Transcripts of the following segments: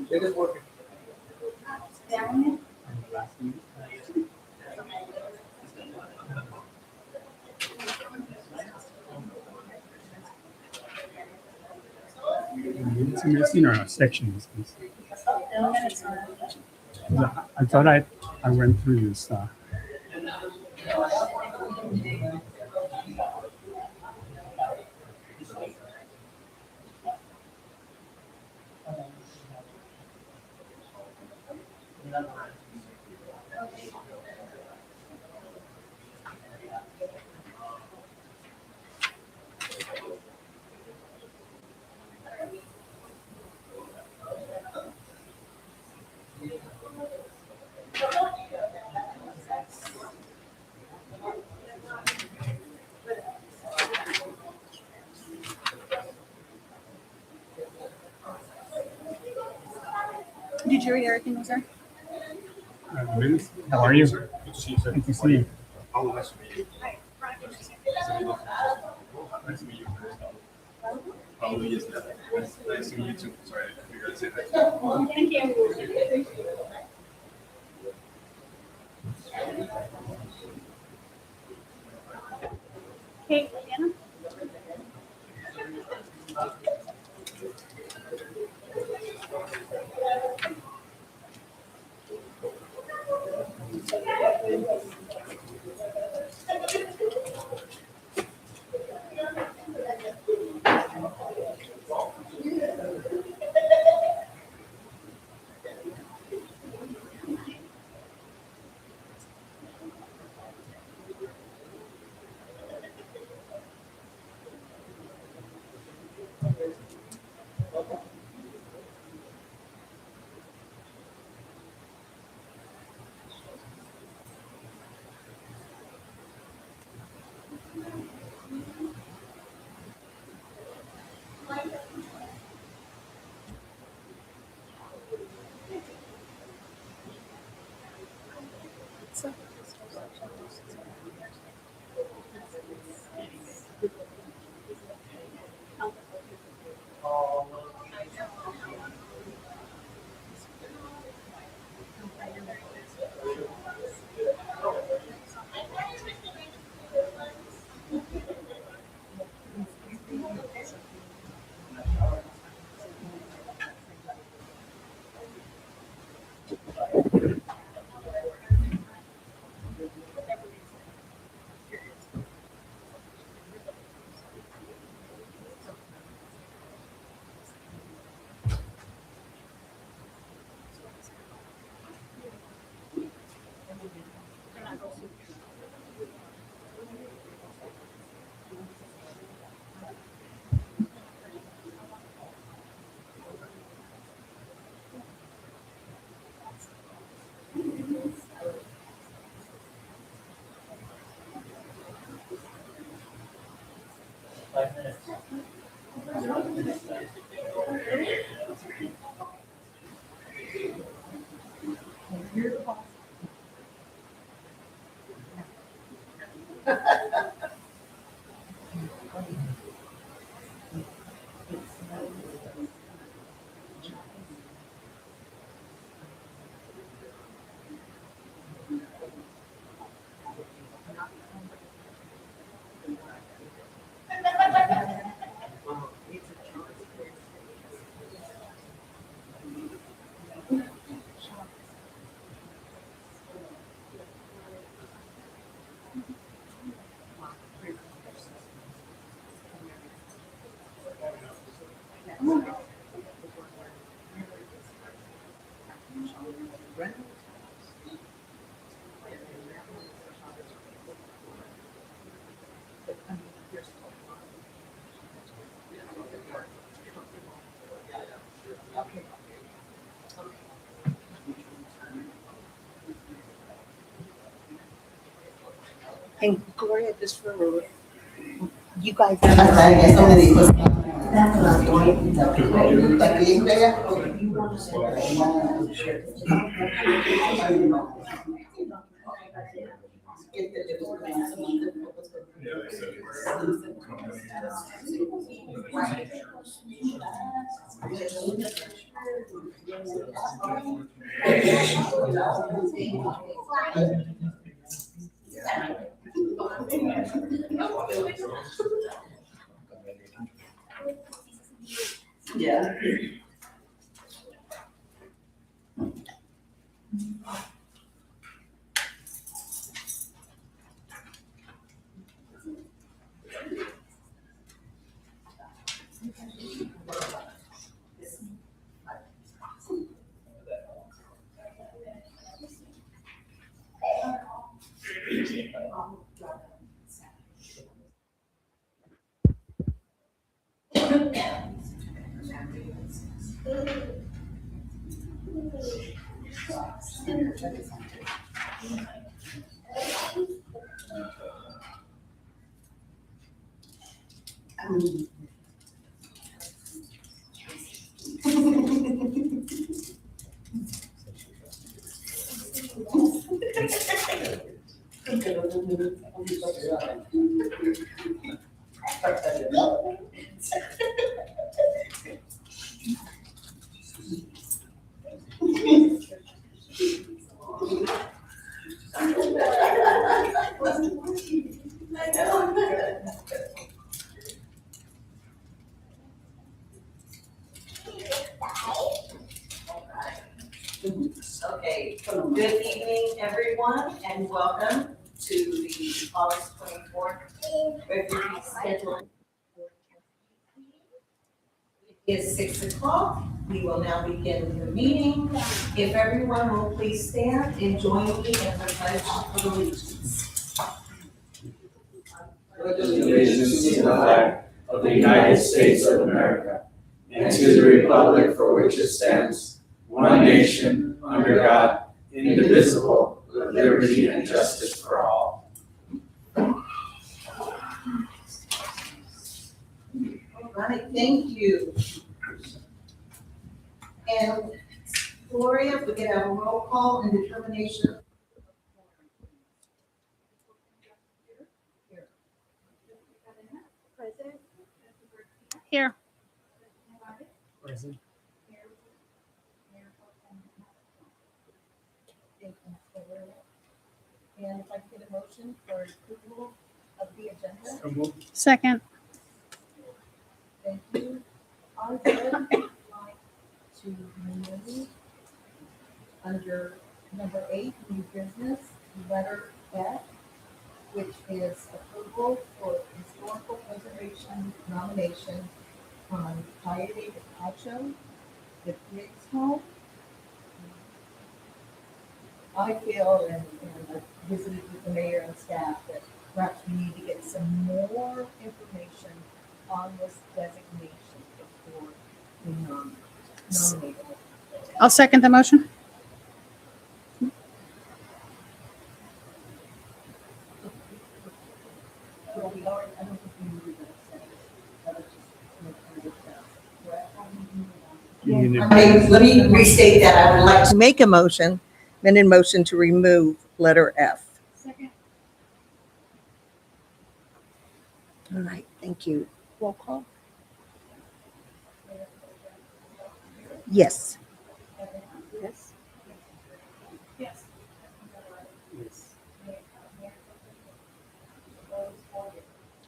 It is working. It's missing our sections. I thought I went through this. Did you read everything was there? Liz, how are you? Good to see you, sir. Good to see you. Oh, nice to meet you. Nice to meet you. Oh, yes, nice to meet you too. Sorry, I figured I'd say that. Thank you. Hey, Diana? And Gloria, just for you guys. Eso me dijo. ¿Está bien, Bella? Yeah. Okay, good evening, everyone, and welcome to the August 24th regularly scheduled. It is 6 o'clock. We will now begin the meeting. If everyone will please stand and join me in the pledge of allegiance. Allegiance to the flag of the United States of America and to the republic for which it stands, one nation, under God, indivisible, with liberty and justice for all. All right, thank you. And Gloria, if we could have a roll call and determination. Present. Here. Present. And if I could get a motion for approval of the agenda. So moved. Second. Thank you. I would like to remove under number 8, new business, letter F, which is approval for historical preservation nomination on Coyote Pacho, the Briggs home. I feel, and I visited with the mayor and staff, that perhaps we need to get some more information on this designation before we nominate it. I'll second the motion. Well, we already, I don't think we needed that second. That was just make sure that that's correct. You need Let me restate that. I would like to make a motion, then in motion to remove letter F. Second. All right, thank you. Roll call? Yes. Yes. Yes.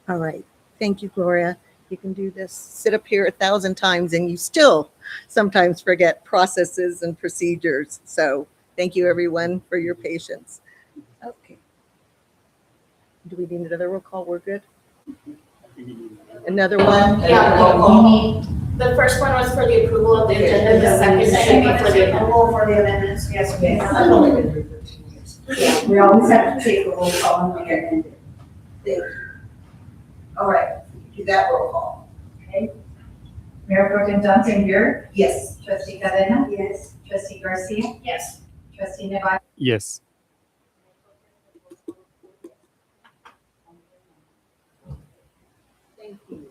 All right. Thank you, Gloria. You can do this, sit up here 1,000 times and you still sometimes forget processes and procedures. So thank you, everyone, for your patience. Okay. Do we need another roll call? We're good? Another one? Yeah, Roll call. we need, the first one was for the approval of the agenda, the second should be for the approval for the amendments, yes, we I've only been here for 2 years. Yeah, we always have to take a roll call when we get ended. Thank you. All right, do that roll call. Okay. Mayor Pro Tem Johnson here, Yes. trustee Cadena. Yes. Trustee Garcia. Yes. Trustee Nevaeh. Yes. Thank you.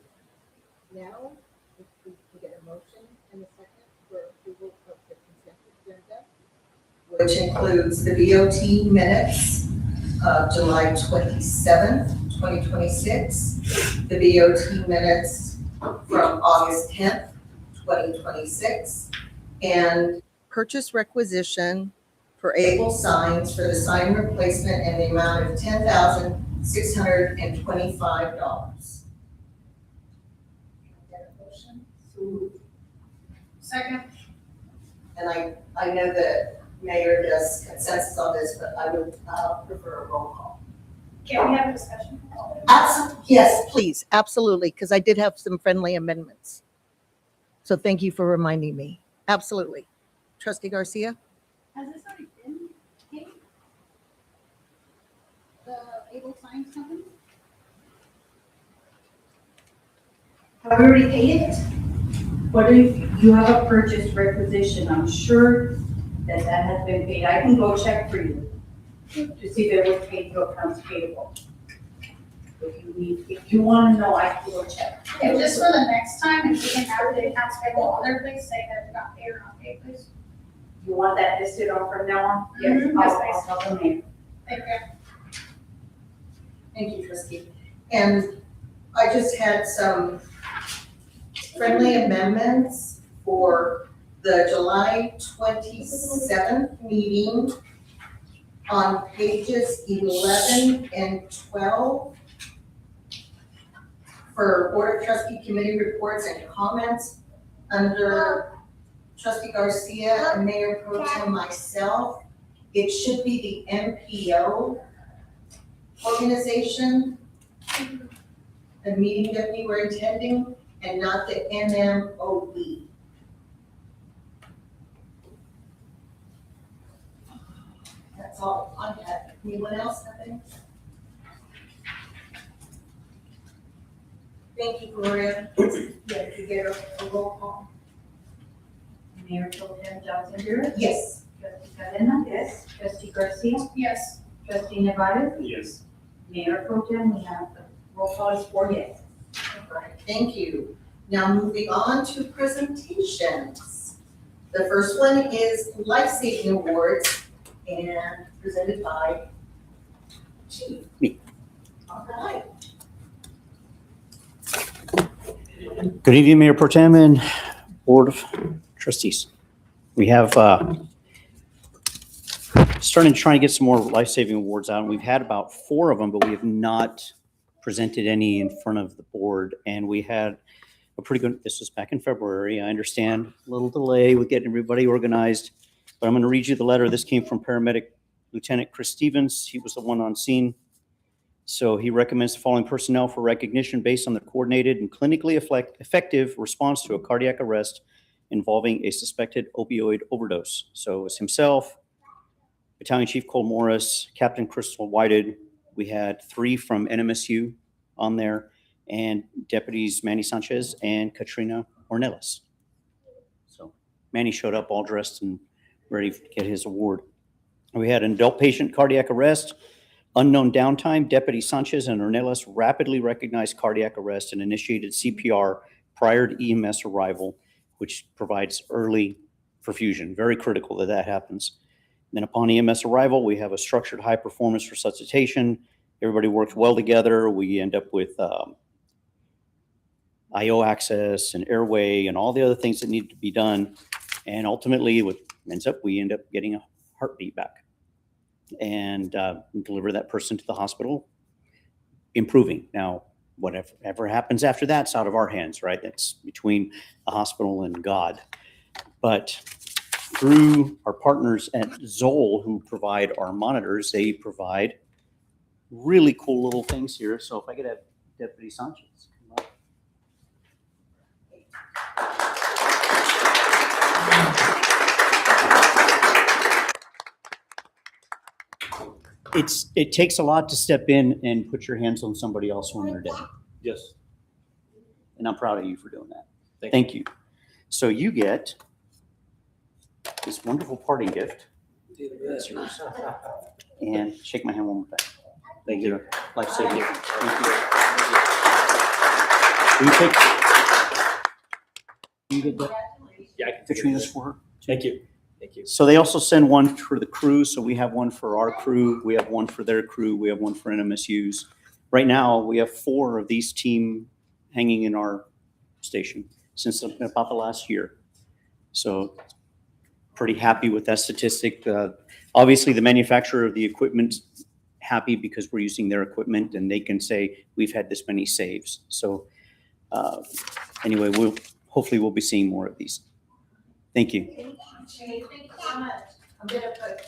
Now, if we can get a motion and a second for approval of the consent agenda, which includes the BOT minutes of July 27th, 2026, the BOT minutes from August 10th, 2026. And purchase requisition for Able Signs for the sign replacement in the amount of $10,625. Second. And I know that Mayor does consensus on this, but I would prefer a roll call. Can we have a discussion? Yes, please, absolutely, because I did have some friendly amendments. So thank you for reminding me. Absolutely. Trustee Garcia? Has this already been paid? The Able Signs Company? Have we already paid it? What if you have a purchase requisition? I'm sure that has been paid. I can go check for you to see if it was paid to accounts payable. If you want to know, I can go check. Okay, just for the next time, if we can have the accounts payable other place say that it got paid or not paid, please. You want that listed on from now on? Yes, I'll please. tell the mayor. Thank you. Thank you, trustee. And I just had some friendly amendments for the July 27th meeting on pages 11 and 12 for Board of Trustee Committee reports and comments under Trustee Garcia and Mayor Pro Tem myself. It should be the MPO organization, the meeting that we were attending, and not the MMOE. That's all I had. Anyone else have any? Thank you, Gloria. Yeah, you get a roll call? Mayor Pro Tem Johnson Burris. Yes. Trustee Cadena. Yes. Trustee Garcia. Yes. Trustee Nevaeh. Yes. Mayor Pro Tem, we have the roll call is 4 yes. All right, thank you. Now moving on to presentations. The first one is Life Saving Awards and presented by Chief. Me. All right. Good evening, Mayor Pro Tem and Board of Trustees. We have started trying to get some more life-saving awards out, and we've had about 4 of them, but we have not presented any in front of the board. And we had a pretty good, this was back in February. I understand a little delay with getting everybody organized, but I'm going to read you the letter. This came from Paramedic Lieutenant Chris Stevens. He was the one on scene. So he recommends the following personnel for recognition based on the coordinated and clinically effective response to a cardiac arrest involving a suspected opioid overdose. So it was himself, Battalion Chief Cole Morris, Captain Crystal Whited. We had 3 from NMSU on there, and Deputies Manny Sanchez and Katrina Ornelas. So Manny showed up all dressed and ready to get his award. We had an adult patient cardiac arrest. Unknown downtime, Deputy Sanchez and Ornelas rapidly recognized cardiac arrest and initiated CPR prior to EMS arrival, which provides early perfusion. Very critical that that happens. And then upon EMS arrival, we have a structured high performance resuscitation. Everybody works well together. We end up with IO access and airway and all the other things that need to be done. And ultimately, what ends up, we end up getting a heartbeat back and deliver that person to the hospital, improving. Now, whatever happens after that's out of our hands, right? That's between the hospital and God. But through our partners at Zoll, who provide our monitors, they provide really cool little things here. So if I could have Deputy Sanchez come up. It takes a lot to step in and put your hands on somebody else when they're dead. Yes. And I'm proud of you for doing that. Thank you. So you get this wonderful parting gift. That's yours. And shake my hand one more time. Thank you. Life saving. Thank you. Will you take? You get that? Yeah, I can Katrina's for her. Thank you. Thank you. So they also send one for the crew. So we have one for our crew. We have one for their crew. We have one for NMSU's. Right now, we have 4 of these team hanging in our station since about the last year. So pretty happy with that statistic. Obviously, the manufacturer of the equipment happy because we're using their equipment and they can say we've had this many saves. So anyway, hopefully we'll be seeing more of these. Thank you. Thank you so much. I'm gonna put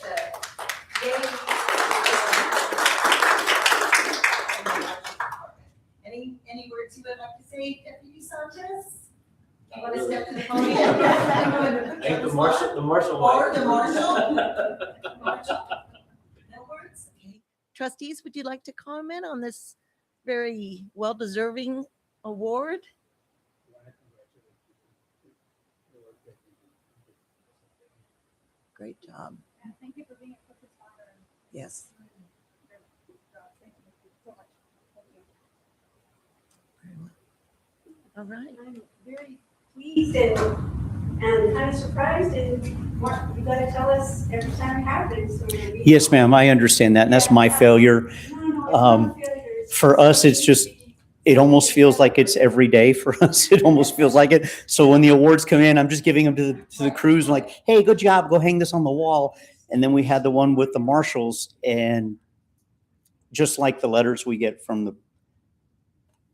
any words you would like to say, Deputy Sanchez? You want to step to the podium? I think the marshal. Or the marshal? Marshal? No words? Okay. Trustees, would you like to comment on this very well-deserving award? Great job. Thank you for being a quick responder. Yes. Thank you so much. Thank you. All right. I'm very pleased and kind of surprised, and Mark, you gotta tell us every time it happens. So we- Yes, ma'am, I understand that, and that's my failure. No, it's not a failure. It's For us, it's just, it almost feels like it's every day for us. It almost feels like it. So when the awards come in, I'm just giving them to the crews, like, hey, good job, go hang this on the wall. And then we had the one with the marshals, and just like the letters we get from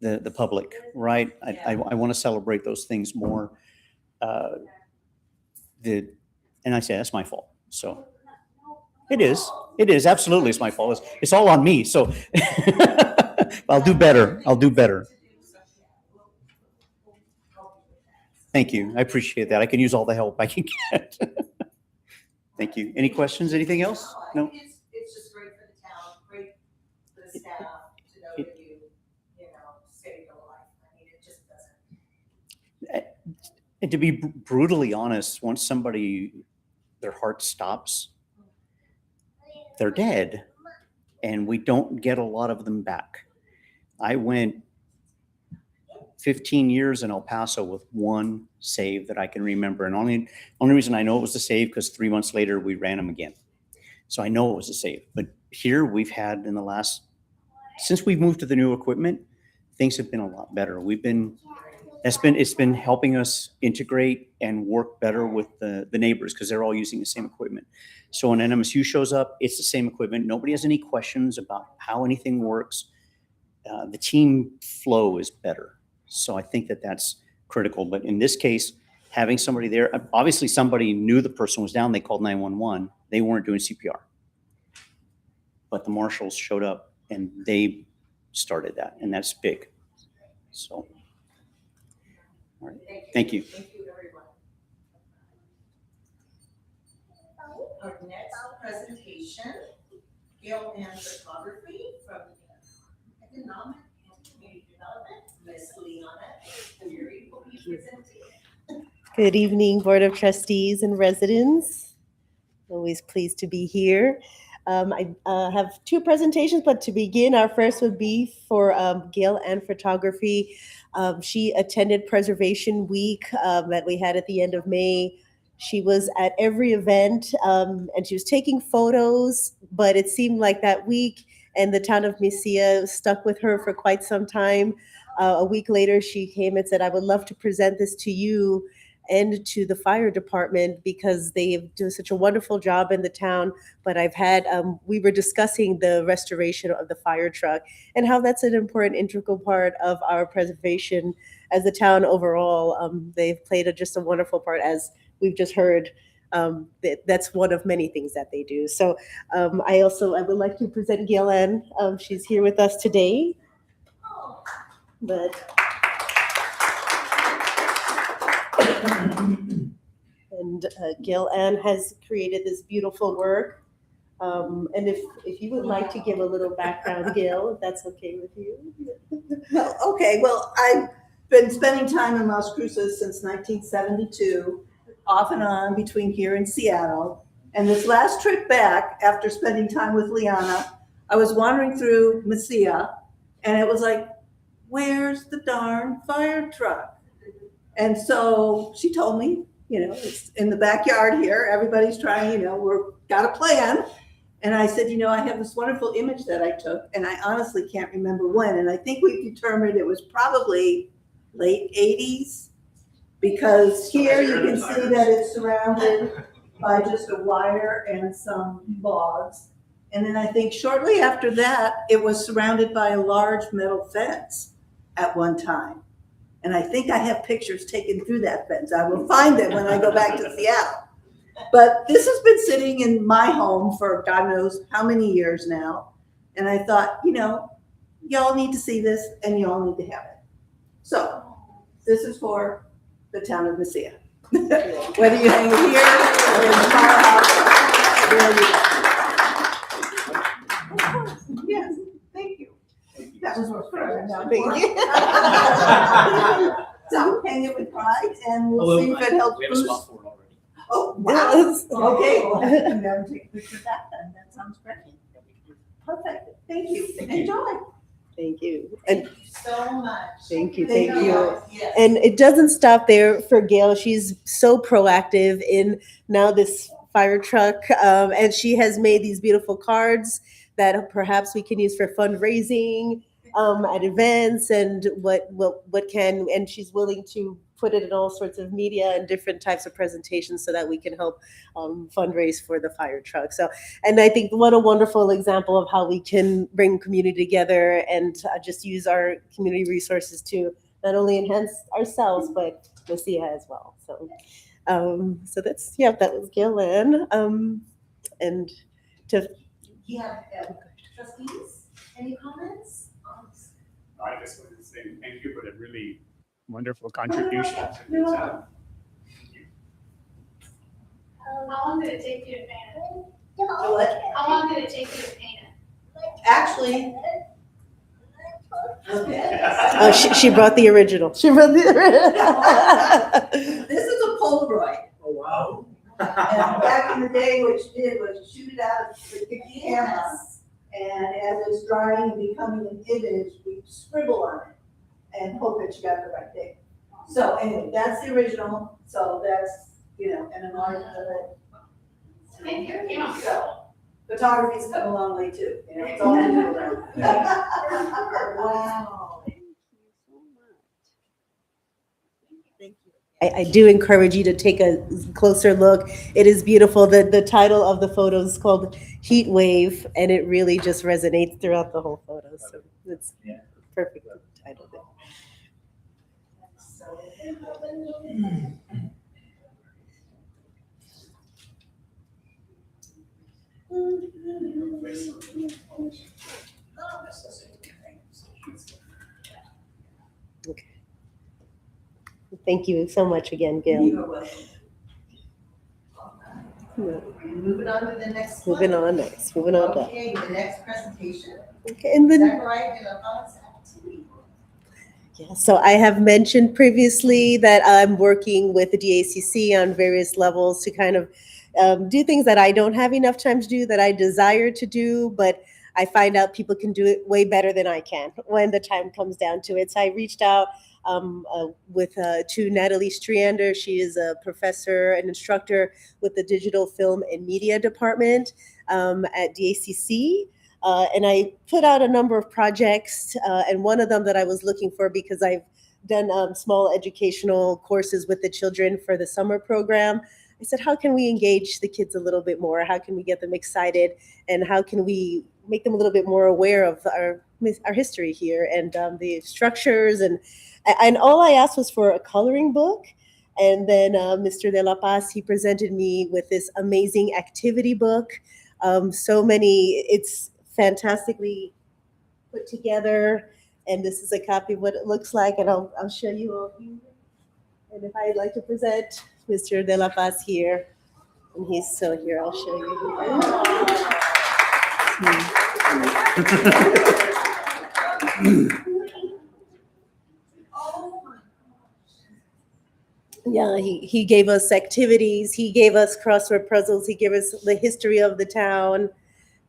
the public, right? I want to celebrate those things more. And I say that's my fault. So it is absolutely, it's my fault. It's all on me. So I'll do better. Thank you. I appreciate that. I can use all the help I can get. Thank you. Any questions? Anything else? No? It's just great for the town, great for the staff to know that you know, saved a life. I mean, it just doesn't. And to be brutally honest, once somebody, their heart stops, they're dead. And we don't get a lot of them back. I went 15 years in El Paso with one save that I can remember. And only reason I know it was a save because 3 months later we ran them again. So I know it was a save. But here we've had in the last, since we've moved to the new equipment, things have been a lot better. It's been helping us integrate and work better with the neighbors because they're all using the same equipment. So when NMSU shows up, it's the same equipment. Nobody has any questions about how anything works. The team flow is better. So I think that that's critical. But in this case, having somebody there, obviously somebody knew the person was down. They called 911. They weren't doing CPR. But the marshals showed up and they started that. And that's big. So, all right. Thank you. Thank you, everyone. Our next presentation, Gail Ann Photography from Economic and Community Development, Ms. Liana Fury will be presenting. Good evening, Board of Trustees and residents. Always pleased to be here. I have two presentations, but to begin, our first would be for Gail Ann Photography. She attended Preservation Week that we had at the end of May. She was at every event and she was taking photos, but it seemed like that week and the town of Mesilla stuck with her for quite some time. A week later, she came and said, I would love to present this to you and to the fire department because they do such a wonderful job in the town. But I've had, we were discussing the restoration of the fire truck and how that's an important integral part of our preservation as a town overall. They've played just a wonderful part, as we've just heard. That's one of many things that they do. So I would like to present Gail Ann. She's here with us today. But and Gail Ann has created this beautiful work. And if you would like to give a little background, Gail, if that's okay with you. Well, I've been spending time in Las Cruces since 1972, off and on between here and Seattle. And this last trip back, after spending time with Liana, I was wandering through Mesilla, and it was like, where's the darn fire truck? And so she told me, it's in the backyard here. Everybody's trying, we've got a plan. And I said, I have this wonderful image that I took, and I honestly can't remember when. And I think we determined it was probably late 80s. Because here you can see that it's surrounded by just a wire and some logs. And then I think shortly after that, it was surrounded by a large metal fence at one time. And I think I have pictures taken through that fence. I will find them when I go back to Seattle. But this has been sitting in my home for God knows how many years now. And I thought, y'all need to see this and y'all need to have it. So this is for the town of Mesilla. Whether you hang it here or in the firehouse, there you go. Yes, thank you. That was what Thank you. So hang it with pride and we'll see if it helps We have a boost. spot for it already. Oh, wow. Yes. Okay, well, I can never take a picture of that then. That sounds great. Perfect. Thank you. Enjoy. Thank you. And So much. thank you. Thank you. Yes. And it doesn't stop there for Gail. She's so proactive in now this fire truck. And she has made these beautiful cards that perhaps we can use for fundraising at events and and she's willing to put it in all sorts of media and different types of presentations so that we can help fundraise for the fire truck. So, and I think what a wonderful example of how we can bring community together and just use our community resources to not only enhance ourselves, but Mesilla as well. So, so that was Gail Ann. And to Trustees, any comments? I just wanted to say thank you for the really wonderful contribution to the town. How long did it take you to paint it? What? How long did it take you to paint it? Actually. Okay. she brought the original. She brought the original. This is a Polaroid. Oh, wow. And back in the day, what you did was shoot it out of the camera. And as it's drying and becoming an image, we scribble on it and hope that you got the right thing. So anyway, that's the original. So that's, and an art of it. Thank you. So photography's come a long way too. It's all digital now. Wow. I do encourage you to take a closer look. It is beautiful. The title of the photo is called Heat Wave, and it really just resonates throughout the whole photo. So it's perfect title there. Okay. Thank you so much again, Gail. You're welcome. Moving on to the next one. Moving on next. Moving on down. Okay, the next presentation. Okay, and then Zachariah de la Paz activity. yeah, so I have mentioned previously that I'm working with the DACC on various levels to kind of do things that I don't have enough time to do that I desire to do, but I find out people can do it way better than I can when the time comes down to it. So I reached out to Natalie Striander. She is a professor and instructor with the Digital Film and Media Department at DACC. And I put out a number of projects, and one of them that I was looking for, because I've done small educational courses with the children for the summer program. I said, how can we engage the kids a little bit more? How can we get them excited? And how can we make them a little bit more aware of our history here and the structures? And all I asked was for a coloring book. And then Mr. De La Paz, he presented me with this amazing activity book. It's fantastically put together. And this is a copy of what it looks like. And I'll show you all here. And if I'd like to present Mr. De La Paz here, and he's still here, I'll show you. Yeah, he gave us activities, he gave us crossword puzzles, he gave us the history of the town.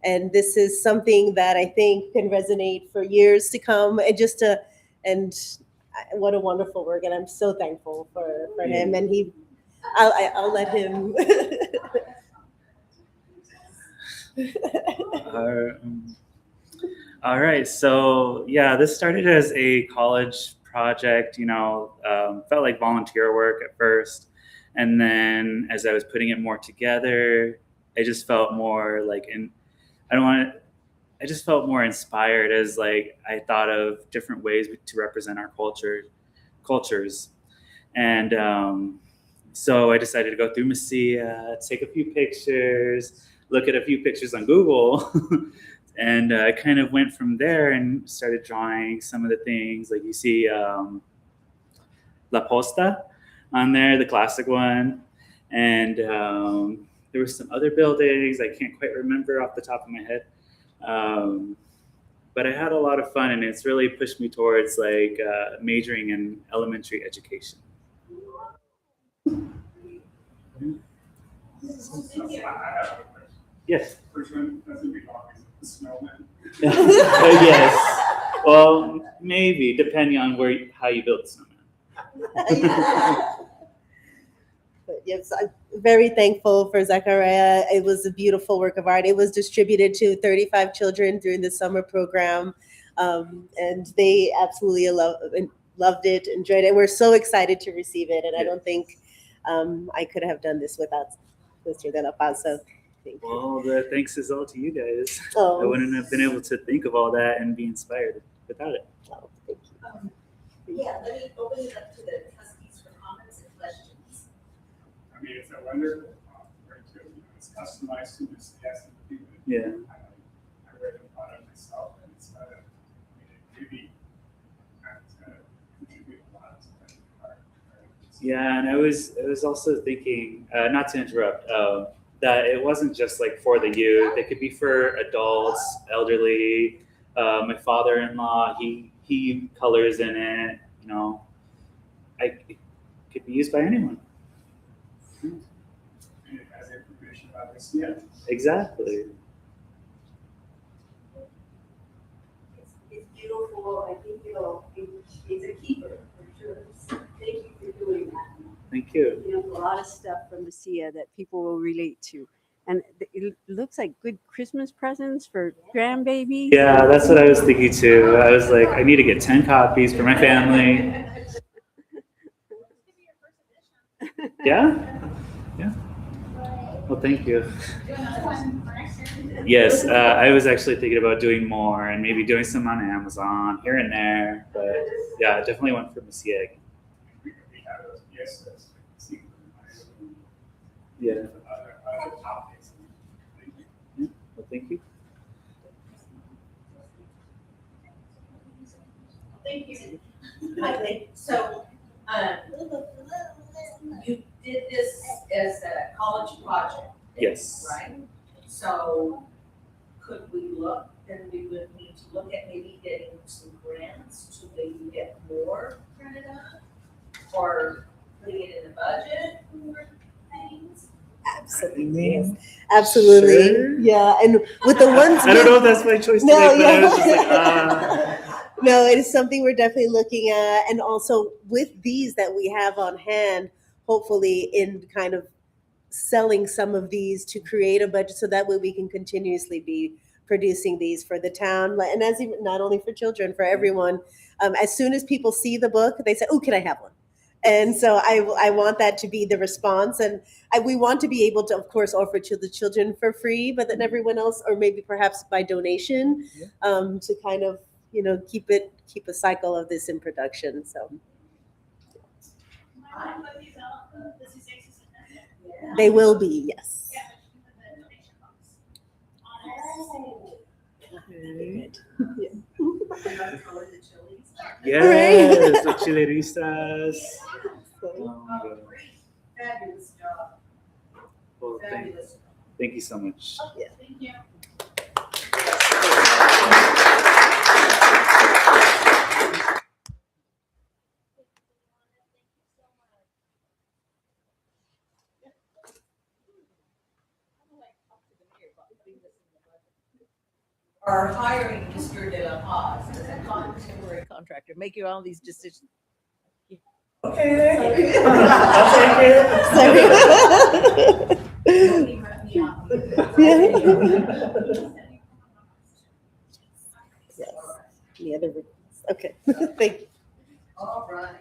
And this is something that I think can resonate for years to come. And what a wonderful work. And I'm so thankful for him. And I'll let him. All right, so yeah, this started as a college project, felt like volunteer work at first. And then as I was putting it more together, I just felt more like I just felt more inspired as like I thought of different ways to represent our cultures. And so I decided to go through Mesilla, take a few pictures, look at a few pictures on Google. And I kind of went from there and started drawing some of the things like you see La Posta on there, the classic one. And there were some other buildings I can't quite remember off the top of my head. But I had a lot of fun, and it's really pushed me towards like majoring in elementary education. Yes. Which one doesn't belong? Is it the snowman? Yes. Well, maybe depending on how you build the snowman. But yes, I'm very thankful for Zachariah. It was a beautiful work of art. It was distributed to 35 children during the summer program, and they absolutely loved it, enjoyed it. We're so excited to receive it, and I don't think I could have done this without Mr. De La Paz. So thank you. Well, the thanks is all to you guys. Oh. I wouldn't have been able to think of all that and be inspired without it. Oh, thank you. Yeah, let me open it up to the trustees for comments and questions. I mean, it's a wonderful project too. It's customized to this guest. Yeah. I read about it myself, and it's it really contribute a lot to the art. Yeah, and I was also thinking, not to interrupt, that it wasn't just like for the youth. It could be for adults, elderly. My father-in-law, he colors in it. It could be used by anyone. And it has information about this. Yeah. Exactly. It's beautiful. I think it's a keeper for sure. So thank you for doing that. Thank you. You know, a lot of stuff from Mesilla that people will relate to. And it looks like good Christmas presents for grandbabies. Yeah, that's what I was thinking too. I was like, I need to get 10 copies for my family. Yeah? Yeah. Well, thank you. Yes, I was actually thinking about doing more and maybe doing some on Amazon here and there. But yeah, I definitely went for Mesilla. We have those PSS. Yeah. Other topics. Yeah. Well, thank you. Thank you. Okay, so, you did this as a college project? Yes. Right? So could we look, then we would need to look at maybe getting some grants to maybe get more printed up? Or putting it in the budget for things? Absolutely. Yes. Absolutely. Sure. Yeah. And with the ones I don't know if that's my choice to No, make, but I was just yeah. like, No, it is something we're definitely looking at. And also with these that we have on hand, hopefully in kind of selling some of these to create a budget so that way we can continuously be producing these for the town. And as even, not only for children, for everyone. As soon as people see the book, they say, oh, can I have one? And so I want that to be the response. And we want to be able to, of course, offer to the children for free, but then everyone else, or maybe perhaps by donation, to kind of, keep a cycle of this in production. So they will be, yes. yes, the chileristas. Fabulous job. Well, Fabulous. thank you so much. Yeah. Thank you. Are hiring Mr. De La Paz as a temporary Contractor, making all these decisions. Okay. Yes. Any other requests? Okay. Thank you. All right.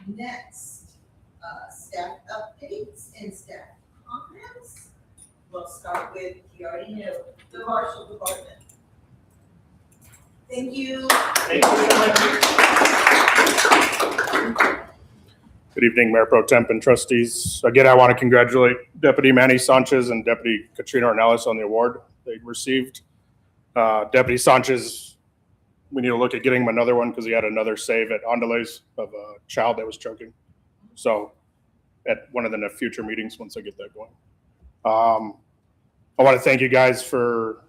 Next, staff updates and staff comments. We'll start with, you already know, the Marshall Department. Thank you. Good evening, Mayor Pro Temp and trustees. Again, I want to congratulate Deputy Manny Sanchez and Deputy Katrina Ornelas on the award they received. Deputy Sanchez, we need to look at getting him another one because he had another save at Andales of a child that was choking. So at one of the future meetings, once I get that going. I want to thank you guys for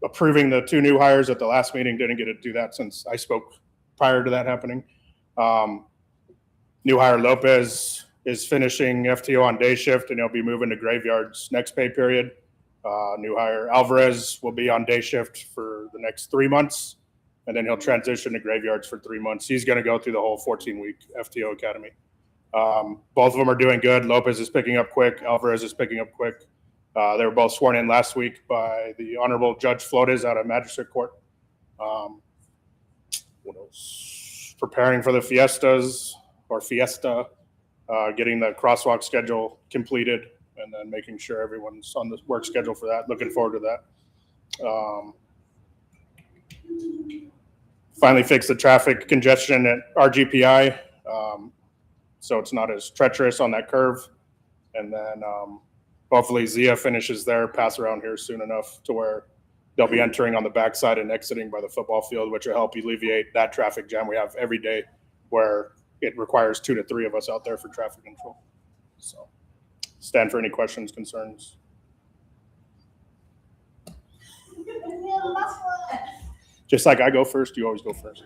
approving the 2 new hires at the last meeting. Didn't get to do that since I spoke prior to that happening. New hire Lopez is finishing FTO on day shift and he'll be moving to graveyards next pay period. New hire Alvarez will be on day shift for the next 3 months and then he'll transition to graveyards for 3 months. He's going to go through the whole 14-week FTO academy. Both of them are doing good. Lopez is picking up quick. Alvarez is picking up quick. They were both sworn in last week by the Honorable Judge Flores out of Magistrate Court. What else? Preparing for the fiesta, getting the crosswalk schedule completed, and then making sure everyone's on the work schedule for that. Looking forward to that. Finally fixed the traffic congestion at RGPI, so it's not as treacherous on that curve. And then hopefully Zia finishes their pass around here soon enough to where they'll be entering on the backside and exiting by the football field, which will help alleviate that traffic jam we have every day where it requires 2 to 3 of us out there for traffic control. So stand for any questions, concerns. Just like I go first, you always go first.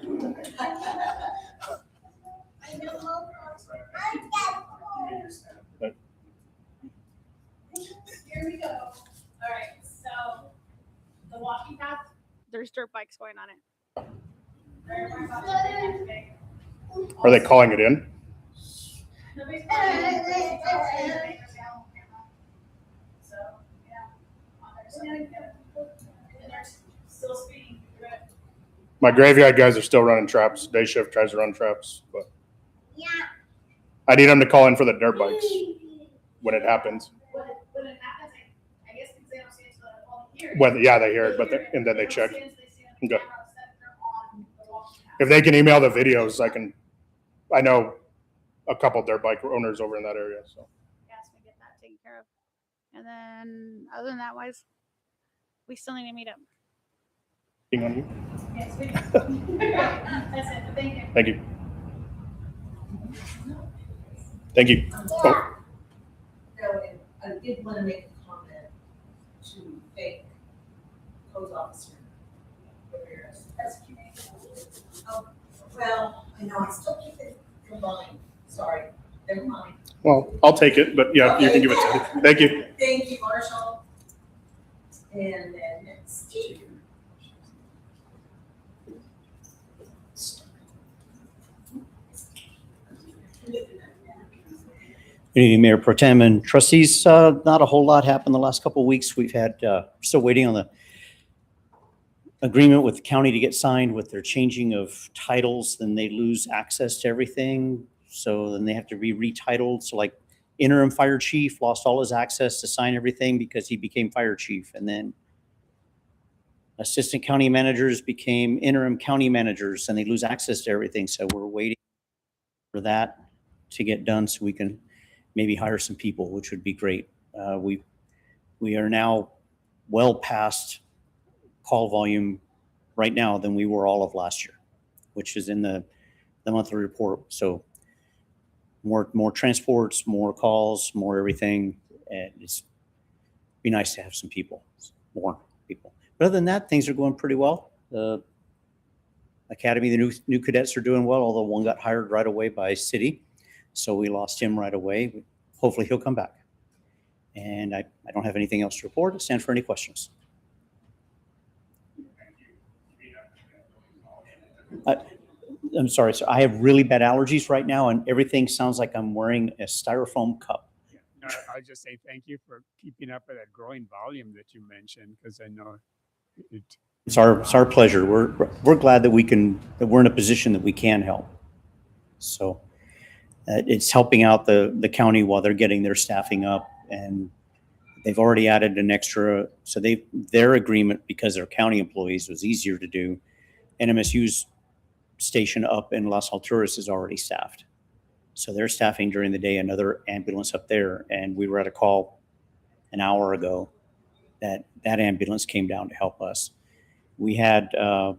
Here we go. All right, so the walking path, there's dirt bikes going on it. Are they calling it in? Nobody's calling it. So, yeah. And they're still speeding through it. My graveyard guys are still running traps. Day shift tries to run traps, but I need them to call in for the dirt bikes when it happens. When it happens, I guess because they don't see it until they all hear it. Well, yeah, they hear it, but and then they check. Okay. If they can email the videos, I know a couple dirt bike owners over in that area, so. Yes, we get that taken care of. And then, other than that, wise, we still need to meet up. On you. Yes, we do. That's it. Thank you. Thank you. Thank you. Oh. I did want to make a comment to thank code officer. Oh, well, I know, I still keep it combined. Sorry, never mind. Well, I'll take it, but yeah, you can give it to me. Thank you. Thank you, Marshall. And then next. Good evening, Mayor Pro Tem and trustees. Not a whole lot happened the last couple of weeks. We've had, still waiting on the agreement with the county to get signed with their changing of titles. Then they lose access to everything. So then they have to be retitled. So like interim fire chief lost all his access to sign everything because he became fire chief. And then assistant county managers became interim county managers and they lose access to everything. So we're waiting for that to get done so we can maybe hire some people, which would be great. We are now well past call volume right now than we were all of last year, which is in the monthly report. So more transports, more calls, more everything. And it's be nice to have some people, more people. But other than that, things are going pretty well. The academy, the new cadets are doing well, although one got hired right away by city. So we lost him right away. Hopefully he'll come back. And I don't have anything else to report. I stand for any questions. I'm sorry, sir. I have really bad allergies right now and everything sounds like I'm wearing a styrofoam cup. No, I'll just say thank you for keeping up with that growing volume that you mentioned, because I know It's our pleasure. We're glad that we're in a position that we can help. So it's helping out the county while they're getting their staffing up, and they've already added an extra. So their agreement, because they're county employees, was easier to do. NMSU's station up in Las Alturas is already staffed. So they're staffing during the day another ambulance up there. And we were at a call an hour ago that ambulance came down to help us. We had the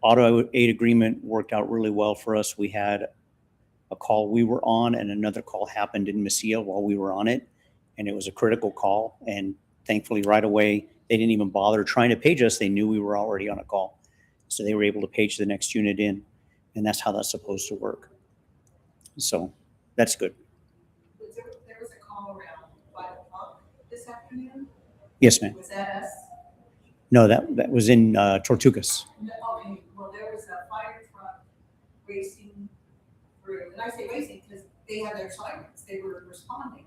auto aid agreement worked out really well for us. We had a call we were on, and another call happened in Mesilla while we were on it. And it was a critical call. And thankfully, right away, they didn't even bother trying to page us. They knew we were already on a call. So they were able to page the next unit in. And that's how that's supposed to work. So that's good. There was a call around 5 o'clock this afternoon? Yes, ma'am. Was that us? No, that was in Tortugas. No, okay, well, there was a fire truck racing through, and I say racing because they had their sirens, they were responding.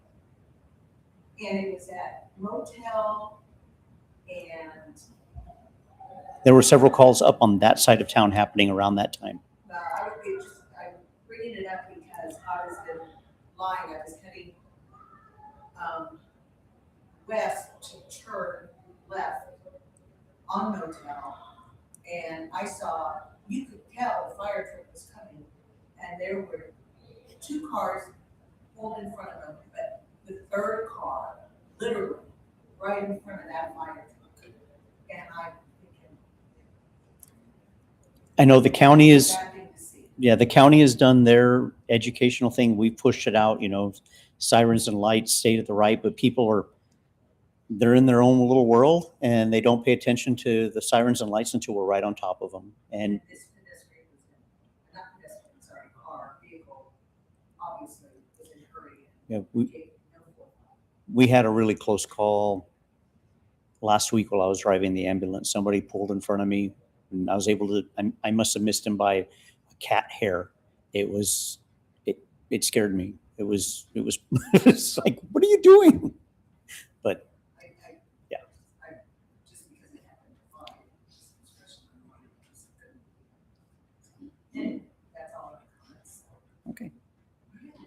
And it was at motel and. There were several calls up on that side of town happening around that time. I'm bringing it up because I was in line, I was heading west to turn left on motel, and I saw, you could tell the fire truck was coming, and there were 2 cars pulled in front of them, but the third car, literally, right in front of that fire truck. And I'm thinking, I know the county is, the county has done their educational thing. We pushed it out, sirens and lights stayed at the right, but people they're in their own little world and they don't pay attention to the sirens and lights until we're right on top of them. And this pedestrian was in, not pedestrian, sorry, car, vehicle, obviously was in a hurry. we had a really close call last week while I was driving the ambulance. Somebody pulled in front of me and I was able to, I must have missed him by a cat hair. It scared me. It was it's like, what are you doing? But yeah. Just because it happened to fly, especially in the morning, and that's all I comments. Okay.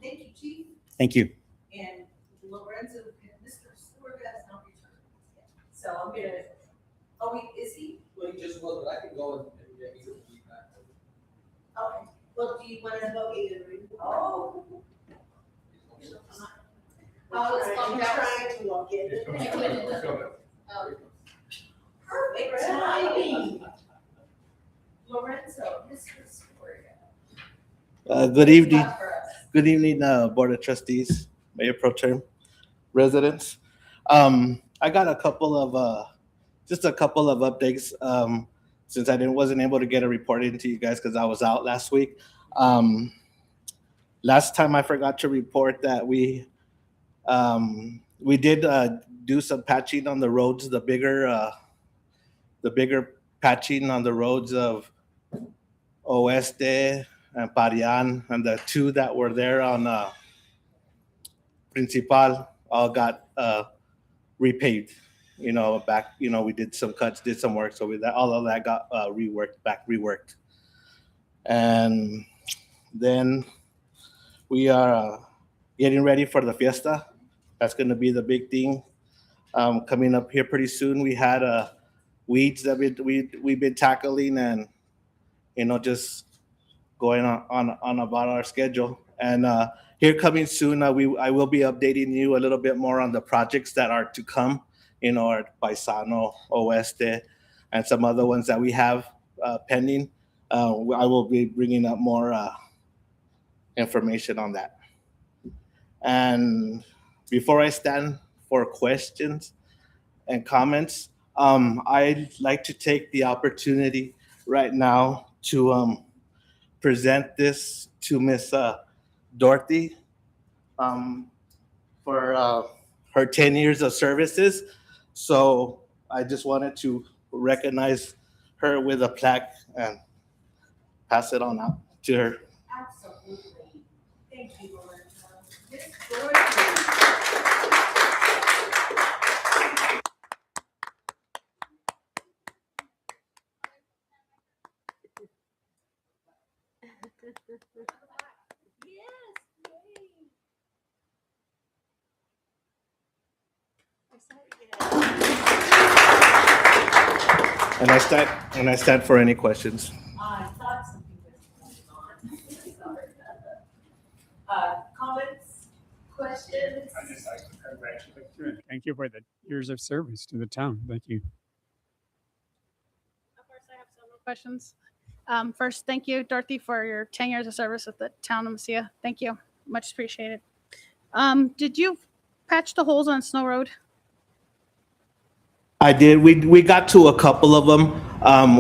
Thank you, Chief. Thank you. And Lorenzo, Mr. Stewart has not returned yet. So I'm gonna, oh, wait, is he? Well, he just was, but I can go and get you some feedback. Okay. Well, do you want to vote either? Oh. Oh, it's I'm trying to walk in. Perfect timing. Lorenzo, Mr. Stewart. Good evening. Good evening, Board of Trustees, Mayor Pro Tem, residents. I got a couple of updates since I wasn't able to get a report into you guys because I was out last week. Last time I forgot to report that we did do some patching on the roads, the bigger patching on the roads of Oeste and Parian, and the 2 that were there on Principal all got repaved. We did some cuts, did some work, so all of that got reworked. And then we are getting ready for the fiesta. That's going to be the big thing coming up here pretty soon. We had weeds that we've been tackling, and just going on about our schedule. And here coming soon, I will be updating you a little bit more on the projects that are to come. Our Paisano, Oeste, and some other ones that we have pending. I will be bringing up more information on that. And before I stand for questions and comments, I'd like to take the opportunity right now to present this to Miss Dorothy for her 10 years of services. So I just wanted to recognize her with a plaque and pass it on out to her. Absolutely. Thank you, Lorenzo. Miss Dorothy. And I stand for any questions. I thought something was going on. Comments, questions? I just like to congratulate you and thank you for the years of service to the town. Thank you. Of course, I have several questions. First, thank you, Dorothy, for your 10 years of service with the town of Mesilla. Thank you. Much appreciated. Did you patch the holes on Snow Road? I did. We got to a couple of them.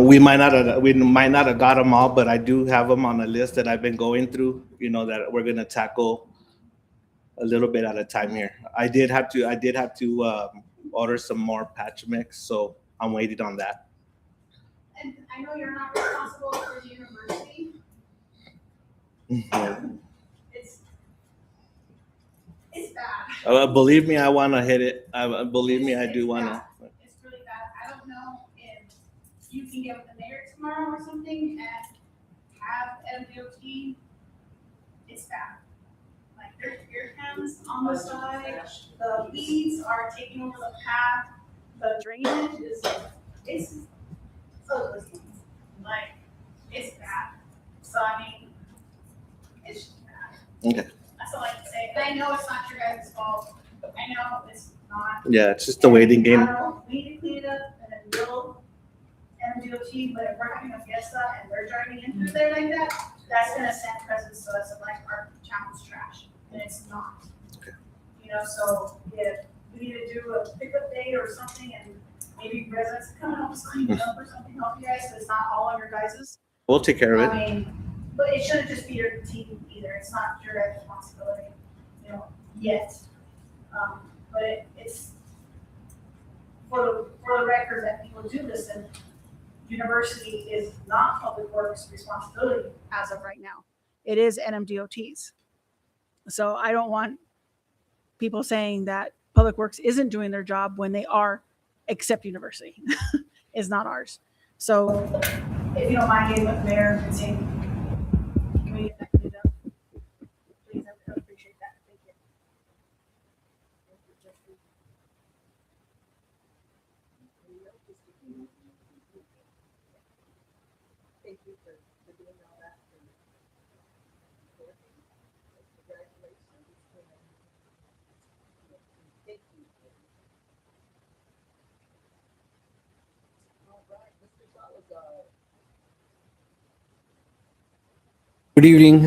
We might not have got them all, but I do have them on a list that I've been going through. You know, that we're gonna tackle a little bit at a time here. I did have to order some more patch mix, so I'm waiting on that. And I know you're not responsible for the university. It's bad. Believe me, I want to hit it. Believe me, I do want to. It's really bad. I don't know if you can get with the mayor tomorrow or something and have MDOT. It's bad. Like there's beer cans on the side. The weeds are taking over the path. The drainage is it's ugly. Like it's bad. So I mean, it's just bad. Okay. That's all I can say. And I know it's not your guys' fault. I know it's not. Yeah, it's just a waiting game. I don't know, we need to clean it up and then we'll MDOT, but if we're having a fiesta and they're driving in through there like that, that's gonna send presents to us of like our town's trash, and it's not. Okay. You know, so if we need to do a pickup day or something and maybe residents come and help us clean it up or something, help you guys, so it's not all on your guys's. We'll take care of it. I mean, but it shouldn't just be your team either. It's not your guys' responsibility, you know, yet. But it's for the record that people do listen. University is not Public Works' responsibility as of right now. It is NMDOT's. So I don't want people saying that Public Works isn't doing their job when they are, except University. It's not ours. So if you don't mind getting with the mayor and saying, can we get that cleaned up? Please, I would appreciate that. Thank you. Thank you for doing all that. Thank you. All right, Mr. Salazar. Good evening,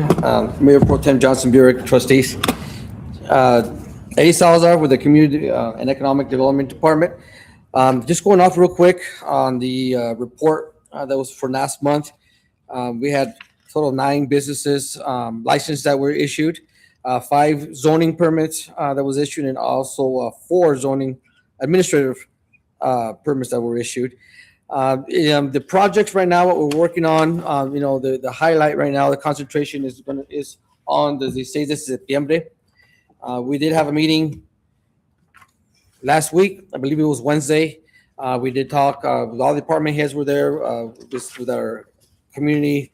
Mayor Pro Tem Johnson Burek, trustees. Eddie Salazar with the Community and Economic Development Department. Just going off real quick on the report that was for last month. We had a total of 9 businesses licensed that were issued, 5 zoning permits that was issued, and also 4 zoning administrative permits that were issued. The projects right now, what we're working on, the highlight right now, the concentration is on the 16 de septiembre. We did have a meeting last week. I believe it was Wednesday. We did talk, with all the department heads were there, just with our community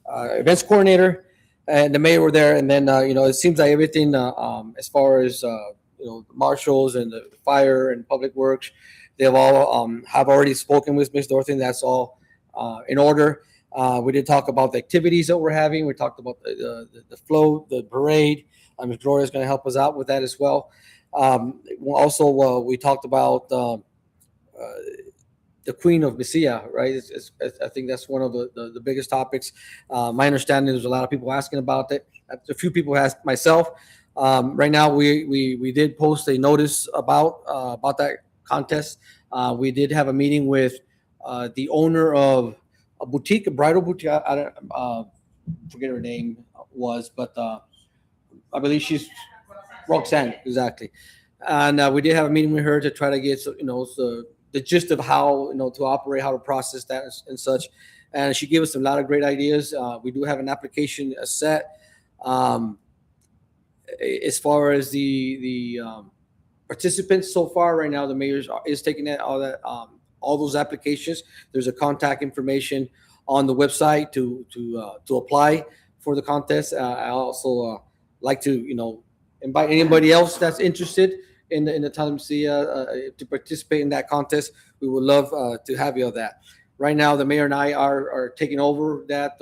events coordinator and the mayor were there. And then, it seems like everything, as far as, marshals and the fire and public works, they've all have already spoken with Ms. Dorothy, and that's all in order. We did talk about the activities that we're having. We talked about the float, the parade. Ms. Gloria is going to help us out with that as well. Also, we talked about the Queen of Mesilla, right? I think that's one of the biggest topics. My understanding, there's a lot of people asking about it. A few people asked myself. Right now, we did post a notice about that contest. We did have a meeting with the owner of a boutique, a bridal boutique. I don't forget her name was, but I believe she's Roxanne, exactly. And we did have a meeting with her to try to get the gist of how to operate, how to process that and such. And she gave us a lot of great ideas. We do have an application set. As far as the participants so far, right now the mayor is taking all those applications. There's a contact information on the website to apply for the contest. I also like to, invite anybody else that's interested in the Talamsia to participate in that contest. We would love to have you on that. Right now, the mayor and I are taking over that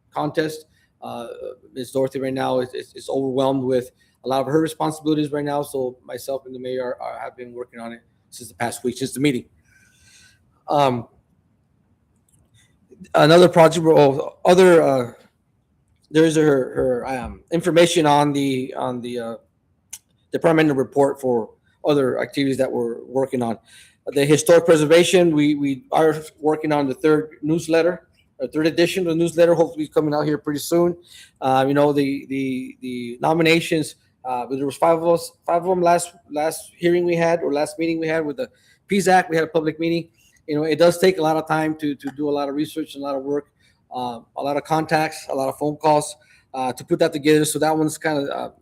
contest. Ms. Dorothy right now is overwhelmed with a lot of her responsibilities right now. So myself and the mayor have been working on it since the past week, since the meeting. Another project, there's her information on the departmental report for other activities that we're working on. The historic preservation, we are working on the third newsletter, a third edition of the newsletter, hopefully coming out here pretty soon. The nominations, there was five of them last hearing we had, or last meeting we had with the PZAC. We had a public meeting. It does take a lot of time to do a lot of research and a lot of work, a lot of contacts, a lot of phone calls to put that together. So that one's kind of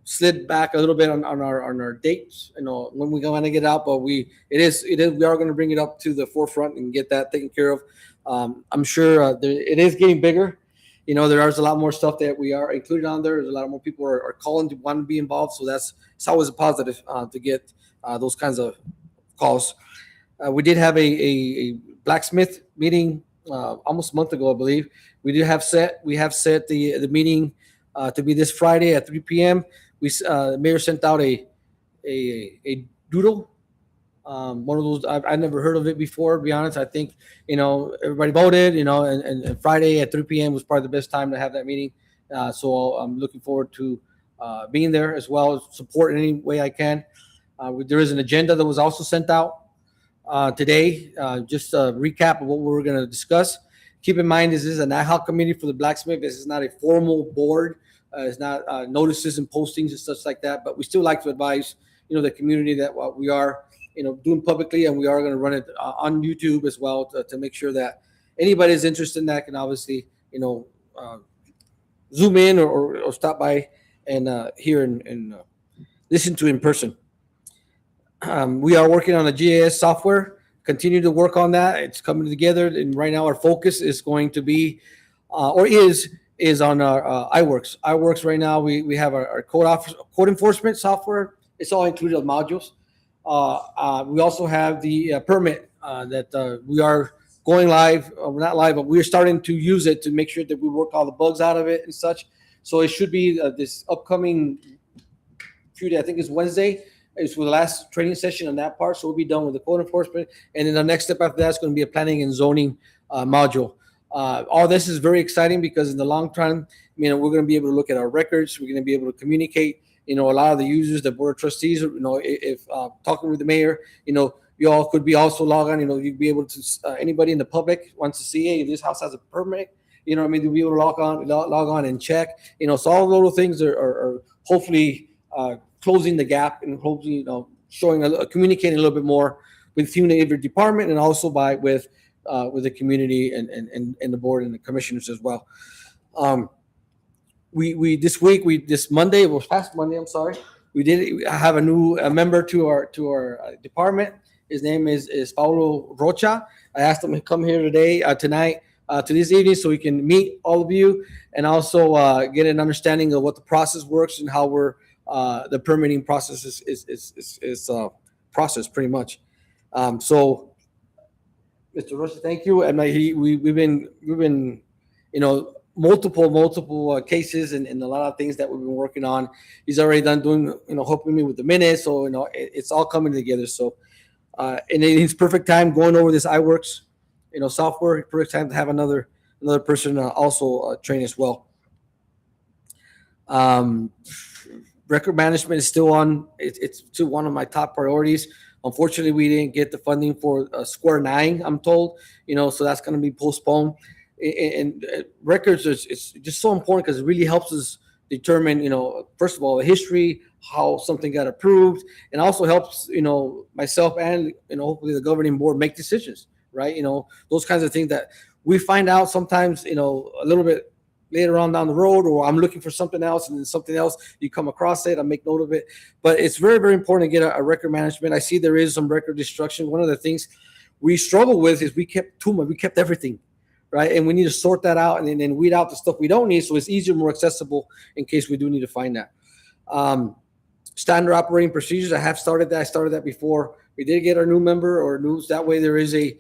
slid back a little bit on our dates, when we're going to get out. But we are going to bring it up to the forefront and get that taken care of. I'm sure it is getting bigger. There is a lot more stuff that we are included on there. There's a lot more people are calling to want to be involved. So it's always a positive to get those kinds of calls. We did have a blacksmith meeting almost a month ago, I believe. We have set the meeting to be this Friday at 3 p.m. The mayor sent out a doodle. One of those, I've never heard of it before, to be honest. I think, everybody voted, and Friday at 3 p.m. was probably the best time to have that meeting. So I'm looking forward to being there as well as support in any way I can. There is an agenda that was also sent out today, just a recap of what we're going to discuss. Keep in mind, this is an ad hoc committee for the blacksmith. This is not a formal board. It's not notices and postings and such like that, but we still like to advise, the community that what we are, doing publicly, and we are going to run it on YouTube as well to make sure that anybody is interested in that can obviously, zoom in or stop by and hear and listen to in person. We are working on a GIS software, continue to work on that. It's coming together. And right now our focus is going to be, is on our iWorks. iWorks right now, we have our code enforcement software. It's all included in modules. We also have the permit that we are going live. We're not live, but we're starting to use it to make sure that we work all the bugs out of it and such. So it should be this upcoming few days, I think it's Wednesday. It's for the last training session on that part. So we'll be done with the code enforcement. And then the next step after that is going to be a planning and zoning module. All this is very exciting because in the long term, we're going to be able to look at our records. We're going to be able to communicate, a lot of the users, the board of trustees, if talking with the mayor, you all could be also log on, you'd be able to, anybody in the public wants to see, hey, this house has a permit, you'll be able to log on and check, so all little things are hopefully closing the gap and hopefully, showing, communicating a little bit more with every department and also with the community and the board and the commissioners as well. This Monday, it was past Monday, I'm sorry. We did have a new member to our department. His name is Paulo Rocha. I asked him to come here tonight, to this evening, so we can meet all of you and also get an understanding of what the process works and how the permitting process is processed pretty much. So, Mr. Rocha, thank you. And we've been, multiple cases and a lot of things that we've been working on. He's already doing, helping me with the minutes. So, it's all coming together. So, and it's perfect time going over this iWorks, software. Perfect time to have another person also train as well. Record management is still on. It's still one of my top priorities. Unfortunately, we didn't get the funding for Square 9, I'm told, so that's going to be postponed. And records it's just so important because it really helps us determine, first of all, the history, how something got approved, and also helps, myself and, hopefully the governing board make decisions, right? Those kinds of things that we find out sometimes, a little bit later on down the road, or I'm looking for something else and then something else, you come across it, I make note of it. But it's very, very important to get a record management. I see there is some record destruction. One of the things we struggle with is we kept too much, we kept everything, right? And we need to sort that out and then weed out the stuff we don't need, so it's easier, more accessible in case we do need to find that. Standard operating procedures, I have started that. I started that before. We did get our new member or news. That way there is a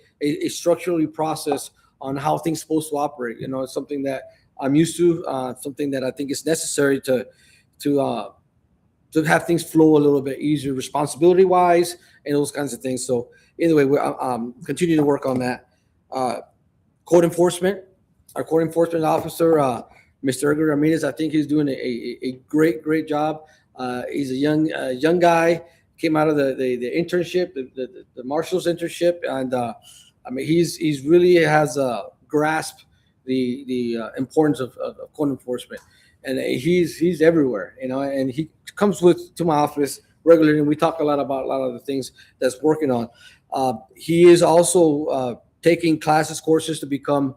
structurally process on how things supposed to operate. It's something that I'm used to, something that I think is necessary to have things flow a little bit easier, responsibility wise, and those kinds of things. So either way, we continue to work on that. Code enforcement, our code enforcement officer, Mr. Edgar Ramirez, I think he's doing a great job. He's a young guy, came out of the internship, the marshal's internship, and he's really has grasped the importance of code enforcement, and he's everywhere, and he comes to my office regularly, and we talk a lot about a lot of the things that's working on. He is also taking classes, courses to become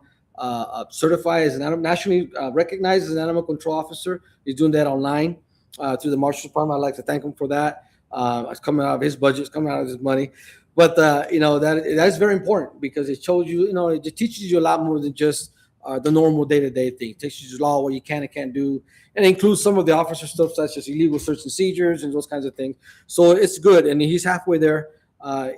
certified as an nationally recognized as an animal control officer. He's doing that online through the Marshals Department. I'd like to thank him for that. It's coming out of his budget, it's coming out of his money. But that is very important because it shows you, it just teaches you a lot more than just the normal day-to-day thing. It teaches you law, what you can and can't do, and it includes some of the officer stuff such as illegal search and seizures and those kinds of things. So it's good, and he's halfway there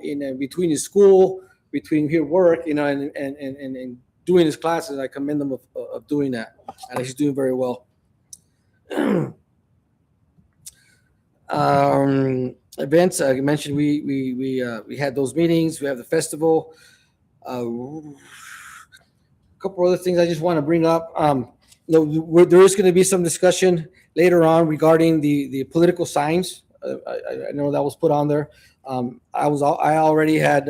in between his school, between his work, and doing his classes. I commend him of doing that, and he's doing very well. Events, I mentioned we had those meetings. We have the festival. A couple other things I just want to bring up. There is going to be some discussion later on regarding the political signs. I know that was put on there. I already had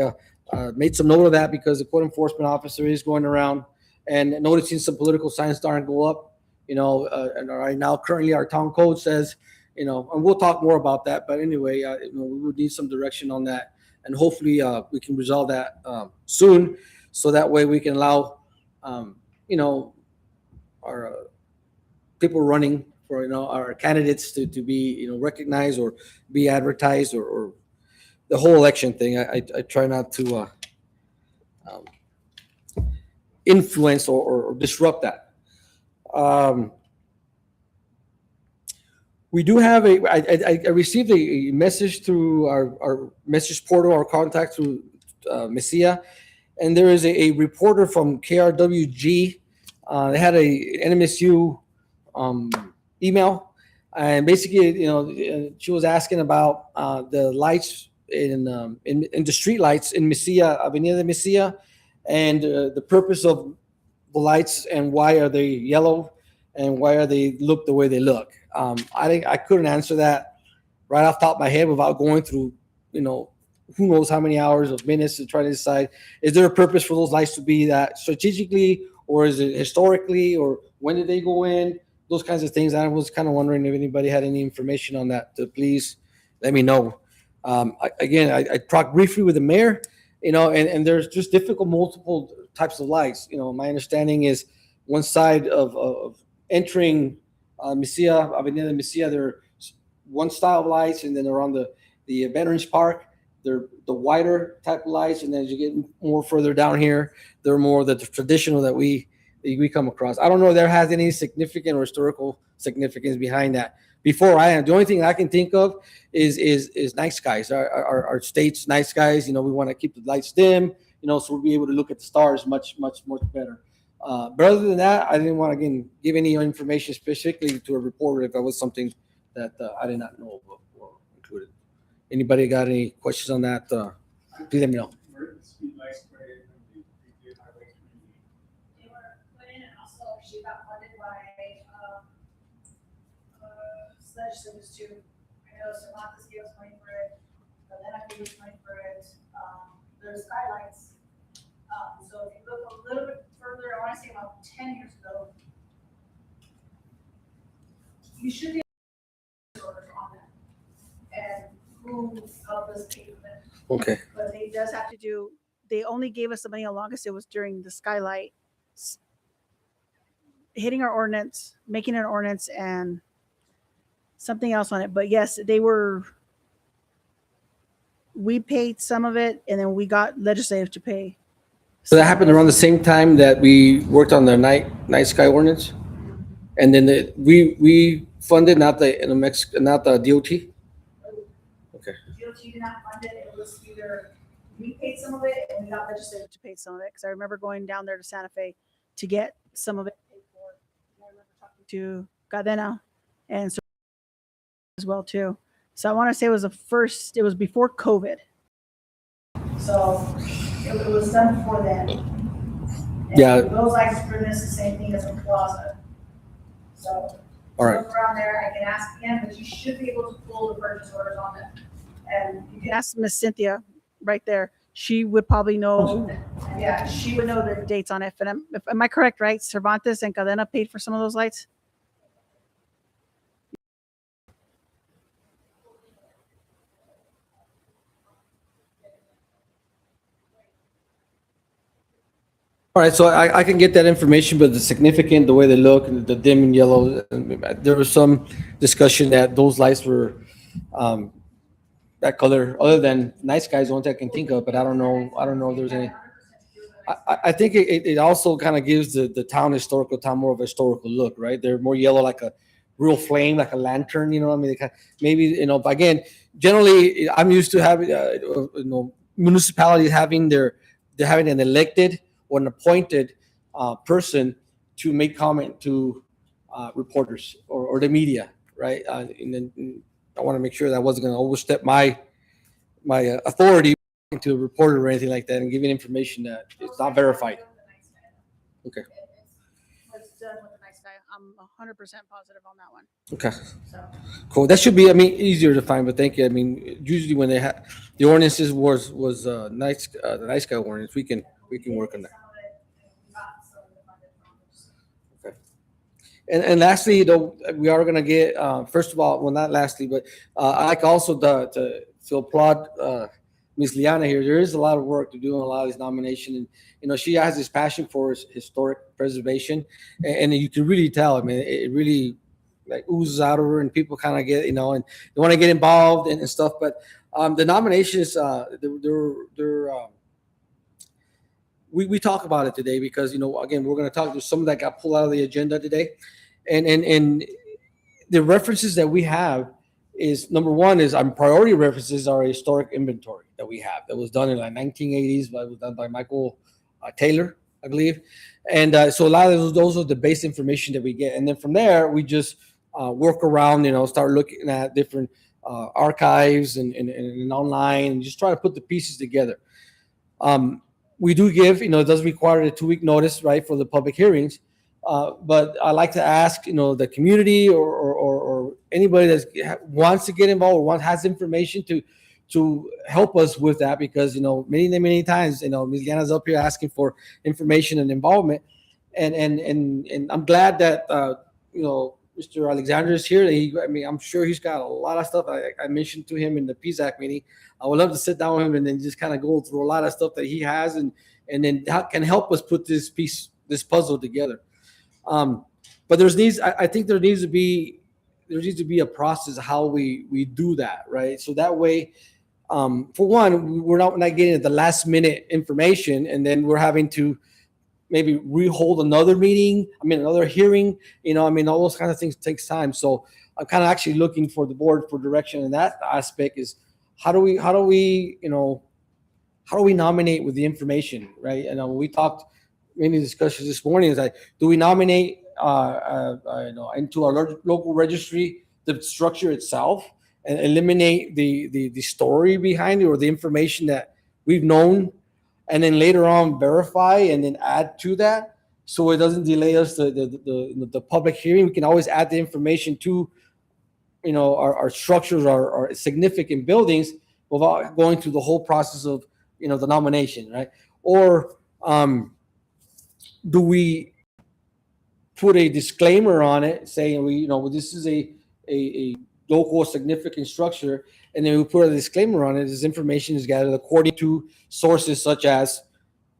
made some note of that because the code enforcement officer is going around and noticing some political signs starting to go up. And right now, currently, our town code says, and we'll talk more about that. But anyway, we would need some direction on that, and hopefully we can resolve that soon, so that way we can allow, our people running for, our candidates to be, recognized or be advertised or the whole election thing. I try not to influence or disrupt that. We do have I received a message through our message portal, our contact through Mesilla, and there is a reporter from KRWG. They had a NMSU email, and basically, she was asking about the lights in the street lights in Mesilla, Avenida Mesilla, and the purpose of the lights and why are they yellow and why are they look the way they look. I couldn't answer that right off the top of my head without going through, who knows how many hours of minutes to try to decide, is there a purpose for those lights to be that strategically, or is it historically, or when did they go in? Those kinds of things. I was kind of wondering if anybody had any information on that, to please let me know. I talked briefly with the mayor, and there's just difficult multiple types of lights. My understanding is one side of entering Mesilla, Avenida Mesilla, they're one style of lights, and then around the Veterans Park, they're the wider type of lights, and then as you get more further down here, they're more the traditional that we come across. I don't know if there has any significant or historical significance behind that. Before I am, the only thing I can think of is night skies. Our state's night skies. We want to keep the lights dim, so we'll be able to look at the stars much better. But other than that, I didn't want to, again, give any information specifically to a reporter if that was something that I did not know of or included. Anybody got any questions on that? Please let me know. They were put in, and also she got funded by legislators too. I know Cervantes gave us money for it, but then I gave us money for it. There's skylights. So if you look a little bit further, I want to say about 10 years ago, you should be orders on them and who helped us pay for them. Okay. But they does have to do. They only gave us the money the longest. It was during the skylight, hitting our ordinance, making an ordinance, and something else on it. But yes, we paid some of it, and then we got legislative to pay So that happened around the same time that we worked on the night sky ordinance? And then we funded, not the DOT? Okay. DOT did not fund it, it was either we paid some of it and we got legislative to pay some of it, because I remember going down there to Santa Fe to get some of it paid for. And I remember talking to Cadena and so as well too. So I want to say it was before COVID. So it was done before then. And Yeah. those lights for this the same thing as a plaza. So All right. look around there, I can ask again, but you should be able to pull the purchase orders on them. And you can ask Miss Cynthia right there. She would probably know, yeah, she would know the dates on it. Am I correct, right? Cervantes and Cadena paid for some of those lights? All right, so I can get that information, but the significant, the way they look, and the dim and yellow, there was some discussion that those lights were that color, other than night skies, the ones I can think of, but I don't know if there's any. I think it also kind of gives the town more of a historical look, right? They're more yellow, like a real flame, like a lantern, you know what I mean? They maybe, but again, generally, I'm used to having, municipalities having they're having an elected or an appointed person to make comment to reporters or the media, right? And then I want to make sure that I wasn't going to overstep my authority to a reporter or anything like that and giving information that it's not verified. Okay. Was done with the nice guy. I'm 100% positive on that one. Okay. So. Cool. That should be, easier to find, but thank you. Usually when they have the ordinances was the night sky ordinance, we can work on that. Okay. And lastly, though, we are going to get, first of all, well, not lastly, but I like also to applaud Ms. Liana here. There is a lot of work to do on a lot of these nominations. And, she has this passion for historic preservation. And you can really tell, it really like oozes out of her, and people kind of get, and they want to get involved and stuff. But the nominations, we talk about it today because, again, we're going to talk to some that got pulled out of the agenda today. And the references that we have is, number one is priority references are a historic inventory that we have that was done in like 1980s, but it was done by Michael Taylor, I believe. And so a lot of those are the base information that we get. And then from there, we just work around, start looking at different archives and online and just try to put the pieces together. We do give, it does require a 2-week notice, right, for the public hearings. But I like to ask, the community or anybody that wants to get involved or has information to help us with that, because, many times, Ms. Liana's up here asking for information and involvement. And I'm glad that, Mr. Alexander is here. I'm sure he's got a lot of stuff. I mentioned to him in the PZAC meeting. I would love to sit down with him and then just kind of go through a lot of stuff that he has and then can help us put this puzzle together. But I think there needs to be a process of how we do that, right? So that way, for one, we're not getting at the last minute information, and then we're having to maybe rehold another meeting. Another hearing. All those kinds of things takes time. So I'm kind of actually looking for the board for direction in that aspect. Is how do we nominate with the information, right? And we talked many discussions this morning. Is like, do we nominate into our local registry the structure itself and eliminate the story behind it or the information that we've known, and then later on verify and then add to that, so it doesn't delay us the public hearing? We can always add the information to our structures, our significant buildings, without going through the whole process of the nomination, right? Or do we put a disclaimer on it saying this is a local significant structure, and then we put a disclaimer on it: this information is gathered according to sources such as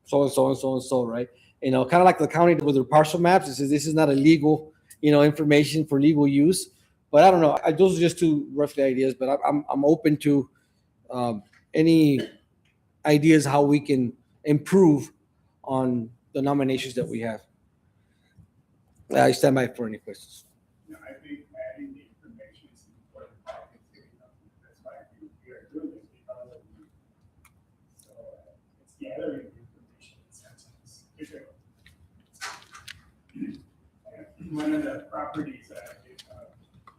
so and so and so and so, right? Kind of like the county with their parcel maps. It says this is not illegal, information for legal use. But I don't know. Those are just two rough ideas. But I'm open to any ideas how we can improve on the nominations that we have. I stand by for any questions. You know, I think adding the information is important. That's why we are doing this because of you. So it's gathering information in sentence. One of the properties that I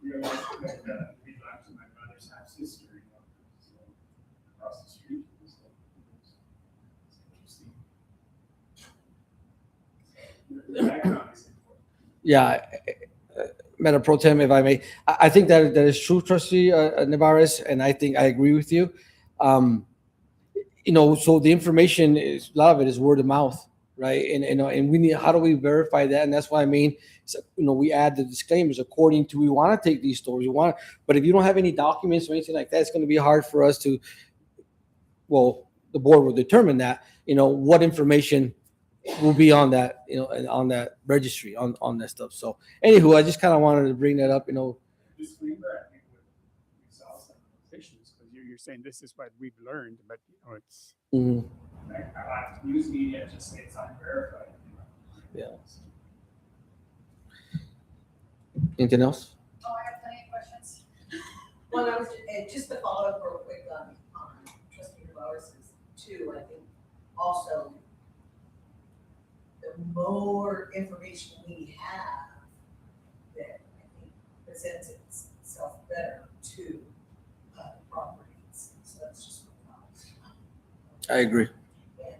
realized that we belong to my mother's house history. So across the street. So it's interesting. The background is important. Yeah, Madam Pro Tem, if I may, I think that is true, Trustee Nevares, and I think I agree with you. You know, so the information is, a lot of it is word of mouth, right? And we need, how do we verify that? And that's why I mean, so, you know, we add the disclaimers according to, we want to take these stories, but if you don't have any documents or anything like that, it's going to be hard for us to, well, the board will determine that, you know, what information will be on that, you know, and on that registry, on that stuff. So anywho, I just kind of wanted to bring that up, you know. Disclaimer, I think we saw some issues because you're saying this is what we've learned, but you know, it's like a lot of news media just say it's unverified. You know? Yeah. Anything else? Oh, I have plenty of questions. Well, I was, just to follow up real quick on Trustee Nevares's too, I think also the more information we have, then I think presents itself better to properties. So that's just my thoughts. I agree. And,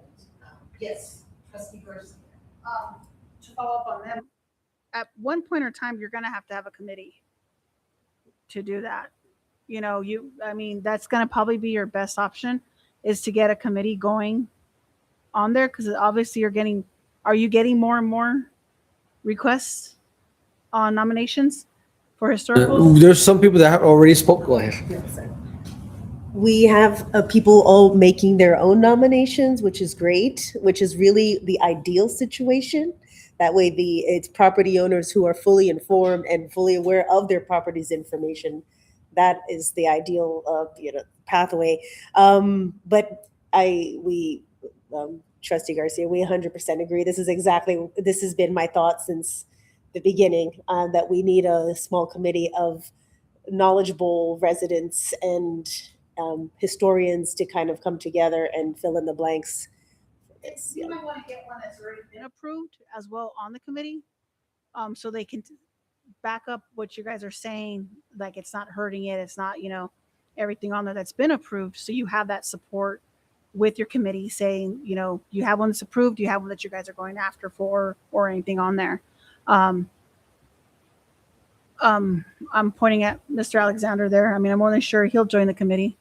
yes, Trustee Garcia. To follow up on them, at one point or time, you're gonna have to have a committee to do that. You know, I mean, that's gonna probably be your best option, is to get a committee going on there, because obviously are you getting more and more requests on nominations for historical? There's some people that have already spoke. Go ahead. We have people all making their own nominations, which is great, which is really the ideal situation. That way it's property owners who are fully informed and fully aware of their property's information. That is the ideal pathway. But Trustee Garcia, we 100% agree. This has been my thought since the beginning, that we need a small committee of knowledgeable residents and historians to kind of come together and fill in the blanks. You might want to get one that's already been approved as well on the committee, so they can back up what you guys are saying, like it's not hurting it, it's not, everything on there that's been approved, so you have that support with your committee saying, you have one that's approved, you have one that you guys are going after for, or anything on there. I'm pointing at Mr. Alexander there. I mean, I'm more than sure he'll join the committee.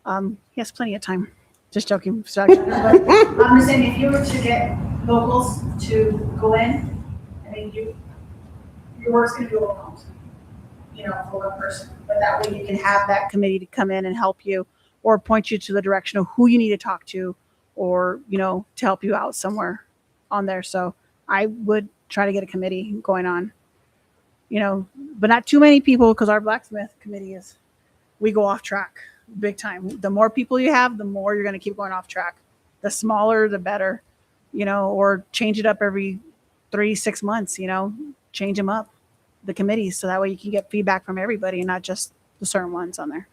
He has plenty of time. Just joking, Mr. Alexander. But I'm just saying, if you were to get locals to go in, I mean, your work's going to be overwhelmed, for one person. But that way you can have that committee to come in and help you, or point you to the direction of who you need to talk to, or, to help you out somewhere on there. So I would try to get a committee going on, but not too many people, because our blacksmith committee we go off track big time. The more people you have, the more you're going to keep going off track. The smaller, the better, or change it up every 3-6 months, change them up, the committees, so that way you can get feedback from everybody and not just the certain ones on there.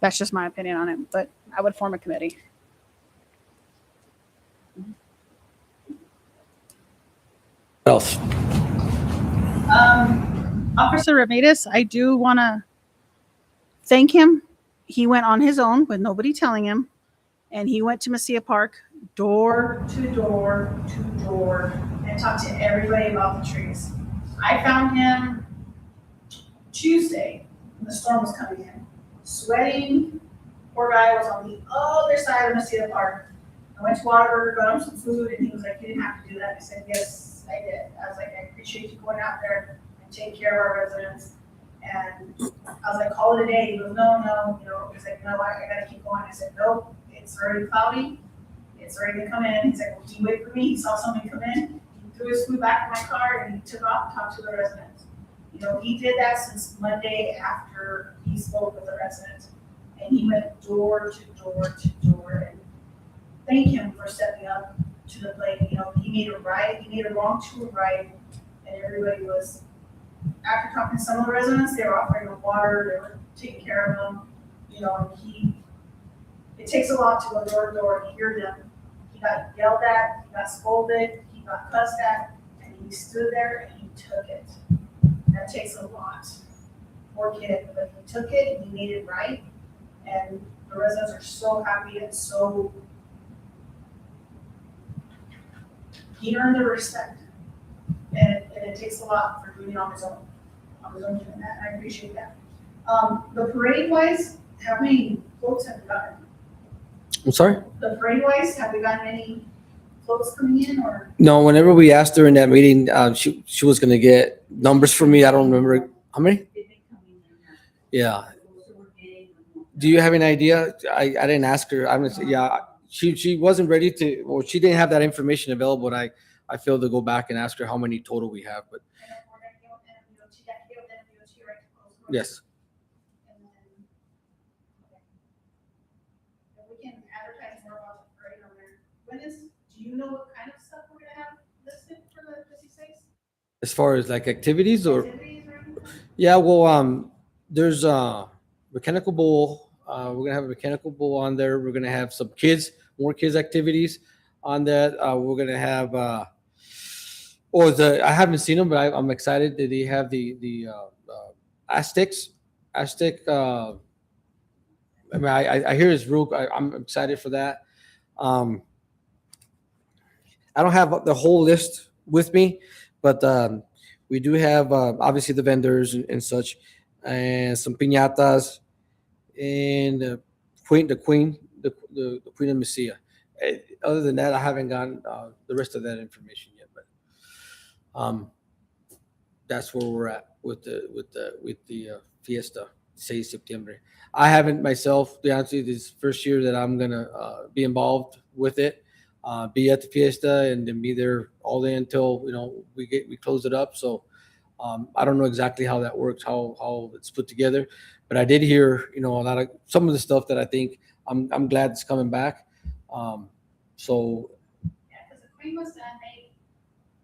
That's just my opinion on it, but I would form a committee. What else? Officer Ramirez, I do want to thank him. He went on his own with nobody telling him, and he went to Mesilla Park door to door to door and talked to everybody about the trees. I found him Tuesday when the storm was coming in, sweating. Poor guy was on the other side of Mesilla Park. I went to Whataburger, got him some food, and he was like, "You didn't have to do that." I said, "Yes, I did." I was like, "I appreciate you going out there and taking care of our residents." And I was like, "Call it a day." He goes, No. He's like, "No, I gotta keep going." I said, "Nope, it's already cloudy. It's ready to come in." He's like, "Well, he waited for me." He saw somebody come in. He threw his food back in my car and he took off and talked to the residents. He did that since Monday after he spoke with the residents. And he went door to door to door, and thank him for stepping up to the plate. You know, he made a right, he made a wrong turn right, and everybody was, after talking to some of the residents, they were offering them water, they were taking care of them, you know, and it takes a lot to go door to door and hear them. He got yelled at, he got scolded, he got cussed at, and he stood there and he took it. That takes a lot. Poor kid, but he took it and he made it right, and the residents are so happy and so, he earned the respect. And it takes a lot for doing it on his own doing that, I appreciate that. The parade wise, how many floats have we gotten? I'm sorry? The parade wise, have we gotten any floats coming in or? No, whenever we asked her in that meeting, she was gonna get numbers for me. I don't remember. How many? Yeah. Do you have any idea? I didn't ask her. I'm gonna say, yeah, she wasn't ready to, or she didn't have that information available. And I failed to go back and ask her how many total we have, but yes. If we can advertise more about the parade on there. Do you know what kind of stuff we're gonna have listed for the 56? As far as like activities or? Activities or anything? Yeah, well, there's a mechanical bull. We're gonna have a mechanical bull on there. We're gonna have some more kids activities on that. We're gonna have, I haven't seen them, but I'm excited that they have the Aztec. I mean, I hear it's real. I'm excited for that. I don't have the whole list with me, but we do have obviously the vendors and such, and some piñatas, and the Queen of Mesilla. Other than that, I haven't gotten the rest of that information yet, but that's where we're at with the fiesta, 6 September. I haven't myself, to be honest with you, this first year that I'm gonna be involved with it, be at the fiesta and then be there all day until we close it up. So I don't know exactly how that works, how it's put together, but I did hear some of the stuff that I think I'm glad it's coming back. So Yeah, because the Queen was done,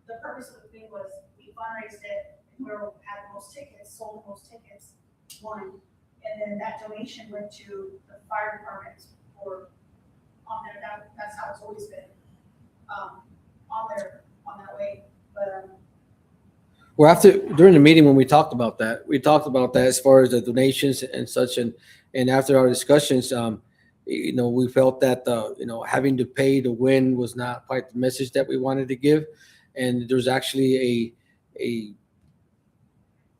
the purpose of the Queen was we fundraised it, and we had the most tickets, sold the most tickets, won. And then that donation went to the fire department on there, that's how it's always been, on that way, but, well, during the meeting when we talked about that as far as the donations and such, and after our discussions, we felt that having to pay to win was not quite the message that we wanted to give, and there's actually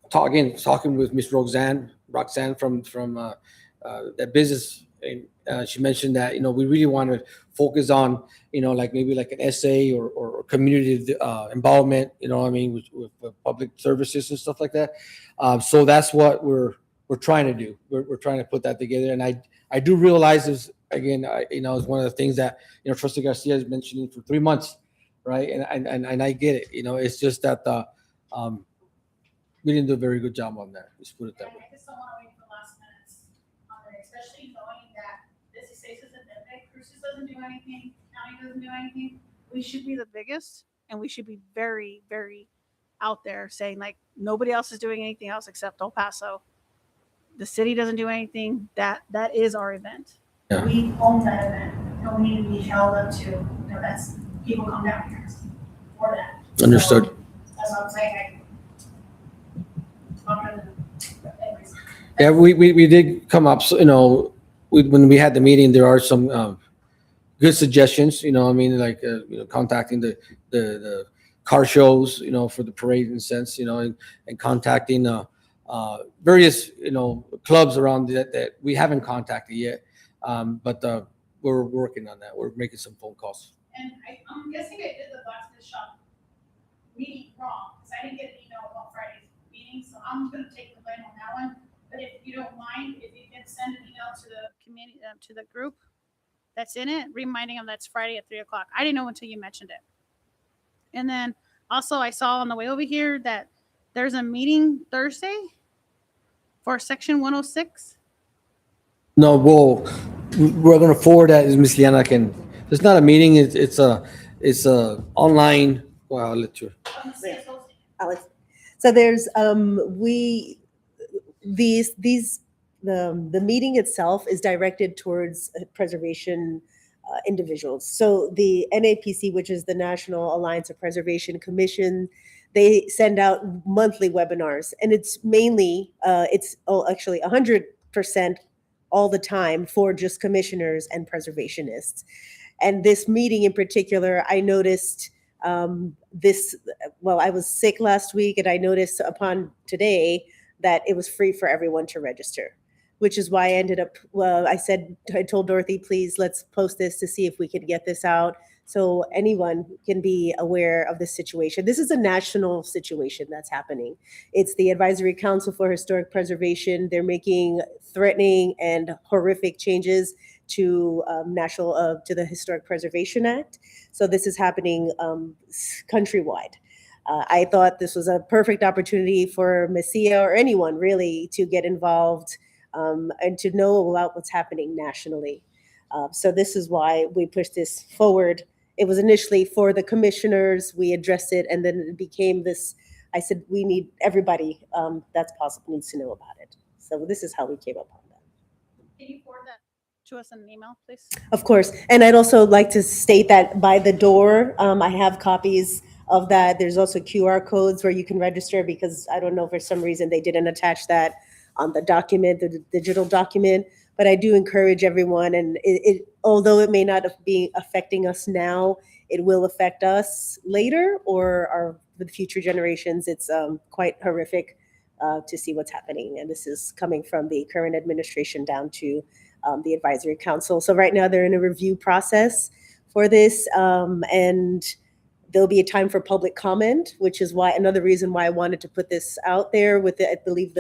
talking with Miss Roxanne from that business, and she mentioned that we really want to focus on maybe like an essay or community involvement, with public services and stuff like that. So that's what we're trying to do. We're trying to put that together, and I do realize this again. It's one of the things that Trustee Garcia is mentioning for 3 months, right? And I get it. It's just that we didn't do a very good job on that. Let's put it that way. I just don't want to wait for the last minutes on there, especially knowing that this is isn't that big, Cruces doesn't do anything, county doesn't do anything. We should be the biggest, and we should be very, very out there saying like nobody else is doing anything else except El Paso. The city doesn't do anything. That is our event. Yeah. We own that event. And we need to be held up to, that's people come down here for that. Understood. So, that's what I'm saying. Anyways. Yeah, we did come up, when we had the meeting, there are some good suggestions, like contacting the car shows, for the parade in a sense, and contacting various, clubs around that we haven't contacted yet. But we're working on that. We're making some phone calls. And I'm guessing I did the blacksmith shop meeting wrong, because I didn't get an email about Friday's meeting, so I'm gonna take the blame on that one. But if you don't mind, if you can send an email to the community, to the group that's in it, reminding them that's Friday at 3:00. I didn't know until you mentioned it. And then also I saw on the way over here that there's a meeting Thursday for section 106. No, we're going to forward that as Ms. Liana can. It's not a meeting. It's It's online. Well, I'll let you. Alex. So there's the meeting itself is directed towards preservation individuals. So the NAPC, which is the National Alliance of Preservation Commission, they send out monthly webinars, and it's mainly actually 100% all the time for just commissioners and preservationists. And this meeting in particular, I noticed I was sick last week, and I noticed upon today that it was free for everyone to register, which is why I ended up, I told Dorothy, please, let's post this to see if we could get this out so anyone can be aware of this situation. This is a national situation that's happening. It's the Advisory Council for Historic Preservation. They're making threatening and horrific changes to to the Historic Preservation Act. So this is happening countrywide. I thought this was a perfect opportunity for MESIA or anyone really to get involved and to know about what's happening nationally. So this is why we pushed this forward. It was initially for the commissioners, we addressed it, and then it became this, I said, we need everybody that's possible needs to know about it. So this is how we came up on that. Can you forward that to us in an email, please? Of course. And I'd also like to state that by the door, I have copies of that. There's also QR codes where you can register, because I don't know, for some reason they didn't attach that on the document, the digital document. But I do encourage everyone, and although it may not be affecting us now, it will affect us later or the future generations. It's quite horrific to see what's happening. And this is coming from the current administration down to the Advisory Council. So right now they're in a review process for this, and there'll be a time for public comment, which is why another reason why I wanted to put this out there with I believe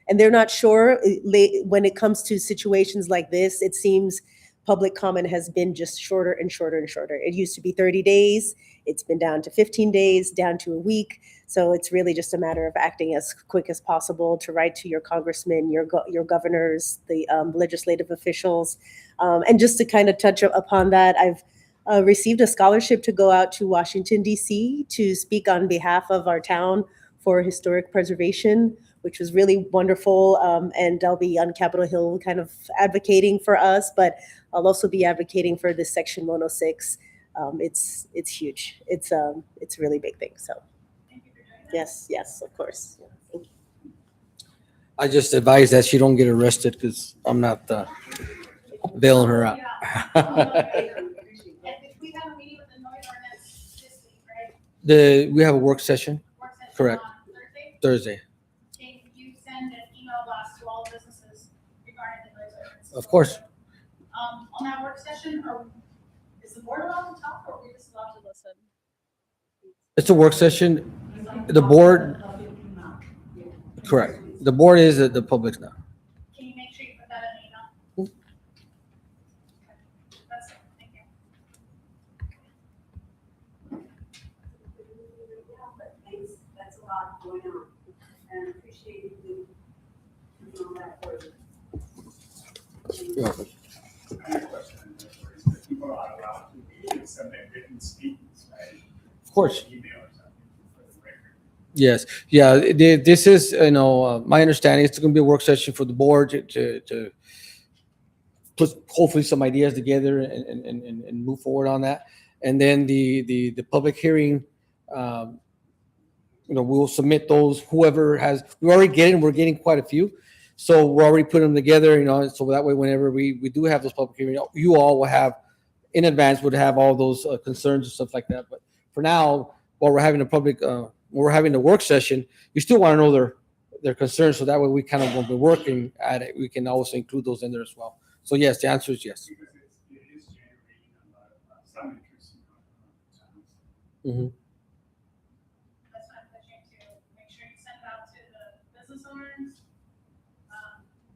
and they're not sure when it comes to situations like this. It seems public comment has been just shorter and shorter and shorter. It used to be 30 days. It's been down to 15 days, down to a week. So it's really just a matter of acting as quick as possible to write to your congressmen, your governors, the legislative officials. And just to kind of touch upon that, I've received a scholarship to go out to Washington, D.C. to speak on behalf of our town for historic preservation, which was really wonderful. And I'll be on Capitol Hill kind of advocating for us, but I'll also be advocating for this Section 106. It's huge. It's a really big thing. So yes, of course. Yeah, thank you. I just advise that she don't get arrested because I'm not bailing her out. We have a meeting with the noise ordinance this week, right? We have a work session. Correct. On Thursday. Can you send an email blast to all businesses regarding the noise ordinance? Of course. On that work session, is the board allowed to talk, or are we just allowed to listen? It's a work session. The board, correct. The board is the public's not. Can you make sure you put that in an email? That's it, thank you. Thanks, that's a lot going on, and appreciate you doing all that for you. You're welcome. Another question is that people are allowed to submit written statements, right? Of course. Email or something for the record. Yes. Yeah. This is, my understanding. It's going to be a work session for the board to put hopefully some ideas together and move forward on that. And then the public hearing, we'll submit those. Whoever has, we're getting quite a few. So we're already putting them together, so that way, whenever we do have those public hearings, you all will have, in advance, would have all those concerns and stuff like that. But for now, while we're having the work session, you still want to know their concerns. So that way, we kind of, when we're working at it, we can also include those in there as well. So yes, the answer is yes. Because it is generating a lot of some interest in Mm-hmm. That's what I'm pushing to make sure you send it out to the business owners,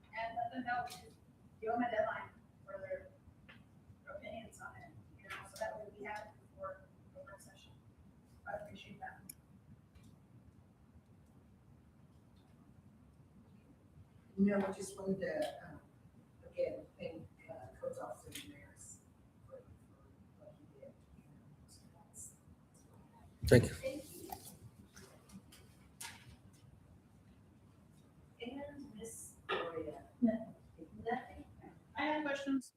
and let them know, give them a deadline for their opinions on it, so that way we have it before the work session. I appreciate that. No, I just wanted to, again, thank codes officer Damaris for what he did. Thank you. And Miss Gloria. I have questions.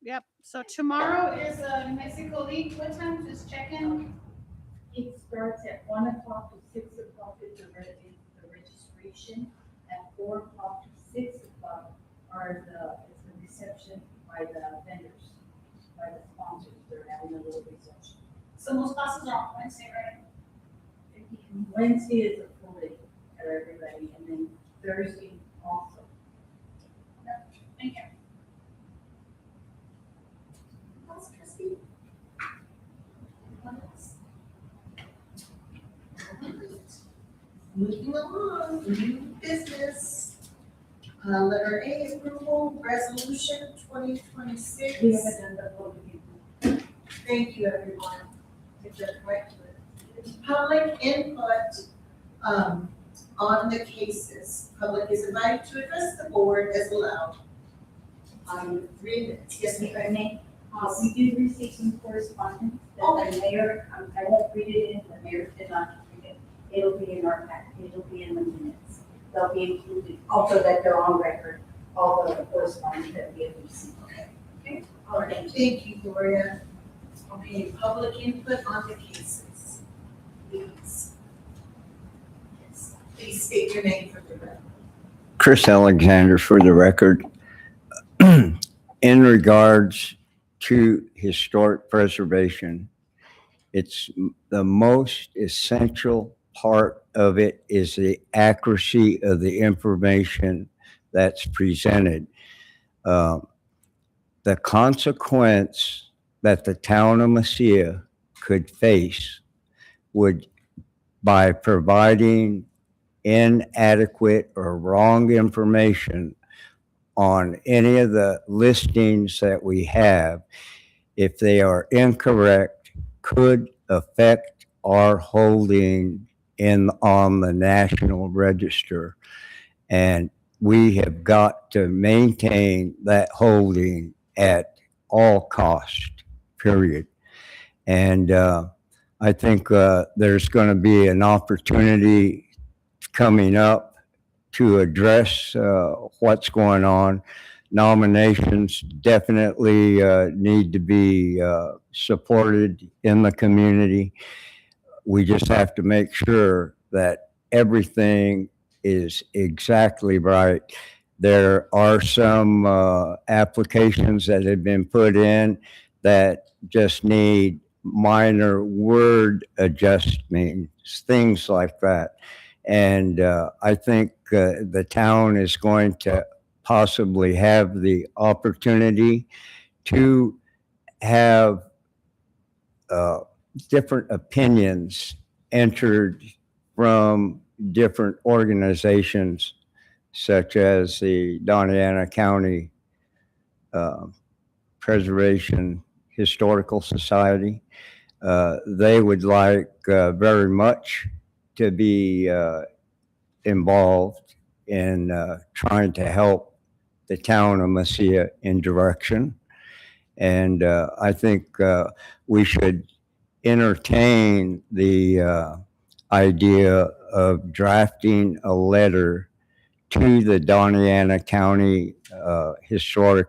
Yep, so tomorrow is Mexico League, what time, just check in? It starts at 1 o'clock to 6 o'clock is the registration. At 4 o'clock to 6 o'clock is the reception by the vendors, by the sponsors. They're having a little reception. So most classes are on Wednesday, right? Wednesday is a full day for everybody, and then Thursday also. Thank you. Moving along, new business. Letter A, approval, resolution 2026. We haven't done the public input. Thank you, everyone. Get that right to it. Public input on the cases. Public is invited to address the board as allowed. 3 minutes. Yes, If ma'am. I may, we did receive some correspondence that the mayor, I won't read it in, the mayor did not read it. It'll be in our packet, it'll be in the minutes. They'll be included, also that they're on record, all the correspondence that we have received. Okay. All right, thank you, Gloria. Okay, public input on the cases. Please. Yes. Please state your name for the record. Chris Alexander for the record. In regards to historic preservation, it's the most essential part of it is the accuracy of the information that's presented. The consequence that the town of Mesilla could face would, by providing inadequate or wrong information on any of the listings that we have, if they are incorrect, could affect our holding on the National Register. And we have got to maintain that holding at all cost, period. And I think there's going to be an opportunity coming up to address what's going on. Nominations definitely need to be supported in the community. We just have to make sure that everything is exactly right. There are some applications that have been put in that just need minor word adjustments, things like that. And I think the town is going to possibly have the opportunity to have different opinions entered from different organizations, such as the Doña County Preservation Historical Society. They would like very much to be involved in trying to help the town of Mesilla in direction. And I think we should entertain the idea of drafting a letter to the Doña County Historic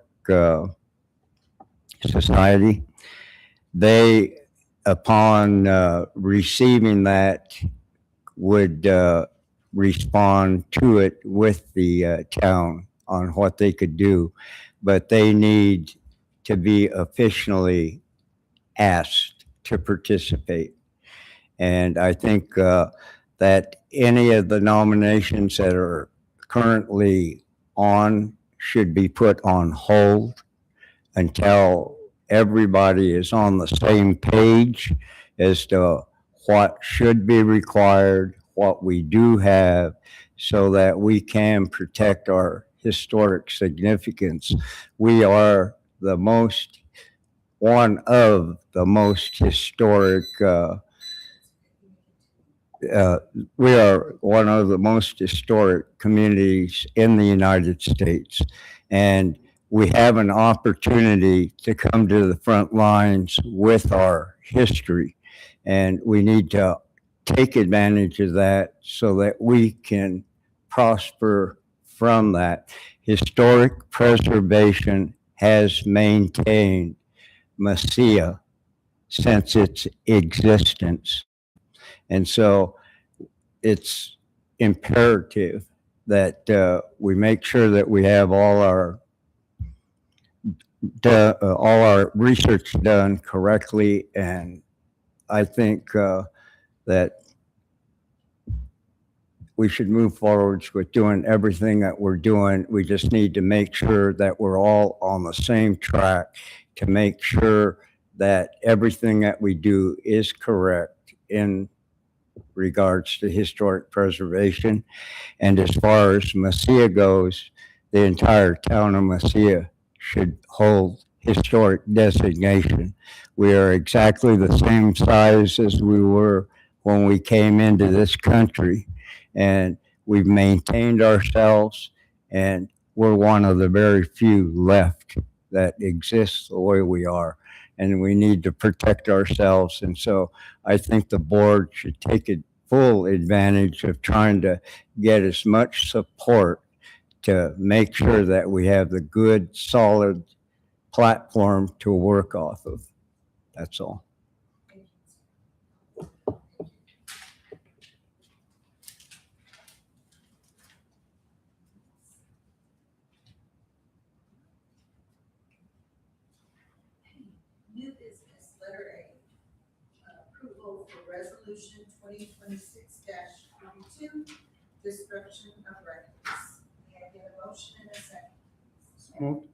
Society. They, upon receiving that, would respond to it with the town on what they could do, but they need to be officially asked to participate. And I think that any of the nominations that are currently on should be put on hold until everybody is on the same page as to what should be required, what we do have, so that we can protect our historic significance. We are one of the most historic, we are one of the most historic communities in the United States. And we have an opportunity to come to the front lines with our history. And we need to take advantage of that so that we can prosper from that. Historic preservation has maintained Mesilla since its existence. And so it's imperative that we make sure that we have all our research done correctly. And I think that we should move forwards with doing everything that we're doing. We just need to make sure that we're all on the same track to make sure that everything that we do is correct in regards to historic preservation. And as far as Mesilla goes, the entire town of Mesilla should hold historic designation. We are exactly the same size as we were when we came into this country, and we've maintained ourselves, and we're one of the very few left that exists the way we are, and we need to protect ourselves. And so I think the board should take full advantage of trying to get as much support to make sure that we have the good, solid platform to work off of. That's all. New business, letter A. Approval for resolution 2026-42, destruction of records. May I get a motion in a second? Moved.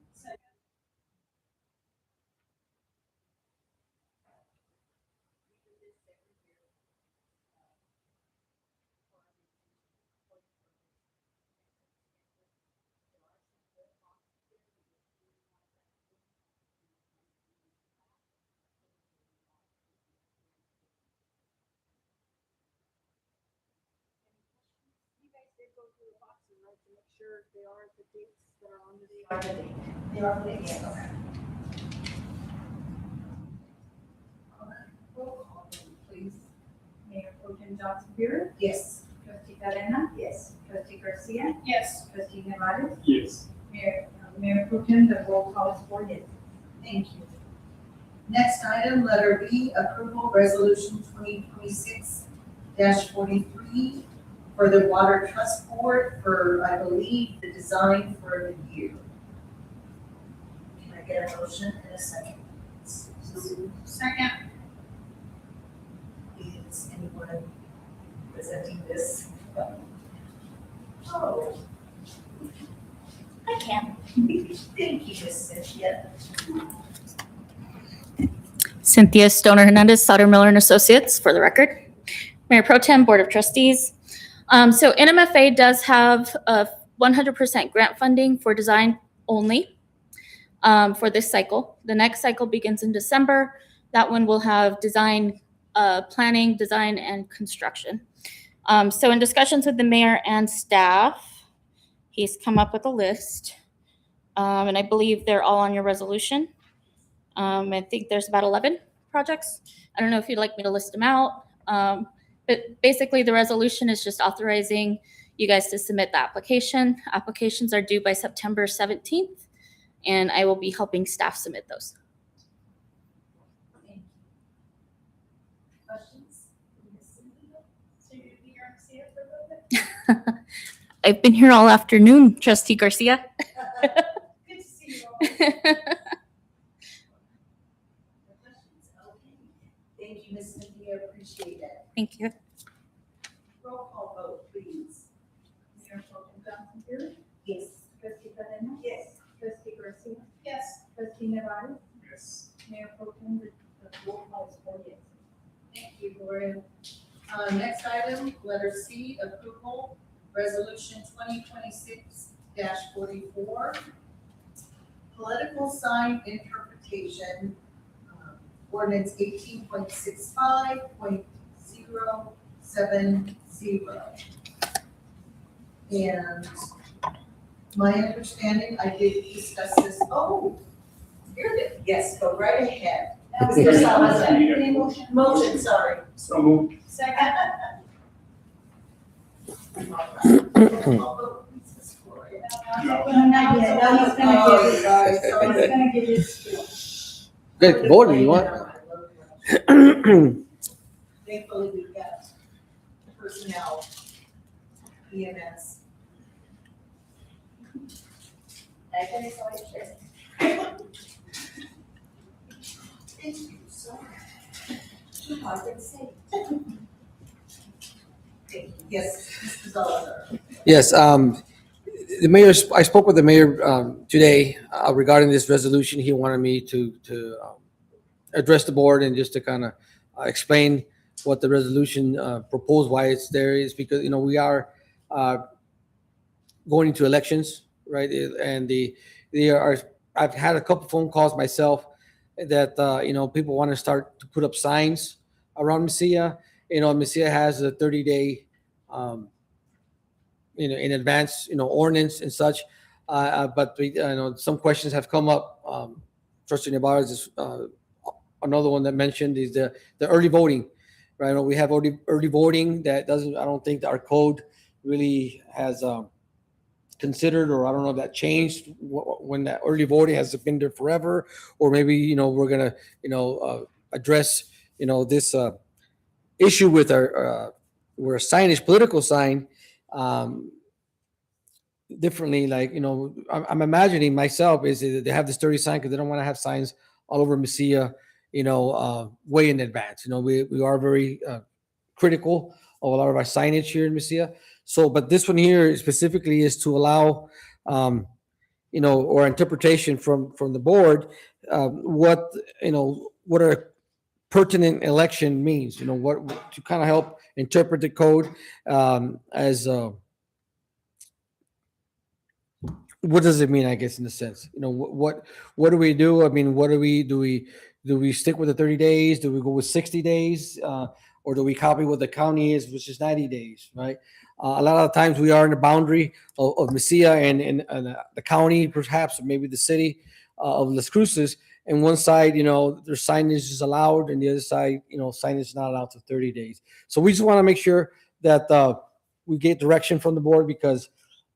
They are the dates, okay. Roll call, please. Mayor Pro Tem Johnson Burek, Yes. trustee Cadena, Yes. trustee Garcia, Yes. trustee Nevares, Yes. Mayor Pro Tem, the roll call is 4 yes. Thank you. Next item, letter B, approval resolution 2026-43 for the Water Trust Board for, I believe, the design for the year. Can I get a motion in a second? Second. Is anyone presenting this? Oh, I can. thank you, Miss Cynthia. Cynthia Stoner Hernandez, Sauter Miller and Associates, for the record. Mayor Pro Tem, Board of Trustees. So NMFA does have a 100% grant funding for design only for this cycle. The next cycle begins in December. That one will have design, planning, design, and construction. So in discussions with the mayor and staff, he's come up with a list. And I believe they're all on your resolution. I think there's about 11 projects. I don't know if you'd like me to list them out. But basically, the resolution is just authorizing you guys to submit the application. Applications are due by September 17th, and I will be helping staff submit those. Thank you. Questions? So you're gonna be here on CF for a little bit? I've been here all afternoon, Trustee Garcia. Good to see you all. Thank you, Ms. Cynthia, appreciate it. Thank you. Roll call vote, please. Mayor Pro Tem Johnson Burek, Yes. trustee Cadena, Yes. trustee Garcia, Yes. trustee Nevares, Yes. Mayor Pro Tem, the roll call is 4 yes. Thank you, Gloria. Next item, letter C, approval, resolution 2026-44. Political sign interpretation, ordinance 18.65.070. And my understanding, I did discuss this, oh, you're the, yes, go right ahead. Mr. Salazar, any motion? Motion, sorry. So moved. Second. Not yet. No, he's gonna give it, guys. He's gonna give it to. Good, board, you want? Thankfully, we've got personnel, EMS. Thank you so much. Too hard to say. Thank you. Yes, Mr. Salazar. Yes, the mayor, I spoke with the mayor today regarding this resolution. He wanted me to address the board and just to kind of explain what the resolution proposed, why it's there, is because, you know, we are going into elections, right? And I've had a couple phone calls myself that, you know, people want to start to put up signs around Mesilla. You know, Mesilla has a 30-day, you know, in advance, you know, ordinance and such. But we, you know, some questions have come up. Trustee Navarez is another one that mentioned is the early voting, right? We have early voting that doesn't, I don't think our code really has considered, or I don't know if that changed when that early voting has been there forever, or maybe, you know, we're gonna, you know, address, you know, this issue with our where a signage, political sign, differently. Like, you know, I'm imagining myself is that they have this dirty sign because they don't want to have signs all over Mesilla, you know, way in advance. You know, we are very critical of a lot of our signage here in Mesilla. So, but this one here specifically is to allow, you know, or interpretation from the board, what, you know, what a pertinent election means, you know, what to kind of help interpret the code as what does it mean, I guess, in a sense, you know, what do we do? I mean, what do we stick with the 30 days? Do we go with 60 days? Or do we copy what the county is, which is 90 days, right? A lot of times we are in the boundary of Mesilla and the county, perhaps, or maybe the city of Las Cruces. And one side, you know, their signage is allowed, and the other side, you know, signage is not allowed for 30 days. So we just want to make sure that we get direction from the board, because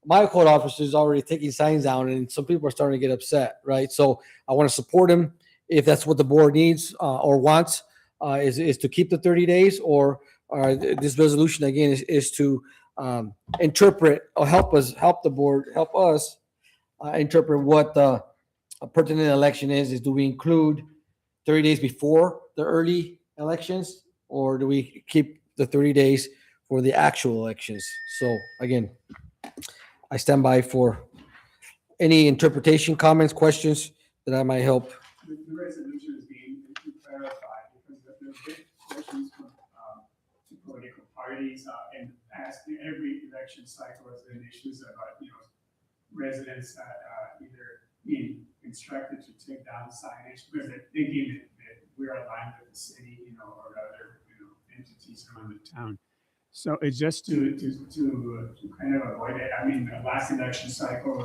my code officer is already taking signs down, and some people are starting to get upset, right? So I want to support him if that's what the board needs or wants, is to keep the 30 days, or this resolution again is to interpret or help us interpret what the pertinent election is. Do we include 30 days before the early elections, or do we keep the 30 days for the actual elections? So again, I stand by for any interpretation, comments, questions that I might help. The resolution is being clarified because there's big questions from to political parties and asking every election cycle has been issues about, you know, residents either being instructed to take down signage because they're thinking that we're aligned with the city, you know, or other, you know, entities around the town. So it's just to kind of avoid it. I mean, the last election cycle,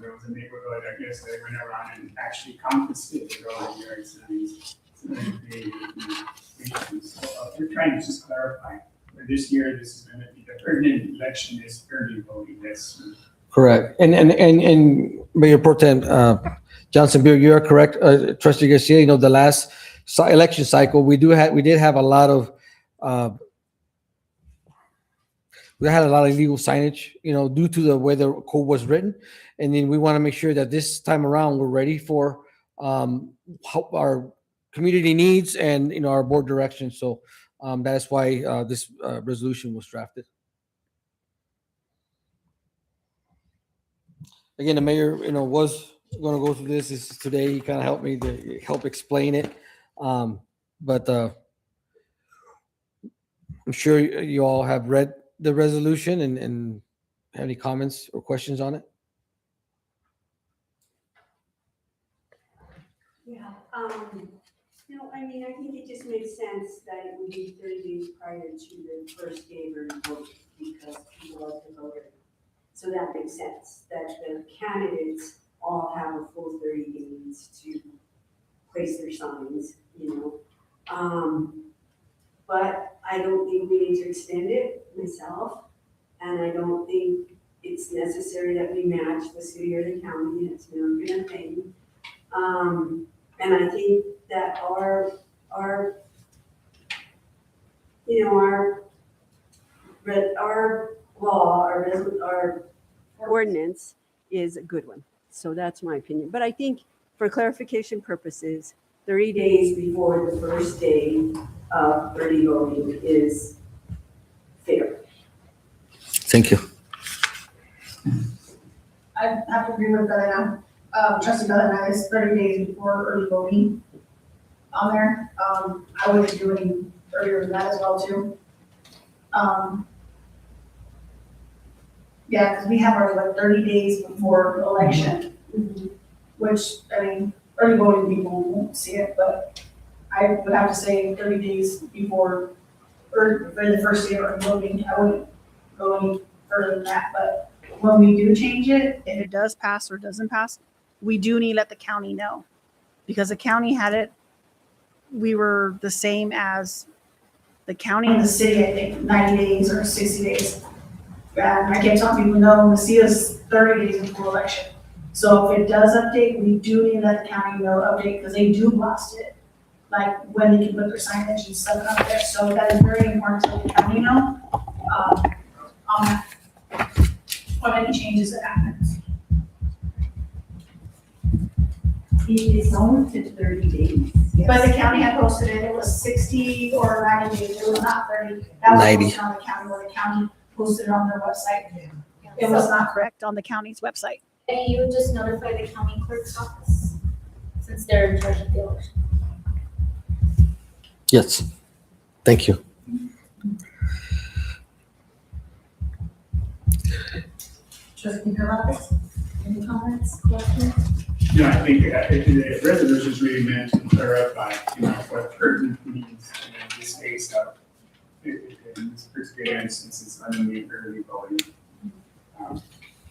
there was a neighborhood, I guess, they went around and actually confiscated all the yard signs. So we're trying to just clarify. For this year, this is going to be the permanent election is early voting. That's Correct. And Mayor Pro Tem Johnson Beer, you are correct. Trustee Garcia, you know, the last election cycle, we did have a lot of we had a lot of illegal signage, you know, due to the way the code was written. And then we want to make sure that this time around we're ready for our community needs and, you know, our board direction. So that is why this resolution was drafted. Again, the mayor, you know, was going to go through this today. He kind of helped me to help explain it. But I'm sure you all have read the resolution and have any comments or questions on it? Yeah, no, I mean, I think it just makes sense that it would be 30 days prior to the first day of the vote because people like to vote. So that makes sense, that the candidates all have a full 30 days to place their signs, But I don't think we need to extend it myself, and I don't think it's necessary that we match the city or the county. It's never been a thing. And I think that our law, our ordinance is a good one. So that's my opinion. But I think for clarification purposes, 30 days before the first day of early voting is fair. Thank you. I have to agree with Galena. Trustee Galena is 30 days before early voting on there. I wouldn't do any earlier than that as well too. Yeah, because we have our like 30 days before the election, which, I mean, early voting people won't see it, but I would have to say 30 days before, or for the first day of early voting, I wouldn't go any further than that, but when we do change it, if it does pass or doesn't pass, we do need to let the county know. Because the county had it, we were the same as the county and the city, I think, 90 days or 60 days. And I kept telling people, no, Macia's 30 days before election. So if it does update, we do need to let the county know update, because they do blast it. Like when they can put their signage and stuff up there. So that is very important to let the county know on that. What any changes that happens. It's only to 30 days. But the county had posted it, it was 60 or 90 days, it was not 30. That was 90. posted on the county, where the county posted it on their website. It was not correct on the county's website. And you would just notify the county clerk's office, since they're in charge of the election. Yes. Thank you. Trustee Hurlock, any comments, questions? You know, I think the resolution is really meant to clarify, what pertinent means in this case of, in this particular instance, it's only early voting.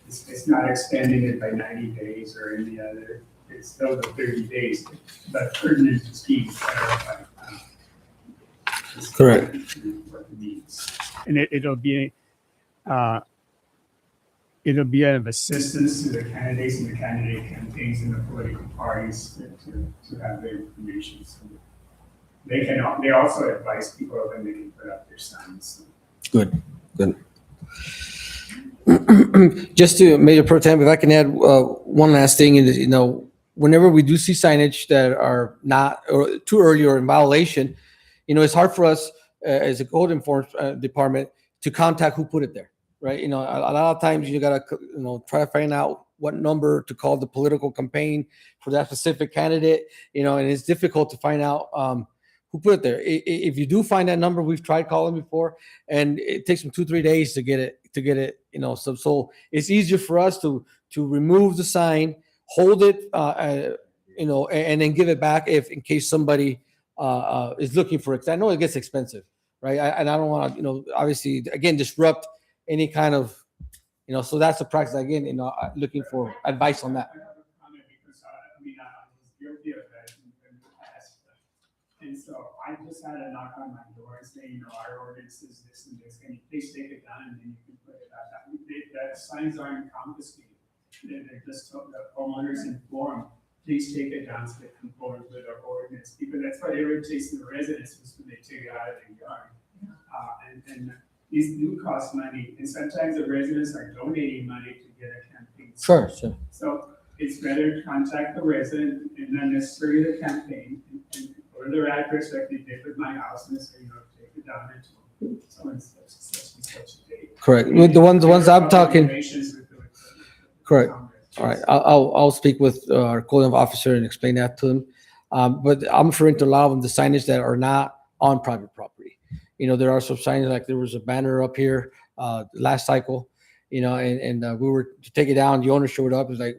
It's not extending it by 90 days or any other, it's still the 30 days, but pertinent is key to clarify. Correct. What it means. And it'll be of assistance Assistance to the candidates and the candidate campaigns and the political parties to have their information. So they also advise people when they can put up their signs. Good. Just to Mayor Pro Tem, if I can add one last thing, is whenever we do see signage that are not or too early or in violation, it's hard for us as a code enforcement department to contact who put it there, right? A lot of times you gotta try to find out what number to call the political campaign for that specific candidate, and it's difficult to find out who put it there. If you do find that number, we've tried calling before, and it takes them 2-3 days to get it. So it's easier for us to remove the sign, hold it, and then give it back in case somebody is looking for it. I know it gets expensive, right? And I don't want to, obviously, again, disrupt any kind of, so that's a practice, again, looking for advice on that. I have a comment because I was guilty of that in the past. And so I just had a knock on my door and say, our ordinance is this and this, can you please take it down and then you can put it out. That signs aren't confiscated. They're just the homeowners informed, please take it down so they conform with our ordinance. Because that's what irritates the residents is when they take it out of their yard. And these do cost money, and sometimes the residents are donating money to get a campaign. Sure. So it's better to contact the resident and not necessarily the campaign, and or their address like they did with my house, and say, take it down into so and such a date. Correct. With the ones I'm talking. Correct. All right. I'll speak with our code officer and explain that to him. But I'm referring to a lot of them, the signage that are not on private property. There are some signage, like there was a banner up here last cycle, and we were to take it down. The owner showed up. It was like,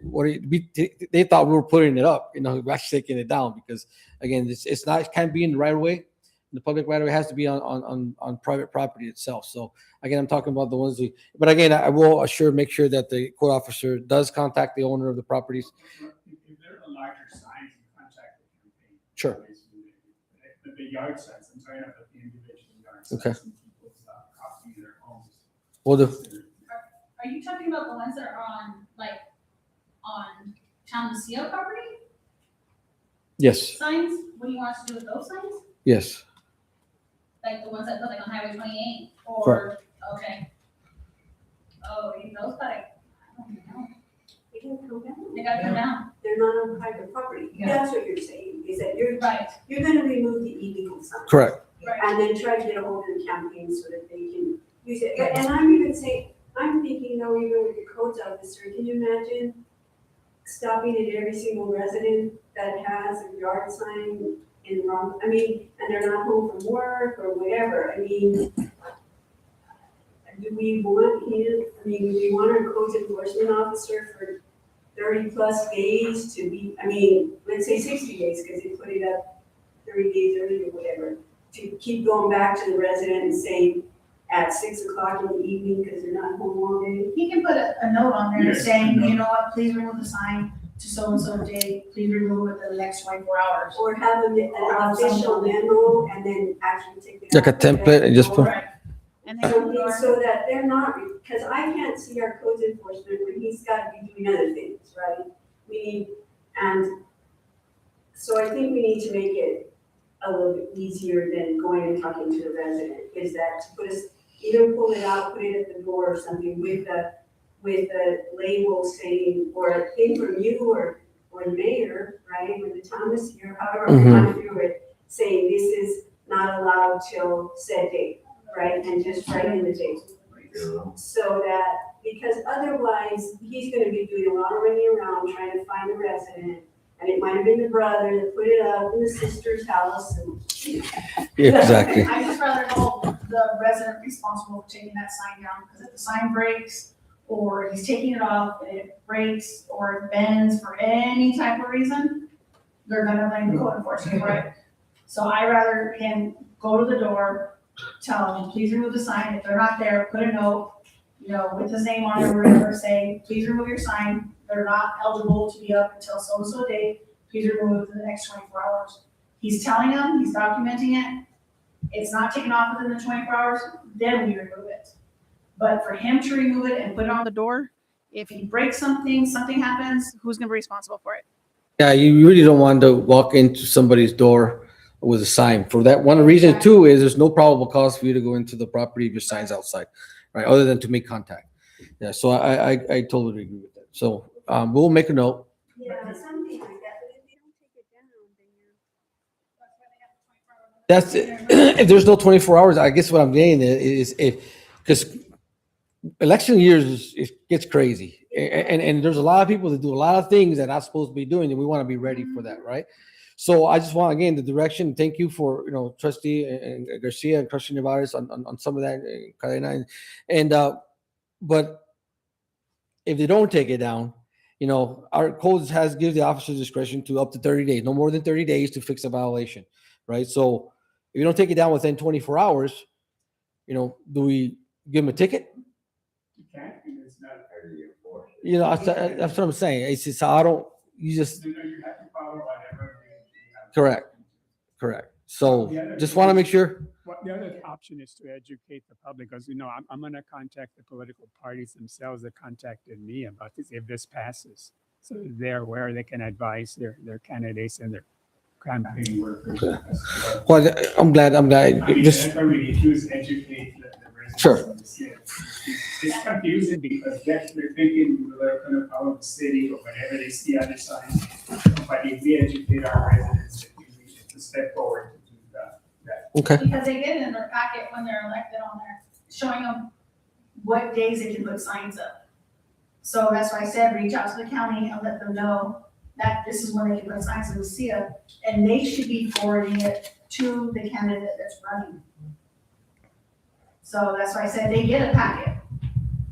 they thought we were putting it up. We're actually taking it down because, again, it can't be in the right of way. The public right of way has to be on private property itself. So again, I'm talking about the ones but again, I will make sure that the code officer does contact the owner of the properties. If there are larger signs, you contact the campaign. Sure. The yard signs, I'm talking about the individual yard Okay. signs and people's property, their homes. Well, the, Are you talking about the ones that are on, like, on Town Lucia property yes, signs? What do you want us to do with those signs? yes. Like the ones that put like on Highway 28 or, Correct. okay. Oh, you those got I don't know. They can come down. They gotta come down. They're not on private property. Yeah. That's what you're saying, is that you're Right, gonna remove the illegal signs. Correct. right. And then try to get a hold of the campaign so that they can use it. And I'm even saying, I'm thinking, though, even with the codes officer, can you imagine stopping at every single resident that has a yard sign in the wrong, I mean, and they're not home from work or whatever, I mean, do we want him, I mean, do we want our codes enforcement officer for 30+ days to be, I mean, let's say 60 days, because they put it up 30 days early or whatever, to keep going back to the resident and saying at 6 o'clock in the evening, because they're not home all day? He can put a note on there Yes, saying, no. you know what, please remove the sign to so-and-so date, please remove it in the next 24 hours. Or have an official memo and then actually take it. Like a out, put it template at and the just put- door. And then Something so that they're not, because I can't see our codes enforcement when he's got to be doing other things, right? We need, and so I think we need to make it a little bit easier than going and talking to the resident, is that to put us, either pull it out, put it at the door or something with a label saying, or a thing from you or the mayor, right, when the town is here, however we want to do it, saying this is not allowed till said date, right, and just write in the date. So that, because otherwise, he's gonna be doing a lot of running around trying to find a resident, and it might have been the brother that put it up in the sister's house, and Yeah, exactly. I just rather hold the resident responsible for taking that sign down, because if the sign breaks, or he's taking it off, and it breaks, or it bends for any type of reason, they're gonna blame the code enforcement for it. So I rather him go to the door, tell them, please remove the sign, if they're not there, put a note, you know, with his name on it or whatever, say, please remove your sign, they're not eligible to be up until so-and-so date, please remove it within the next 24 hours. He's telling them, he's documenting it, it's not taken off within the 24 hours, then we remove it. But for him to remove it and put it on the door, if he breaks something, something happens, who's gonna be responsible for it? Yeah, you really don't want to walk into somebody's door with a sign. For that one reason too is there's no probable cause for you to go into the property if your sign's outside, right? Other than to make contact. Yeah, so I totally agree with that. So we'll make a note. yeah, something like that, but if they don't take it down, then That's if there's no 24 hours. I guess what I'm saying is if because election years it gets crazy, and there's a lot of people that do a lot of things that are not supposed to be doing, and we want to be ready for that, right? So I just want, again, the direction. Thank you for, Trustee and Garcia and Trustee Nevares on some of that, Cadena, and but if they don't take it down, our codes gives the officer discretion to up to 30 days, no more than 30 days to fix a violation, right? So if you don't take it down within 24 hours, do we give them a ticket? You can't, because it's not fairly enforced. That's what I'm saying. It's just, you just, You have to follow whatever. correct. So just want to make sure. The other option is to educate the public, because, I'm going to contact the political parties themselves that contacted me about this, if this passes. So they're aware, they can advise their candidates and their campaign workers. Well, I'm glad. I mean, Just that's what we need to do, is educate the residents. Sure. of the city. It's confusing because they're thinking they're gonna follow the city or whatever they see other signs. But if we educate our residents, we need to step forward to do that. okay. Because they get it in their packet when they're elected on there, showing them what days they can put signs up. So that's why I said, reach out to the county and let them know that this is when they can put signs in Lucia, and they should be forwarding it to the candidate that's running. So that's why I said they get a packet.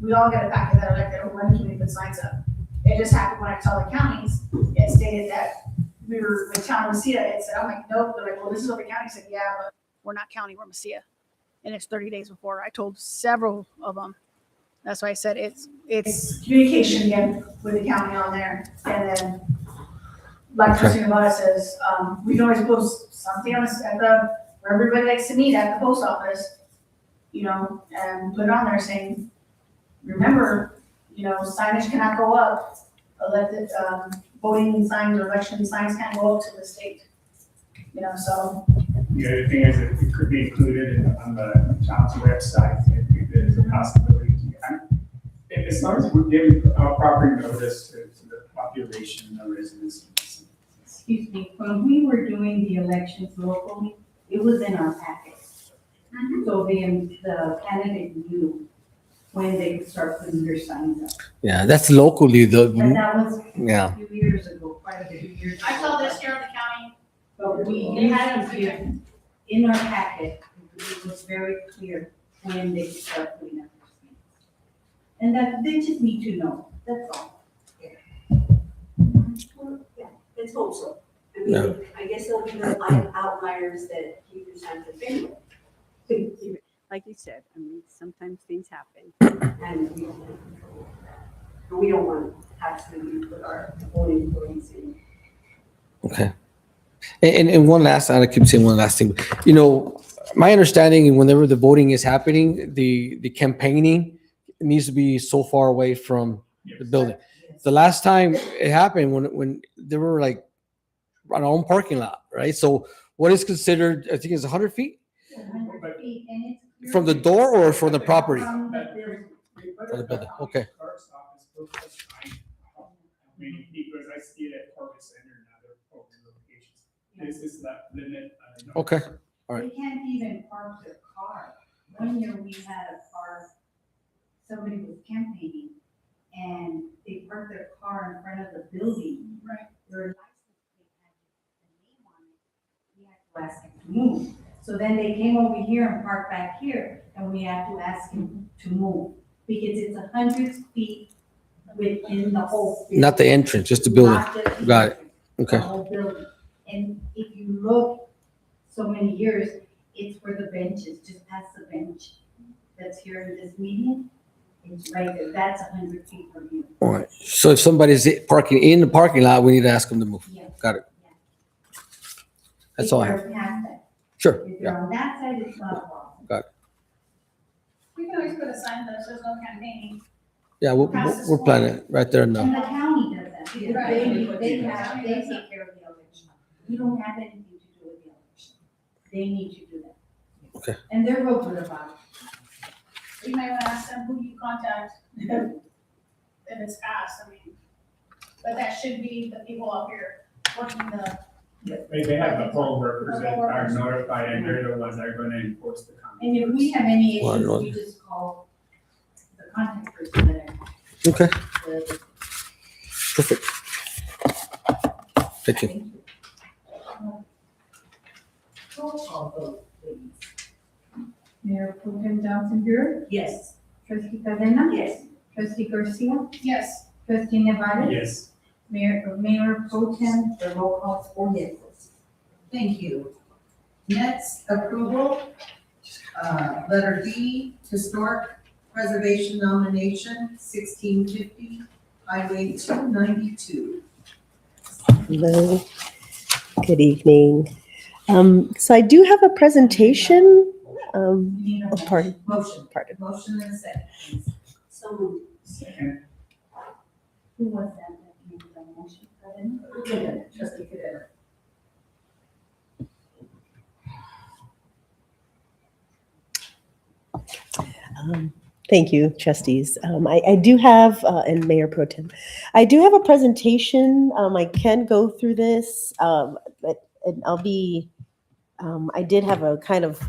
We all get a packet that are elected, or when can we put signs up? It just happened when I saw the counties, it stated that we were with Town of Lucia, it said, I'm like, nope, they're like, well, this is what the county said, yeah, but we're not county, we're Lucia. And it's 30 days before. I told several of them. That's why I said it's communication again with the county on there. And then like Okay. Trustee Nevada says, we can always post something on at the, where everybody likes to meet at the post office, you know, and put it on there saying, remember, you know, signage cannot go up, elected, voting signs or election signs can't go up to the state. You know, so, The other thing is that it could be included on the town's website, if there's a possibility to. As long as we're giving proper notice to the population, the residents. Excuse me, when we were doing the elections locally, it was in our packet. So the candidate knew when they could start putting their signs up. Yeah, that's locally But the, that was yeah. a few years ago, quite a few years ago. I saw this here in the county. But we had it in our packet, it was very clear when they could start putting up their signs. And that, they just need to know, that's all. Well, yeah, let's hope so. I Yeah. mean, I guess there'll be the outliers that keep your signs up anyway. Like you said, I mean, sometimes things happen and we don't have control of that. And we don't want to absolutely put our own employees in. Okay. And one last, I keep saying one last thing. You know, my understanding, whenever the voting is happening, the campaigning needs to be so far away from the building. The last time it happened when they were like on our own parking lot, right? So what is considered, I think it's 100 feet 100 feet, and it's clear from the door or from the property? from the building. From the building, okay. Clerk's office, clerk's fine. I mean, because I see it at Corporate Center and other corporate locations. This is that limit. Okay, all right. They can't even park their car. One year we had a car, somebody was campaigning, and they parked their car in front of the building. Right. Their license plate had the name on it. We had to ask him to move. So then they came over here and parked back here, and we had to ask him to move, because it's 100 feet within the whole. Not the building. entrance, just the building. Not just the Got it. entrance, Okay. The whole building. And if you look so many years, it's where the bench is, just past the bench that's here in this median. It's right there, that's 100 feet from you. All right. So if somebody's parking in the parking lot, we need to ask them to move. Yeah. Got it. Yeah. That's all I have. If you're past that. Sure, If yeah, you're on that side, it's not a problem. We can always put a sign that says no campaigning. yeah, we're planning it right there And now. the county does that, because Right. they take care of the election. You don't have anything to do with the election. They need to do that. Okay. And they're real good about it. You might want to ask them who you contact if it's passed, I mean. But that should be the people up here working the. They have the poll workers that are notified and they're the ones that are going to enforce the comment. And if we have any Well, issues, no. we just call the contact person that Okay, the perfect. Thank you. roll call vote, please. Mayor Pro Tem Johnson Burr, Yes. trustee Cadena, Yes. trustee Garcia, Yes. trustee Nevares. Yes. Mayor Pro Tem, the roll call is 4 yeses. Thank you. Next, approval, letter D, historic preservation nomination, 1650 Highway 292. Hello, good evening. So I do have a presentation. Need a Oh, pardon. Motion, Pardon. motion and a second, please. So moved. Second. Who was that made the motion? Cadena? Trustee Cadena. Thank you, trustees. I do have, and Mayor Pro Tem, I do have a presentation. I can go through this, but and I'll be, I did have a kind of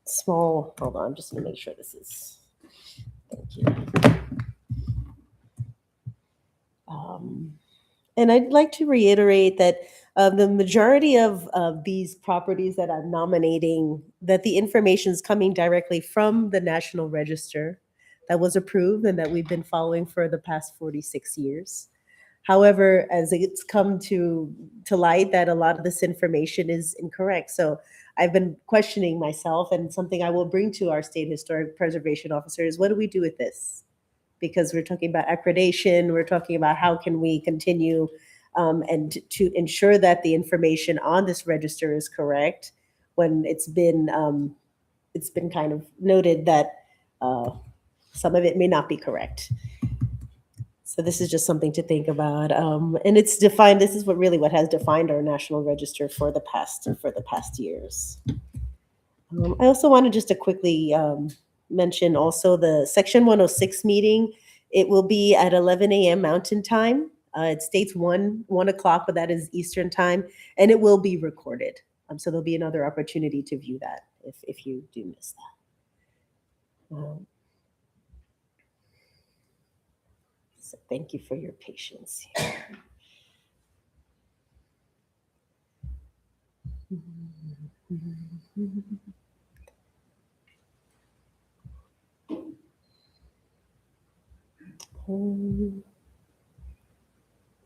small, hold on, I'm just gonna make sure this is, thank you. And I'd like to reiterate that the majority of these properties that I'm nominating, that the information is coming directly from the National Register that was approved and that we've been following for the past 46 years. However, as it's come to light that a lot of this information is incorrect. So I've been questioning myself, and something I will bring to our state historic preservation officer is, what do we do with this? Because we're talking about accreditation, we're talking about how can we continue and to ensure that the information on this register is correct when it's been kind of noted that some of it may not be correct. So this is just something to think about. And it's defined, this is what has defined our National Register for the past years. I also wanted just to quickly mention also the Section 106 meeting. It will be at 11 a.m. Mountain Time. It states 1 o'clock, but that is Eastern Time, and it will be recorded. So there'll be another opportunity to view that if you do miss that. So thank you for your patience here.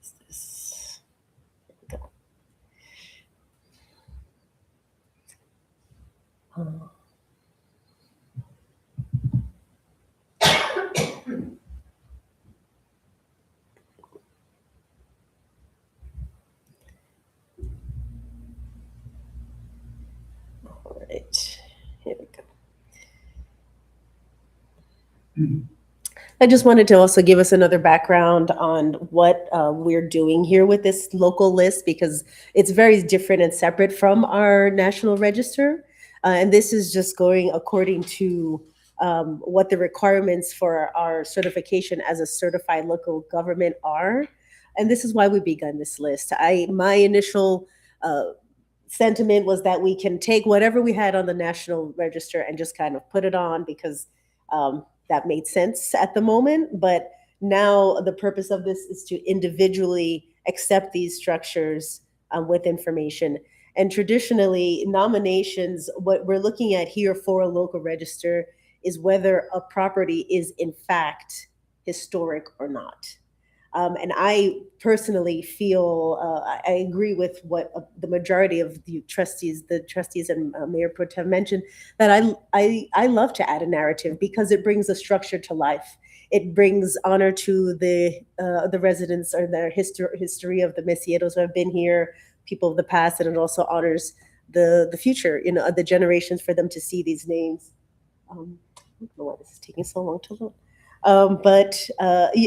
Is this? There we go. All right, here we go. I just wanted to also give us another background on what we're doing here with this local list, because it's very different and separate from our national register. And this is just going according to what the requirements for our certification as a certified local government are. And this is why we begun this list. My initial sentiment was that we can take whatever we had on the national register and just kind of put it on, because that made sense at the moment. But now the purpose of this is to individually accept these structures with information. And traditionally, nominations, what we're looking at here for a local register is whether a property is in fact historic or not. And I personally feel, I agree with what the majority of the trustees and Mayor Pro Tem mentioned, that I love to add a narrative because it brings a structure to life. It brings honor to the residents or their history of the Mesieros who have been here, people of the past, and it also honors the future, the generations, for them to see these names. I don't know why this is taking so long to load.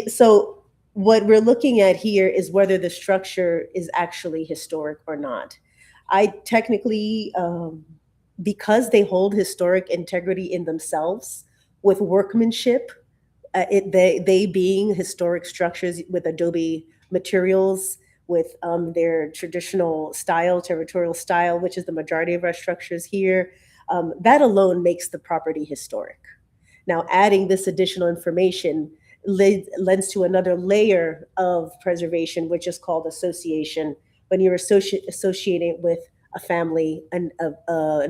So what we're looking at here is whether the structure is actually historic or not. I technically, because they hold historic integrity in themselves with workmanship, they being historic structures with adobe materials, with their traditional style, territorial style, which is the majority of our structures here, that alone makes the property historic. Now, adding this additional information lends to another layer of preservation, which is called association, when you're associating with a family, an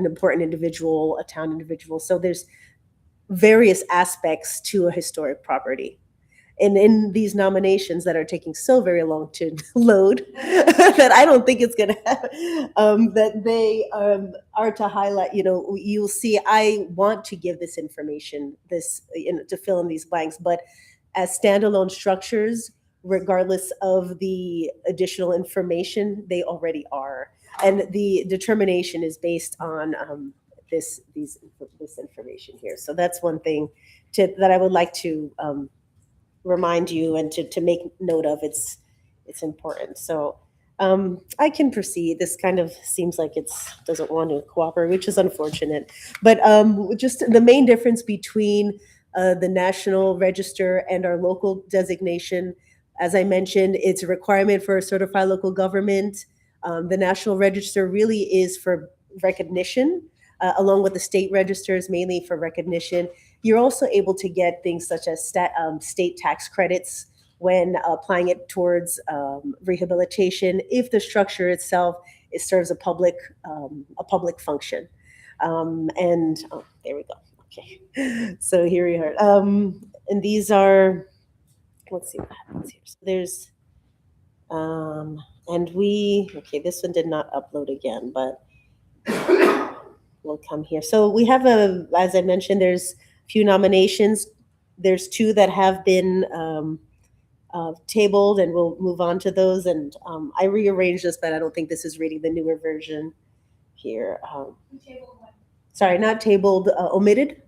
important individual, a town individual. So there's various aspects to a historic property. And in these nominations that are taking so very long to load, that I don't think it's going to happen, that they are to highlight, you'll see, I want to give this information, to fill in these blanks, but as standalone structures, regardless of the additional information, they already are. And the determination is based on this information here. So that's one thing that I would like to remind you and to make note of. It's important. So I can proceed. This kind of seems like it doesn't want to cooperate, which is unfortunate. But just the main difference between the National Register and our local designation, as I mentioned, it's a requirement for a certified local government. The National Register really is for recognition, along with the state registers, mainly for recognition. You're also able to get things such as state tax credits when applying it towards rehabilitation, if the structure itself serves a public function. There we go. Okay, so here we are. And these are, let's see what happens here. So there's, okay, this one did not upload again, but we'll come here. So we have as I mentioned, there's a few nominations. There's two that have been tabled, and we'll move on to those. And I rearranged this, but I don't think this is reading the newer version here. Sorry, not tabled, omitted,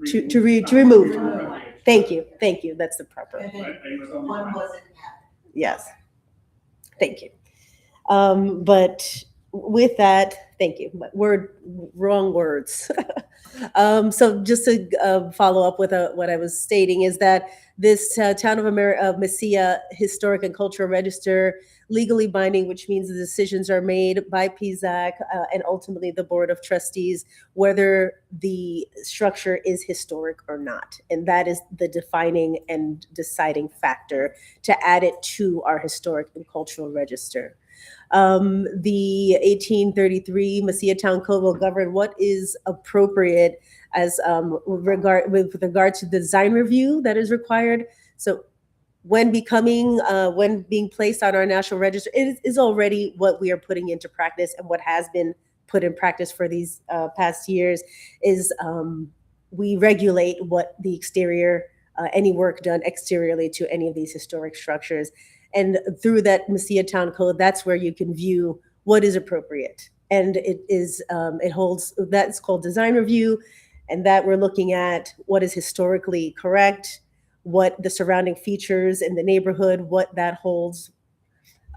to remove. Thank you, that's the proper. And then one wasn't happening. Yes. Thank you. But with that, thank you. But wrong words. So just to follow up with what I was stating is that this Town of Mesilla Historic and Cultural Register, legally binding, which means the decisions are made by PZAC and ultimately the Board of Trustees, whether the structure is historic or not. And that is the defining and deciding factor to add it to our Historic and Cultural Register. The 1833 Mesilla Town Code will govern what is appropriate as with regard to design review that is required. So when being placed on our National Register, it is already what we are putting into practice, and what has been put in practice for these past years is we regulate what the exterior, any work done exteriorly to any of these historic structures. And through that Mesilla Town Code, that's where you can view what is appropriate. And it holds, that's called design review, and that we're looking at what is historically correct, what the surrounding features in the neighborhood, what that holds.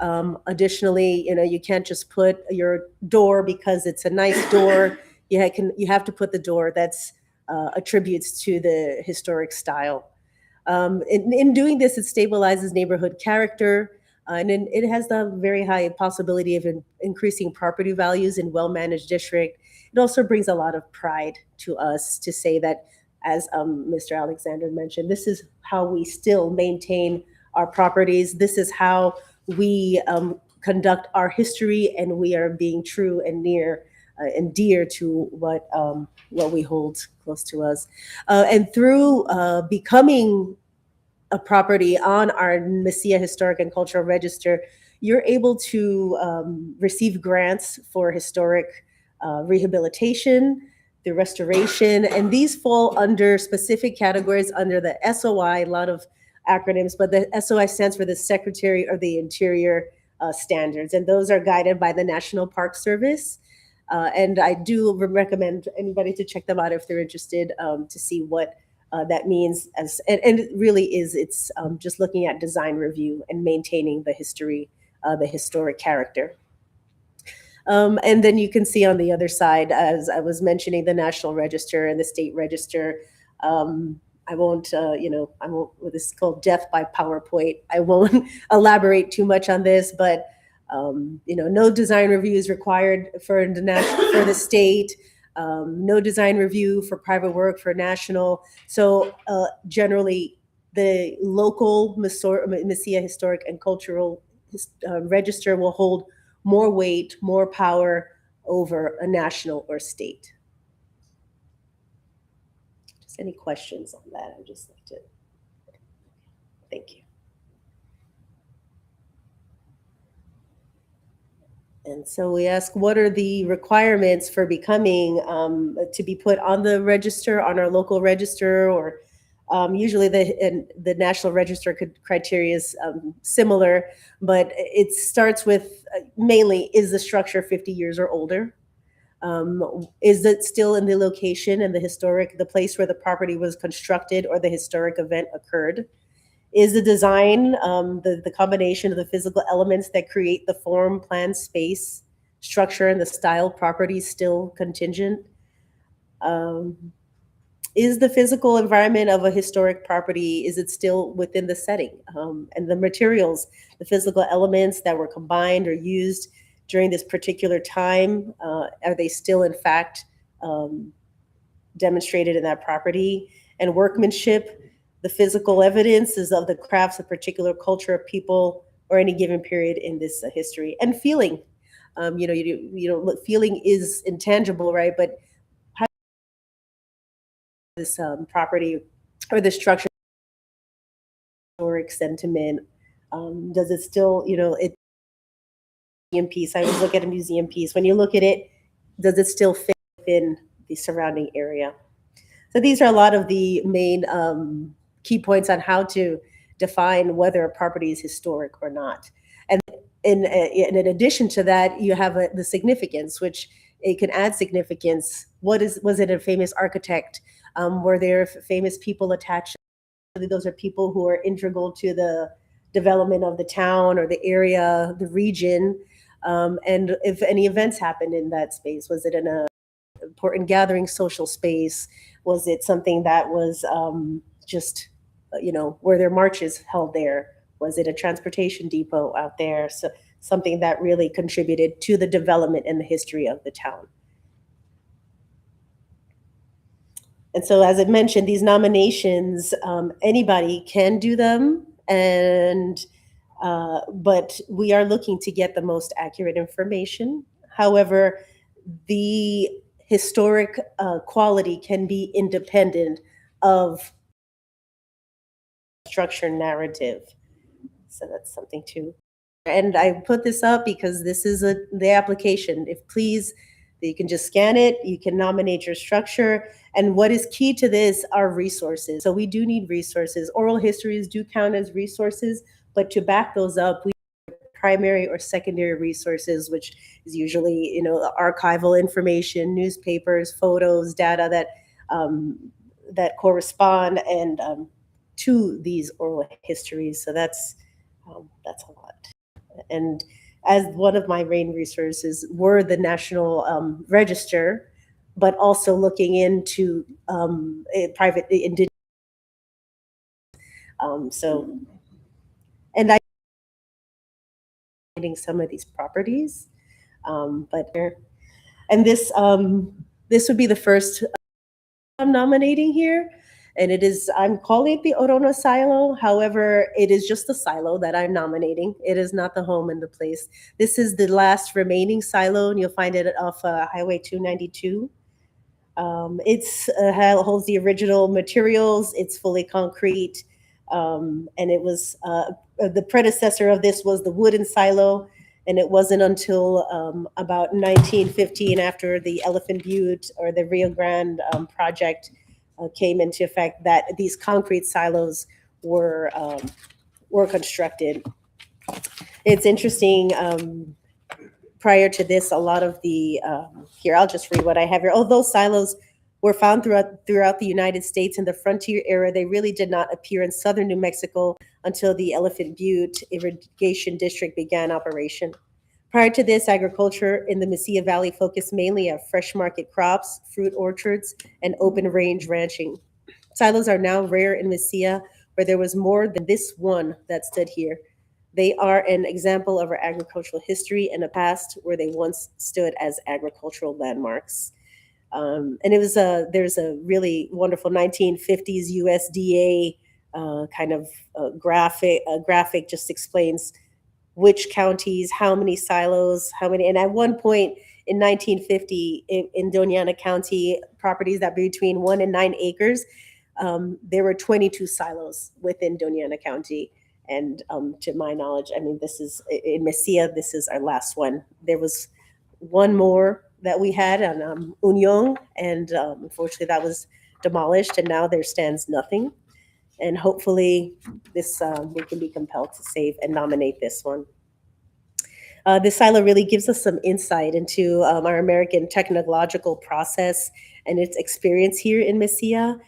Additionally, you can't just put your door because it's a nice door. You have to put the door that's attributes to the historic style. In doing this, it stabilizes neighborhood character, and it has the very high possibility of increasing property values in well-managed district. It also brings a lot of pride to us to say that, as Mr. Alexander mentioned, this is how we still maintain our properties. This is how we conduct our history, and we are being true and near and dear to what we hold close to us. And through becoming a property on our Mesilla Historic and Cultural Register, you're able to receive grants for historic rehabilitation, the restoration, and these fall under specific categories under the SOI, a lot of acronyms, but the SOI stands for the Secretary of the Interior standards, and those are guided by the National Park Service. And I do recommend anybody to check them out if they're interested to see what that means. And it really is, it's just looking at design review and maintaining the history, the historic character. And then you can see on the other side, as I was mentioning, the National Register and the State Register. I won't, this is called death by PowerPoint. I won't elaborate too much on this, but no design review is required for the state. No design review for private work for national. So generally, the local Mesilla Historic and Cultural Register will hold more weight, more power over a national or state. Just any questions on that? I would just like to. Thank you. And so we ask, what are the requirements for becoming, to be put on the register, on our local register, or usually the National Register criteria is similar, but it starts with mainly, is the structure 50 years or older? Is it still in the location and the place where the property was constructed or the historic event occurred? Is the design, the combination of the physical elements that create the form, plan, space, structure, and the style properties still contingent? Is the physical environment of a historic property, is it still within the setting? And the materials, the physical elements that were combined or used during this particular time, are they still in fact demonstrated in that property? And workmanship, the physical evidence is of the crafts of particular culture of people or any given period in this history. And feeling, feeling is intangible, right? But how this property or the structure, historic sentiment, does it still, museum piece? I always look at a museum piece. When you look at it, does it still fit within the surrounding area? So these are a lot of the main key points on how to define whether a property is historic or not. And in addition to that, you have the significance, which it can add significance. Was it a famous architect? Were there famous people attached? Those are people who are integral to the development of the town or the area, the region. And if any events happened in that space, was it an important gathering social space? Was it something that was just, were there marches held there? Was it a transportation depot out there? So something that really contributed to the development and the history of the town. And so, as I mentioned, these nominations, anybody can do them, but we are looking to get the most accurate information. However, the historic quality can be independent of structure narrative. So that's something too. And I put this up because this is the application. If please, you can just scan it, you can nominate your structure. And what is key to this are resources. So we do need resources. Oral histories do count as resources, but to back those up, we need primary or secondary resources, which is usually, archival information, newspapers, photos, data that correspond and to these oral histories. So that's a lot. And as one of my main resources were the National Register, but also looking into private indigenous. And I finding some of these properties, and this would be the first I'm nominating here. And I'm calling it the Orona silo. However, it is just the silo that I'm nominating. It is not the home and the place. This is the last remaining silo, and you'll find it off Highway 292. It holds the original materials. It's fully concrete. And it was, the predecessor of this was the wooden silo. And it wasn't until about 1915, after the Elephant Butte or the Rio Grande project came into effect, that these concrete silos were constructed. It's interesting. Prior to this, a lot of the here, I'll just read what I have here. Although silos were found throughout the United States in the frontier era, they really did not appear in southern New Mexico until the Elephant Butte Irrigation District began operation. Prior to this, agriculture in the Mesilla Valley focused mainly on fresh market crops, fruit orchards, and open range ranching. Silos are now rare in Mesilla, where there was more than this one that stood here. They are an example of our agricultural history in the past, where they once stood as agricultural landmarks. And there's a really wonderful 1950s USDA kind of graphic just explains which counties, how many silos, and at one point in 1950 in Doña Ana County, properties that were between 1 and 9 acres, there were 22 silos within Doña Ana County. And to my knowledge, I mean, this is in Mesilla, this is our last one. There was one more that we had on Union, and unfortunately that was demolished, and now there stands nothing. And hopefully this we can be compelled to save and nominate this one. This silo really gives us some insight into our American technological process and its experience here in Mesilla.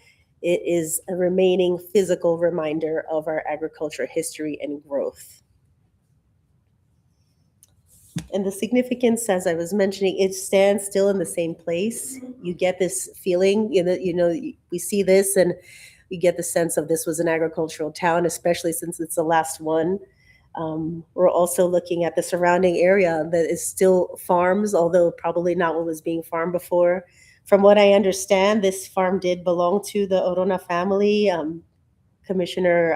It is a remaining physical reminder of our agriculture history and growth. And the significance, as I was mentioning, it stands still in the same place. You get this feeling, we see this and you get the sense of this was an agricultural town, especially since it's the last one. We're also looking at the surrounding area that is still farms, although probably not what was being farmed before. From what I understand, this farm did belong to the Orona family. Commissioner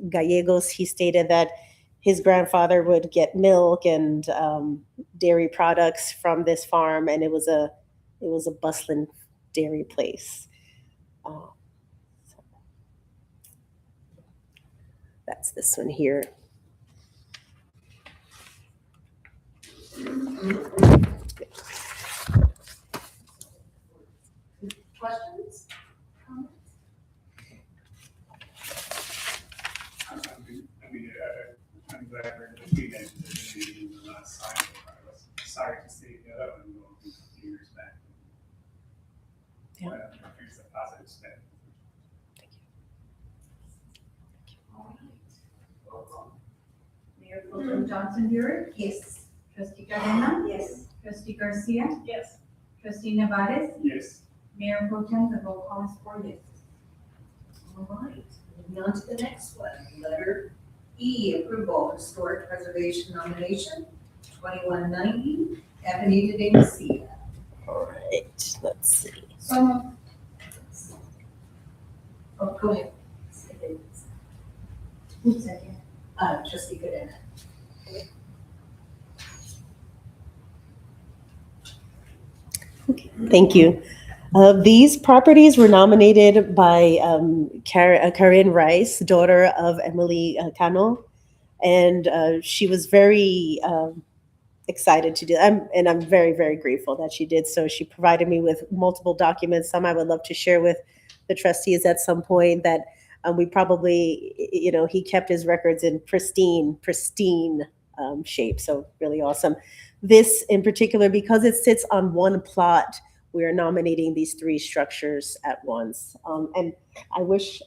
Gallegos, he stated that his grandfather would get milk and dairy products from this farm, and it was a bustling dairy place. That's this one here. Questions? Comments? again, there's going to be a lot of sign. I was sorry to see the other one go a few years back. Yeah. But it's a positive step. Mayor Pro Tem Johnson Burek. Yes. Trustee Cadena. Yes. Trustee Garcia. Yes. Trustee Nevares. Yes. Mayor Pro Tem, the roll call is 4 yes. All right, moving on to the next one. Letter E, approval of historic preservation nomination, 2190 Avenida de Mesilla. All right, let's see. So moved. Oh, go ahead. Who's second? Trustee Cadena. Thank you. These properties were nominated by Karen Rice, daughter of Emily Cano, and she was very excited to do. And I'm very, very grateful that she did so. She provided me with multiple documents. Some I would love to share with the trustees at some point. That we probably, he kept his records in pristine shape. So really awesome. This in particular, because it sits on one plot, we are nominating these 3 structures at once. And I wish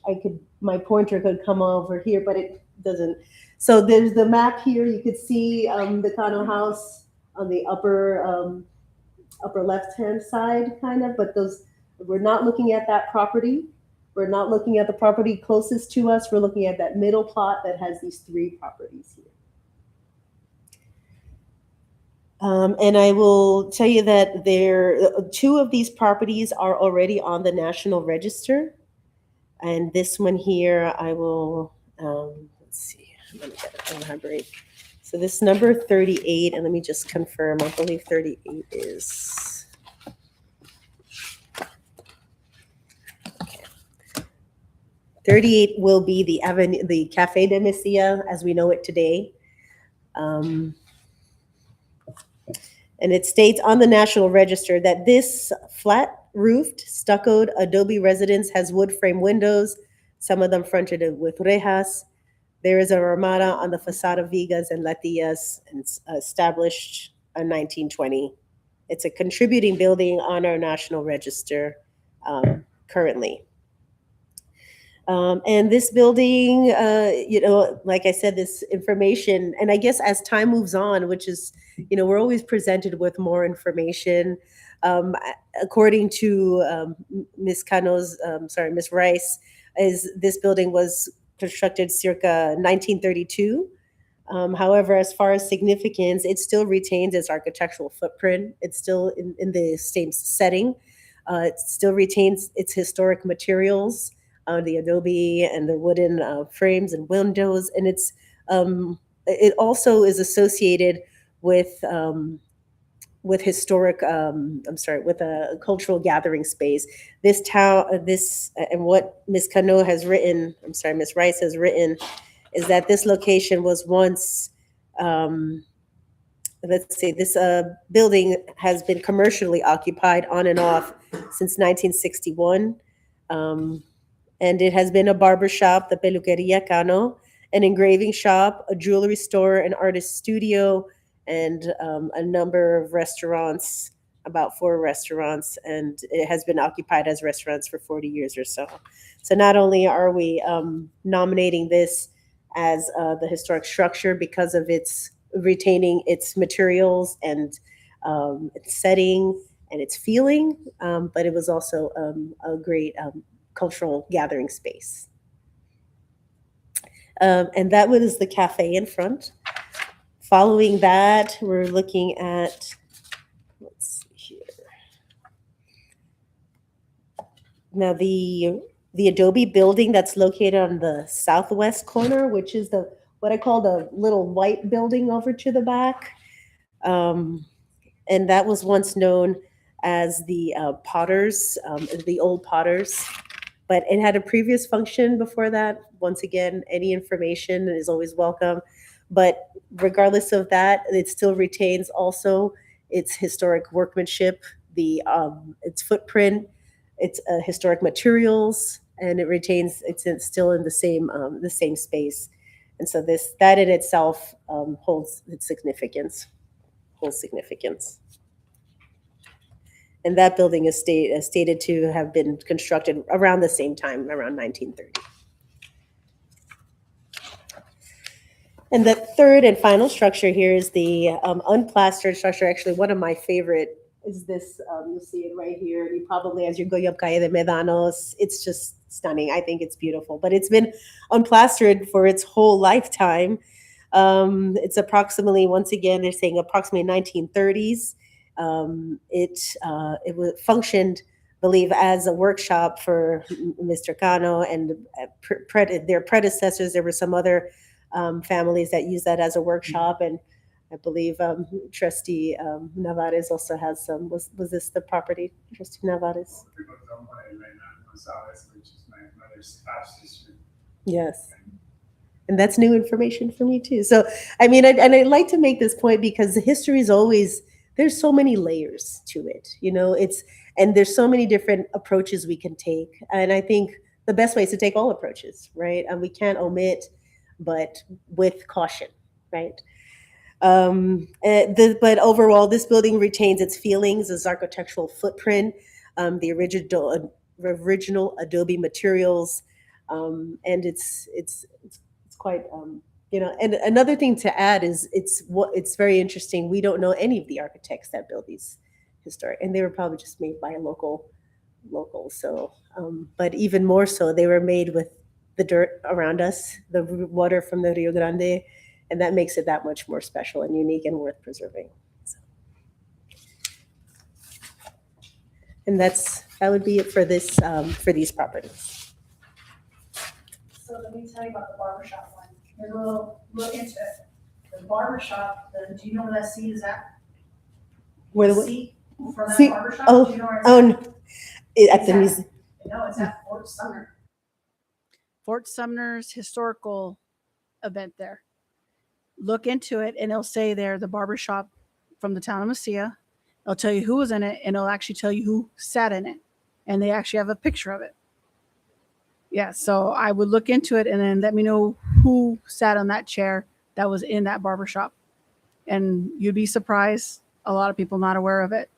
my pointer could come over here, but it doesn't. So there's the map here. You could see the Cano house on the upper left-hand side, kind of, but we're not looking at that property. We're not looking at the property closest to us. We're looking at that middle plot that has these 3 properties here. And I will tell you that 2 of these properties are already on the National Register. And this one here, I will, let's see, let me get it from the library. So this number 38, and let me just confirm, I believe 38 is, okay. 38 will be the Café de Mesilla as we know it today. And it states on the National Register that this flat-roofed, stuccoed adobe residence has wood frame windows, some of them fronted with rejas. There is a ramada on the facade of Vigas and Latillas, established in 1920. It's a contributing building on our National Register currently. And this building, like I said, this information, and I guess as time moves on, which is, we're always presented with more information. According to Ms. Rice, this building was constructed circa 1932. However, as far as significance, it still retains its architectural footprint. It's still in the same setting. It still retains its historic materials, the adobe and the wooden frames and windows, and it also is associated with historic, with a cultural gathering space. This town, and what Ms. Cano has written, Ms. Rice has written, is that this location was once, this building has been commercially occupied on and off since 1961. And it has been a barber shop, the Peluqueria Cano, an engraving shop, a jewelry store, an artist studio, and a number of restaurants, about 4 restaurants, and it has been occupied as restaurants for 40 years or so. So not only are we nominating this as the historic structure because of its retaining its materials and its setting and its feeling, but it was also a great cultural gathering space. And that was the cafe in front. Following that, we're looking at, let's see here. Now the adobe building that's located on the southwest corner, which is what I call the little white building over to the back. And that was once known as the Potters, the old Potters. But it had a previous function before that. Once again, any information is always welcome. But regardless of that, it still retains also its historic workmanship, its footprint, its historic materials, and it retains. It's still in the same space. And so that in itself holds significance. And that building is stated to have been constructed around the same time, around 1930. And the third and final structure here is the unplastered structure. Actually, one of my favorite is this. You'll see it right here. You probably, as you go up Calle de Medanos, it's just stunning. I think it's beautiful, but it's been unplastered for its whole lifetime. It's approximately, once again, they're saying approximately 1930s. It functioned, I believe, as a workshop for Mr. Cano and their predecessors. There were some other families that use that as a workshop, and I believe Trustee Navarez also has some. Was this the property, Trustee Navarez? It was owned by Elena Gonzalez, which is my mother's half sister. Yes. And that's new information for me too. So, I mean, I'd like to make this point because the history is always, there's so many layers to it, you know, and there's so many different approaches we can take. And I think the best way is to take all approaches, right? And we can't omit, but with caution, right? But overall, this building retains its feelings, its architectural footprint, the original adobe materials, and it's quite, you know. And another thing to add is it's very interesting. We don't know any of the architects that built these historic, and they were probably just made by a local. So, but even more so, they were made with the dirt around us, the water from the Rio Grande, and that makes it that much more special and unique and worth preserving. So. And that would be it for this for these properties. So let me tell you about the barbershop one. There's a little look into it. The barbershop, do you know where that seat is at? Where The the seat for that seat- barbershop? oh, Do you know where it's oh, at? no. At the museum. No, it's at Fort Sumner. Fort Sumner's historical event there. Look into it, and it'll say there the barbershop from the town of Mesilla. It'll tell you who was in it, and it'll actually tell you who sat in it. And they actually have a picture of it. Yeah, so I would look into it and then let me know who sat on that chair that was in that barbershop. And you'd be surprised, a lot of people not aware of it.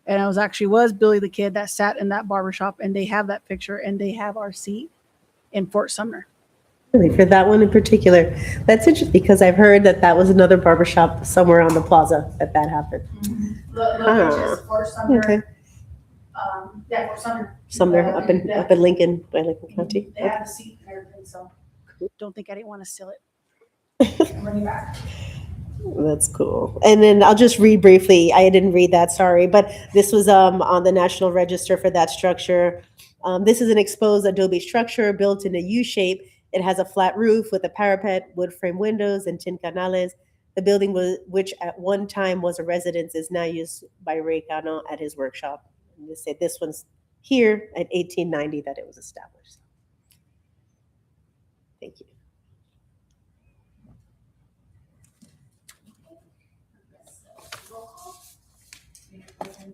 And it was Billy the Kid that sat in that barbershop, and they have that picture, and they have our seat in Fort Sumner. Really, for that one in particular, that's interesting because I've heard that was another barbershop somewhere on the plaza that happened. Look Oh. into Fort Sumner. Okay. Yeah, Fort Sumner. Somewhere up in Yeah. Lincoln, by Lincoln County. They have the seat and everything, so Don't think I didn't want to steal it. I'm bringing it back. That's cool. And then I'll just read briefly. I didn't read that, sorry, but this was on the National Register for that structure. This is an exposed adobe structure built in a U shape. It has a flat roof with a parapet, wood frame windows, and tin canales. The building, which at one time was a residence, is now used by Ray Cano at his workshop. And they say this one's here at 1890 that it was established. Thank you.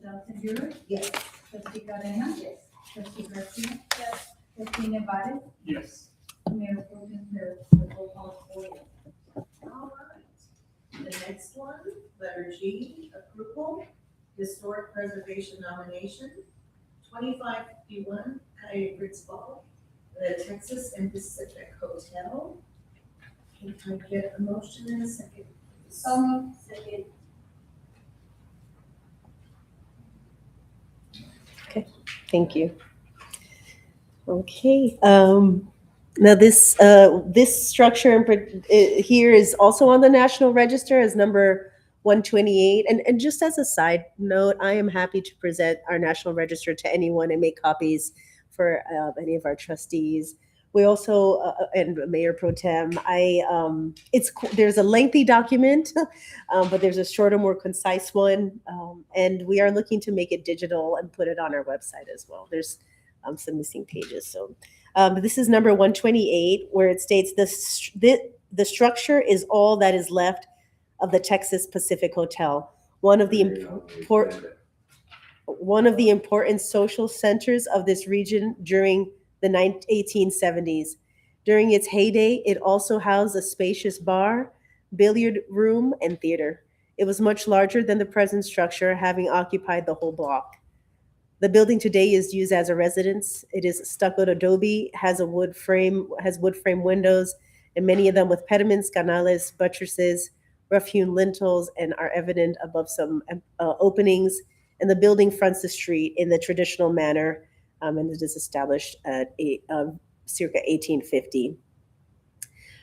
Johnson Bureau? Yes. Trustee Cadena? Yes. Trustee Garcia? Yes. Trustee Nevares? Yes. Mayor Pro Tem Harris, the roll call for you. All right. The next one, letter G, approval, historic preservation nomination, 2551 Calle Britzball, the Texas and Pacific Hotel. Can I get a motion in a second? So moved. Second. Thank you. Okay. Now this structure here is also on the National Register as number 128. And just as a side note, I am happy to present our National Register to anyone and make copies for any of our trustees. We also, and Mayor Pro Tem, there's a lengthy document, but there's a shorter, more concise one. And we are looking to make it digital and put it on our website as well. There's some missing pages. So this is number 128, where it states the structure is all that is left of the Texas Pacific Hotel, one of the important social centers of this region during the 1870s. During its heyday, it also housed a spacious bar, billiard room, and theater. It was much larger than the present structure, having occupied the whole block. The building today is used as a residence. It is stuccoed adobe, has wood frame windows, and many of them with pediments, canales, buttresses, rough-hewn lintels, and are evident above some openings. And the building fronts the street in the traditional manner, and it is established at circa 1850.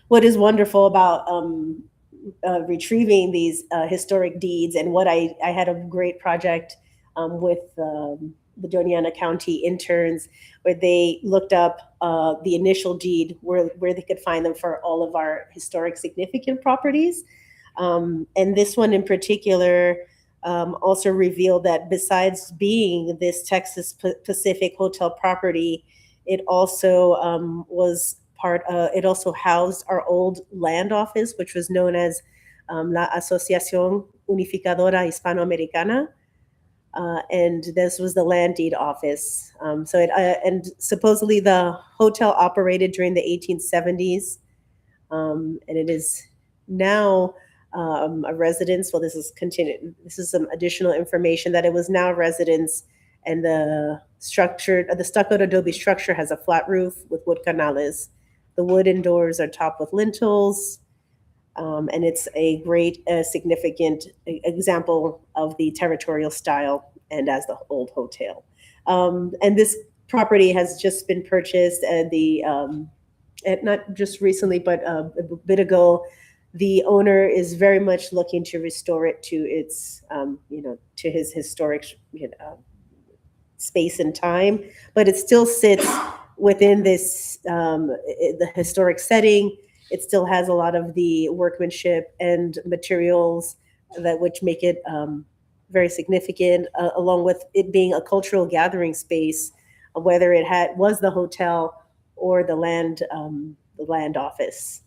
What is wonderful about retrieving these historic deeds, and what I had a great project with the Doñana County interns, where they looked up the initial deed where they could find them for all of our historic significant properties. And this one in particular also revealed that besides being this Texas Pacific hotel property, it also it also housed our old land office, which was known as La Asociación Unificadora Hispanoamericana. And this was the land deed office. And supposedly the hotel operated during the 1870s. And it is now a residence. Well, this is continued. This is some additional information that it was now a residence, and the stuccoed adobe structure has a flat roof with wood canales. The wooden doors are topped with lintels, and it's a great, significant example of the territorial style and as the old hotel. And this property has just been purchased, and not just recently, but a bit ago. The owner is very much looking to restore it to its, to his historic, space and time, but it still sits within this, the historic setting. It still has a lot of the workmanship and materials which make it very significant, along with it being a cultural gathering space, whether it was the hotel or the land office.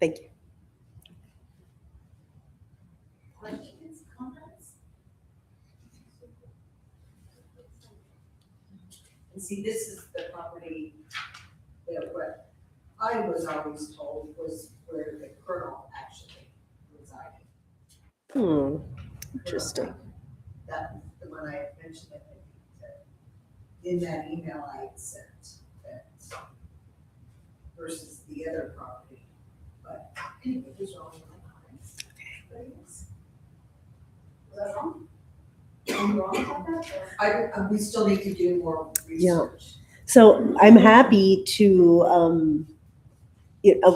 Thank you. Questions, comments? And see, this is the property that what I was always told was where the colonel actually resided. Interesting. That was the one I had mentioned, I think, that in that email I had sent, that versus the other property. But anyway, these are all my comments. But yes. Was that wrong? Am I wrong about that? We still need to do more research. So I'm happy to,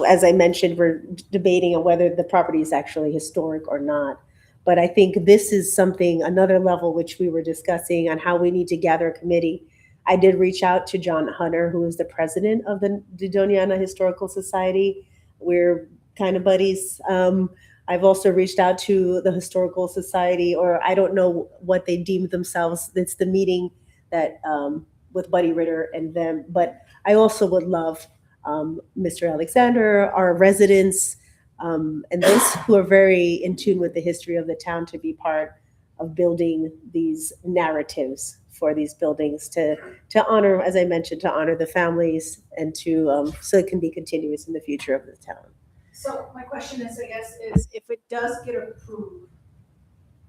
as I mentioned, we're debating on whether the property is actually historic or not. But I think this is something, another level, which we were discussing on how we need to gather a committee. I did reach out to John Hunter, who is the president of the Doñana Historical Society. We're kind of buddies. I've also reached out to the Historical Society, or I don't know what they deem themselves. It's the meeting that with Buddy Ritter and them. But I also would love Mr. Alexander, our residents, and those who are very in tune with the history of the town to be part of building these narratives for these buildings to honor, as I mentioned, to honor the families and to so it can be continuous in the future of the town. So my question is, I guess, is if it does get approved,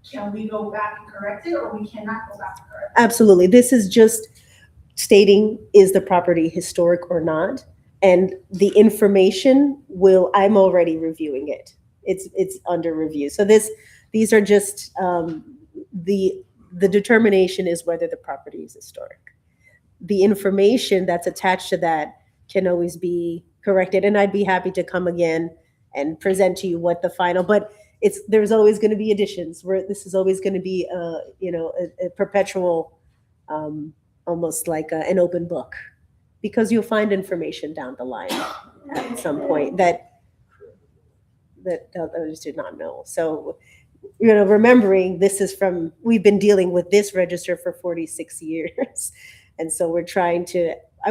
can we go back and correct it, or we cannot go back and correct it? Absolutely. This is just stating, is the property historic or not? And the information I'm already reviewing it. It's under review. So these are just, the determination is whether the property is historic. The information that's attached to that can always be corrected, and I'd be happy to come again and present to you what the final, but there's always going to be additions. This is always going to be a perpetual, almost like an open book, because you'll find information down the line at some point that others did not know. So, remembering we've been dealing with this register for 46 years. And so I'm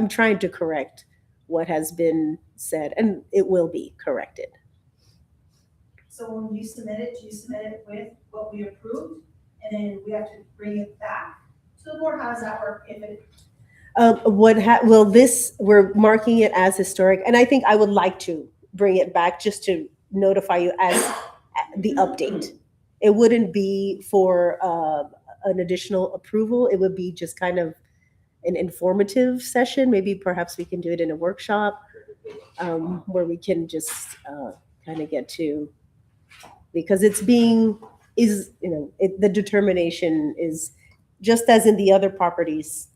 trying to correct what has been said, and it will be corrected. So when you submit it, do you submit it with what we approved, and then we have to bring it back to So the board, how does that work if it, We're marking it as historic, and I think I would like to bring it back just to notify you as the update. It wouldn't be for an additional approval. It would be just kind of an informative session. Maybe perhaps we can do it in a workshop where we can just kind of get to, because the determination is just as in the other properties.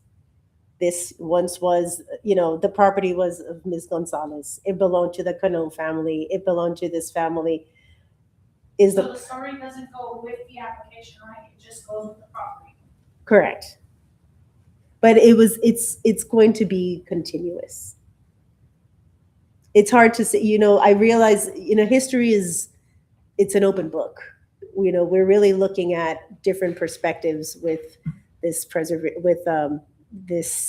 This once was, the property was of Ms. Gonzalez. It belonged to the Cano family. It belonged to this family. so the story doesn't go with the application, right? It just goes with the property. Correct. But it's going to be continuous. It's hard to say, I realize, history it's an open book. We're really looking at different perspectives with this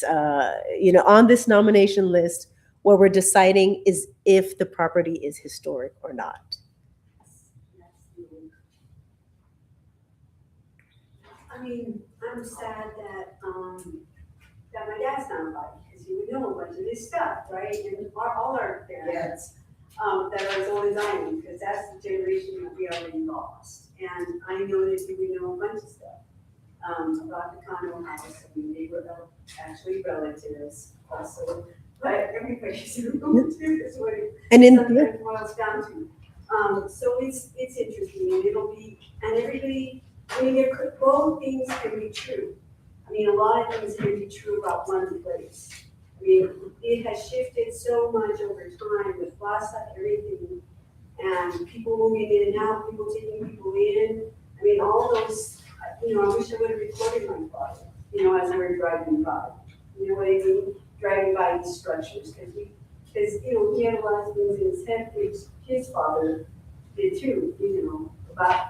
on this nomination list, where we're deciding is if the property is historic or not. I mean, I'm sad that my dad's not alive, because he would know a bunch of this stuff, right? And all our parents that are as old as I am, because that's the generation that we already lost. And I know that he would know a bunch of stuff about the Cano house. I mean, they were actually relatives also, but everybody's a relative is what it sometimes boils down to. So it's interesting, and it'll be, and everybody, I mean, both things can be true. I mean, a lot of things can be true about one place. I mean, it has shifted so much over time with Plaza, everything, and people moving in and out, people taking people in. I mean, all those, I wish I would have recorded my father, as we were driving by. You know what I mean? Driving by these structures, because he had a lot of things in his head, which his father did too, about,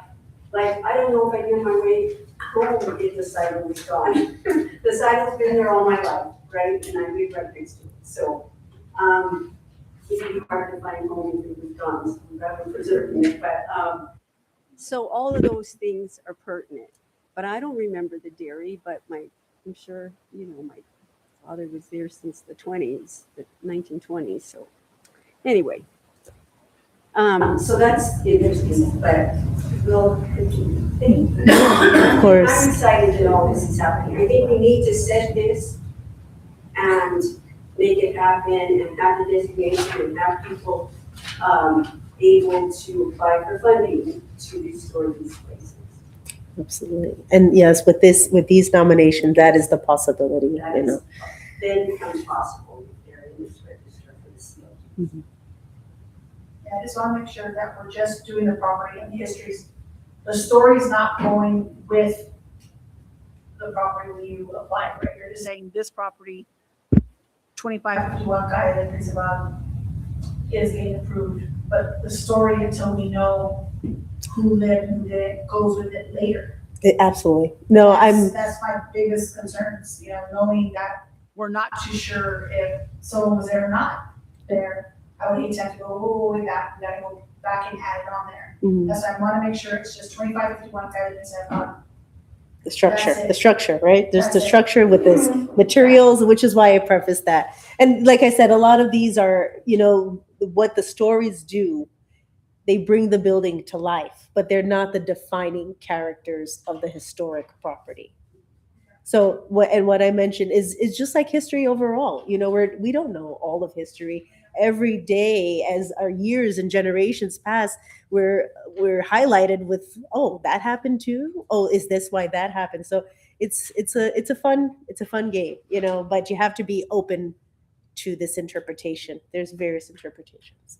like, I don't know if I knew my way home if the sidewalk was gone. The sidewalk's been there all my life, right? And I live right next to it. So, it'd be hard to find home if it was gone, so I'm glad we're preserving it. But, so all of those things are pertinent. But I don't remember the dairy, but I'm sure, my father was there since the 1920s. So anyway, so that's interesting, but we'll continue. Of course. I'm excited that all this is happening. I think we need to set this and make it happen and have the designation and have people able to apply for funding to restore these places. Absolutely. And yes, with these nominations, that is the possibility, Then becomes possible if they're in this register for the seal. Mm-hmm. Yeah, I just want to make sure that we're just doing the property and the histories. The story's not going with the property when you apply, right? You're just saying this property, 2551 guy that is about is getting approved, but the story until we know who lived, who didn't, goes with it later. Absolutely. No, That's my biggest concerns, knowing that we're not too sure if someone was there or not there. I would hate to have to go, we gotta go back and add it on there. Mhm. That's why I want to make sure it's just 2551 guidance and the structure, That's it. right? There's the That's it. structure with this materials, which is why I prefaced that. And like I said, a lot of these are, what the stories do. They bring the building to life, but they're not the defining characters of the historic property. So what I mentioned is just like history overall. We don't know all of history. Every day, as our years and generations pass, we're highlighted with, oh, that happened too. Oh, is this why that happened? So it's a fun game, but you have to be open to this interpretation. There's various interpretations.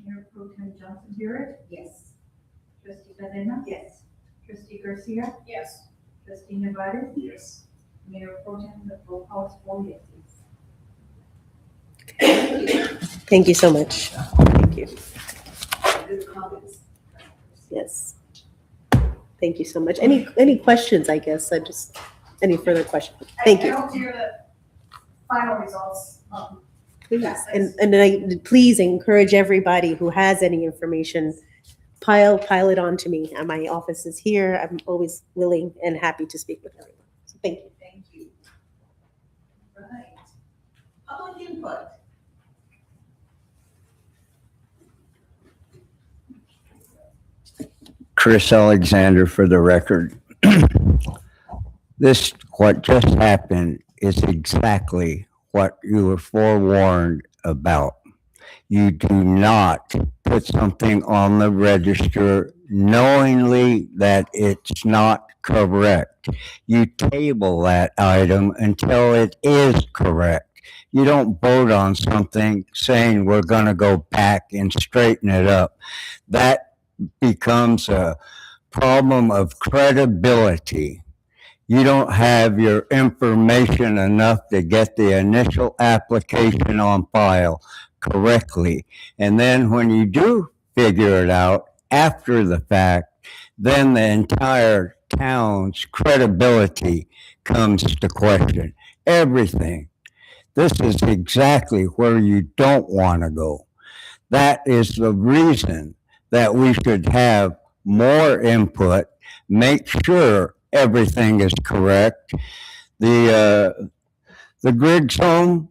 Mayor Pro Tem Johnson Burek, Yes. Trustee Cadena, Yes. Trustee Garcia, yes. Trustee Nevares, Yes. Mayor Pro Tem, the full house, 4 yeses. Thank you so much. Thank you. Good comments. Yes. Thank you so much. Any questions, I guess? Any further questions? Thank I you. hope to hear the final results Please, and I please encourage everybody who has any information, pile it on to me. And my office is here. I'm always willing and happy to speak with everyone. So thank you. Thank you. Right. Public input. Chris Alexander for the record. What just happened is exactly what you were forewarned about. You do not put something on the register knowingly that it's not correct. You table that item until it is correct. You don't vote on something saying we're going to go back and straighten it up. That becomes a problem of credibility. You don't have your information enough to get the initial application on file correctly. And then when you do figure it out after the fact, then the entire town's credibility comes to question. Everything. This is exactly where you don't want to go. That is the reason that we should have more input, make sure everything is correct. The Griggs home,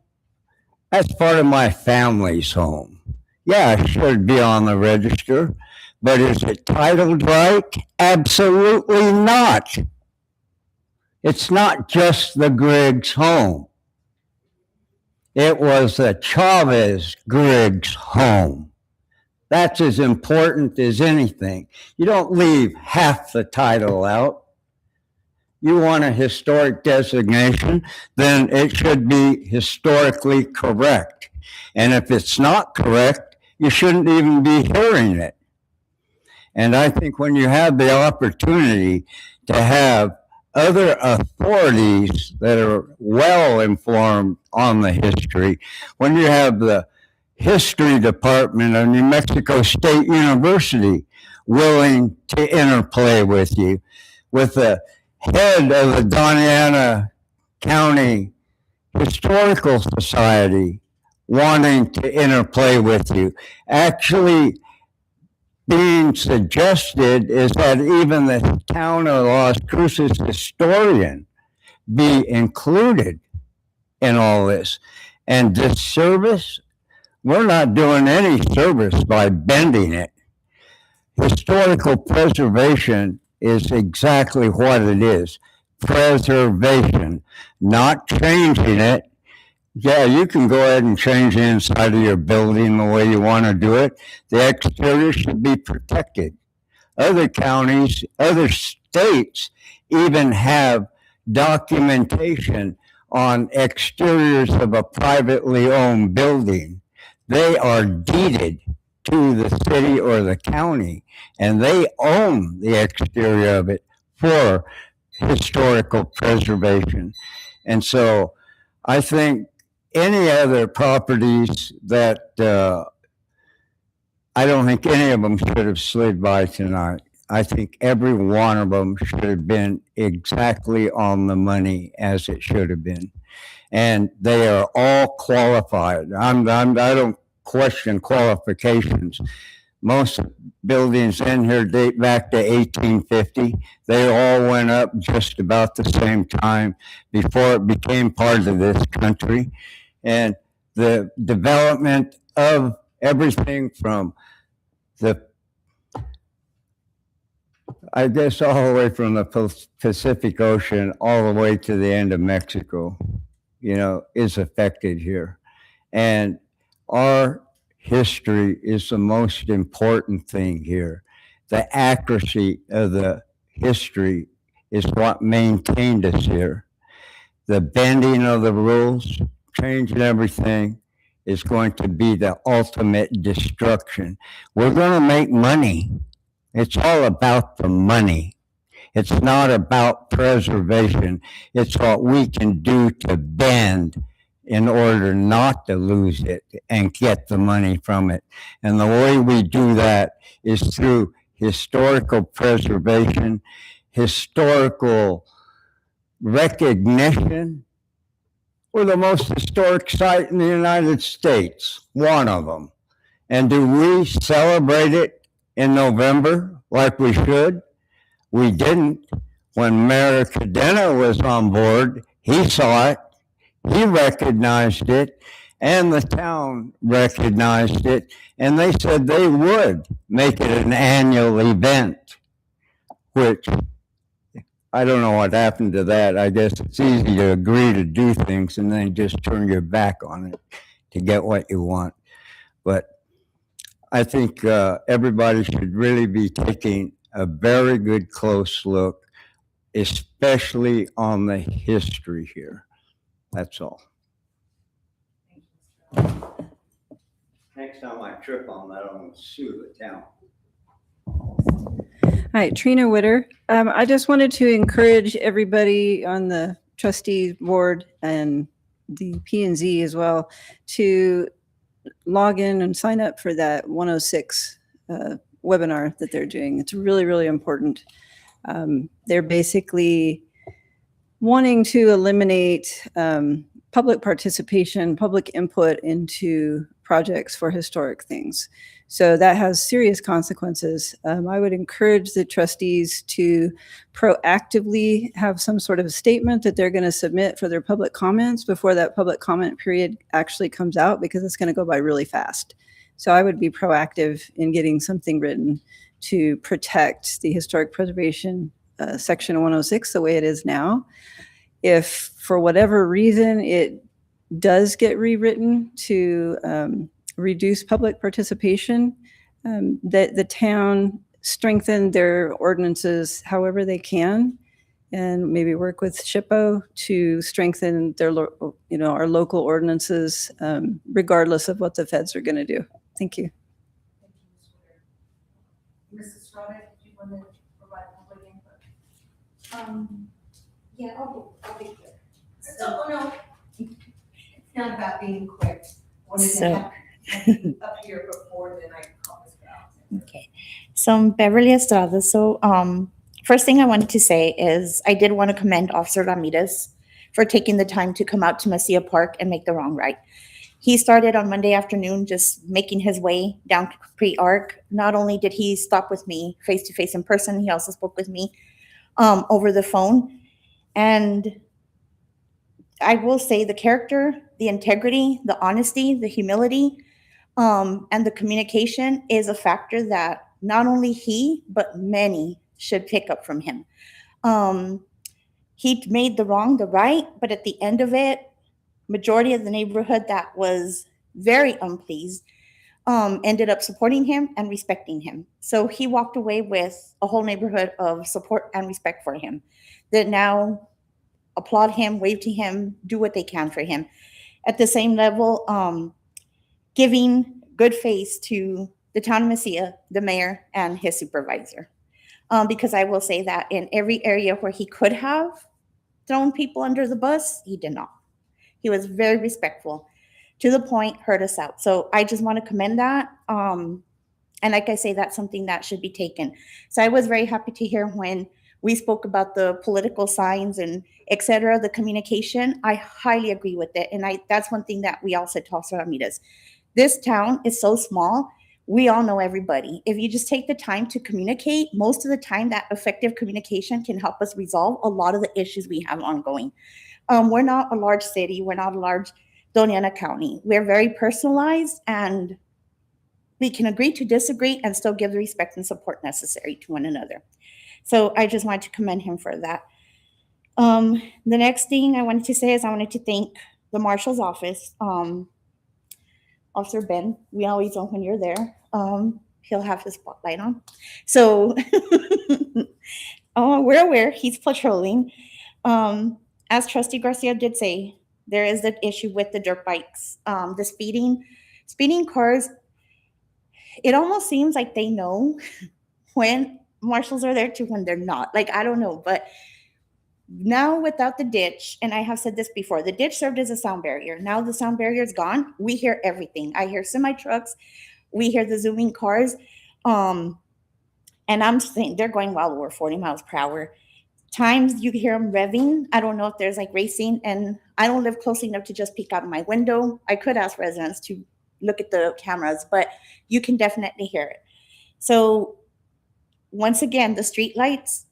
that's part of my family's home. Yeah, it should be on the register, but is it titled right? Absolutely not. It's not just the Griggs home. It was the Chavez Griggs home. That's as important as anything. You don't leave half the title out. You want a historic designation, then it should be historically correct. And if it's not correct, you shouldn't even be hearing it. And I think when you have the opportunity to have other authorities that are well informed on the history, when you have the History Department of New Mexico State University willing to interplay with you, with the head of the Doñana County Historical Society wanting to interplay with you. Actually being suggested is that even the town of Las Cruces historian be included in all this. And this service, we're not doing any service by bending it. Historical preservation is exactly what it is. Preservation, not changing it. Yeah, you can go ahead and change the inside of your building the way you want to do it. The exterior should be protected. Other counties, other states even have documentation on exteriors of a privately owned building. They are deeded to the city or the county, and they own the exterior of it for historical preservation. And so I think any other properties that I don't think any of them should have slid by tonight. I think every one of them should have been exactly on the money as it should have been. And they are all qualified. I don't question qualifications. Most buildings in here date back to 1850. They all went up just about the same time before it became part of this country. And the development of everything from I guess all the way from the Pacific Ocean all the way to the end of Mexico, is affected here. And our history is the most important thing here. The accuracy of the history is what maintained us here. The bending of the rules, changing everything, is going to be the ultimate destruction. We're going to make money. It's all about the money. It's not about preservation. It's what we can do to bend in order not to lose it and get the money from it. And the way we do that is through historical preservation, historical recognition We're the most historic site in the United States, one of them. And do we celebrate it in November like we should? We didn't. When Mayor Cadena was on board, he saw it, he recognized it, and the town recognized it, and they said they would make it an annual event, which I don't know what happened to that. I guess it's easy to agree to do things and then just turn your back on it to get what you want. But I think everybody should really be taking a very good close look, especially on the history here. That's all. Next time I trip on that, I'm going to sue the town. Hi, Trina Witter. I just wanted to encourage everybody on the trustees board and the P&Z as well to log in and sign up for that 106 webinar that they're doing. It's really, really important. They're basically wanting to eliminate public participation, public input into projects for historic things. So that has serious consequences. I would encourage the trustees to proactively have some sort of a statement that they're going to submit for their public comments before that public comment period actually comes out, because it's going to go by really fast. So I would be proactive in getting something written to protect the historic preservation section 106 the way it is now. If for whatever reason it does get rewritten to reduce public participation, that the town strengthen their ordinances however they can, and maybe work with SHPO to strengthen their, our local ordinances, regardless of what the feds are going to do. Thank you. Mrs. Strada, did you want to provide public input? Yeah, I'll be quick. So, no, it's not about being quick. Wanted to have up here before then I call this out. Okay, so I'm Beverly Estrada. So first thing I wanted to say is I did want to commend Officer Ramirez for taking the time to come out to Mesilla Park and make the wrong right. He started on Monday afternoon just making his way down to Capri Arc. Not only did he stop with me face-to-face in person, he also spoke with me over the phone. And I will say the character, the integrity, the honesty, the humility, and the communication is a factor that not only he, but many should pick up from him. He made the wrong the right, but at the end of it, majority of the neighborhood that was very unpleased ended up supporting him and respecting him. So he walked away with a whole neighborhood of support and respect for him that now applaud him, wave to him, do what they can for him. At the same level, giving good face to the town of Mesilla, the mayor, and his supervisor. Because I will say that in every area where he could have thrown people under the bus, he did not. He was very respectful, to the point, heard us out. So I just want to commend that. And like I say, that's something that should be taken. So I was very happy to hear when we spoke about the political signs and et cetera, the communication. I highly agree with it. And that's one thing that we all said to Officer Ramirez. This town is so small. We all know everybody. If you just take the time to communicate, most of the time that effective communication can help us resolve a lot of the issues we have ongoing. We're not a large city. We're not a large Doña Ana County. We're very personalized, and we can agree to disagree and still give the respect and support necessary to one another. So I just wanted to commend him for that. The next thing I wanted to say is I wanted to thank the Marshal's office. Officer Ben, we always know when you're there. He'll have his spotlight on. So we're aware he's patrolling. As Trustee Garcia did say, there is the issue with the dirt bikes, the speeding cars. It almost seems like they know when marshals are there to when they're not. Like, I don't know, but now without the ditch, and I have said this before, the ditch served as a sound barrier. Now the sound barrier is gone. We hear everything. I hear semi trucks. We hear the zooming cars. And I'm saying they're going well over 40 miles per hour. Times you hear them revving. I don't know if there's like racing, and I don't live close enough to just peek out my window. I could ask residents to look at the cameras, but you can definitely hear it. So once again, the street lights,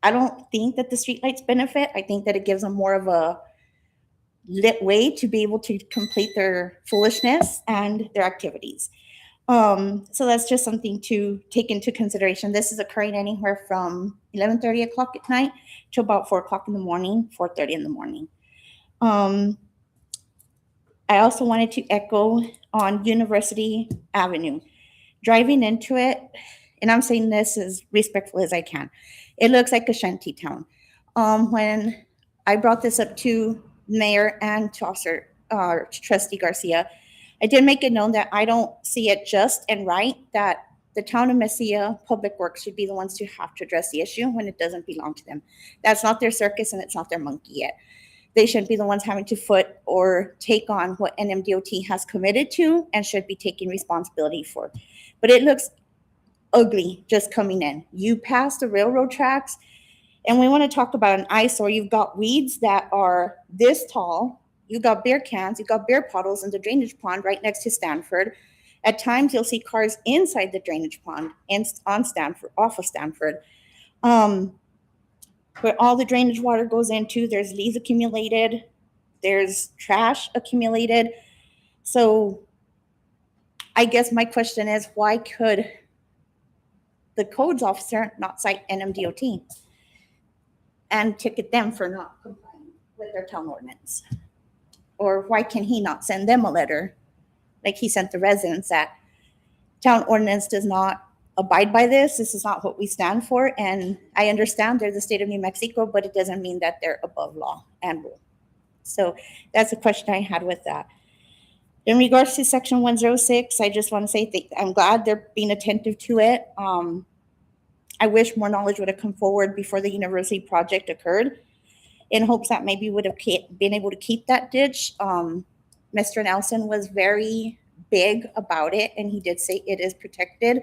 I don't think that the street lights benefit. I think that it gives them more of a lit way to be able to complete their foolishness and their activities. So that's just something to take into consideration. This is occurring anywhere from 11:30 o'clock at night to about 4 o'clock in the morning, 4:30 in the morning. I also wanted to echo on University Avenue. Driving into it, and I'm saying this as respectful as I can, it looks like a shanty town. When I brought this up to Mayor and to Officer Trustee Garcia, I did make it known that I don't see it just and right that the town of Mesilla Public Works should be the ones to have to address the issue when it doesn't belong to them. That's not their circus and it's not their monkey yet. They shouldn't be the ones having to foot or take on what NMDOT has committed to and should be taking responsibility for. But it looks ugly just coming in. You pass the railroad tracks, and we want to talk about an eyesore. You've got weeds that are this tall. You've got beer cans, you've got beer bottles in the drainage pond right next to Stanford. At times, you'll see cars inside the drainage pond and on Stanford, off of Stanford. Where all the drainage water goes into, there's leaves accumulated, there's trash accumulated. So I guess my question is, why could the codes officer not cite NMDOT and ticket them for not complying with their town ordinance? Or why can he not send them a letter like he sent the residents that town ordinance does not abide by this? This is not what we stand for. And I understand they're the state of New Mexico, but it doesn't mean that they're above law and rule. So that's a question I had with that. In regards to section 106, I just want to say I'm glad they're being attentive to it. I wish more knowledge would have come forward before the university project occurred, in hopes that maybe would have been able to keep that ditch. Mr. Nelson was very big about it, and he did say it is protected.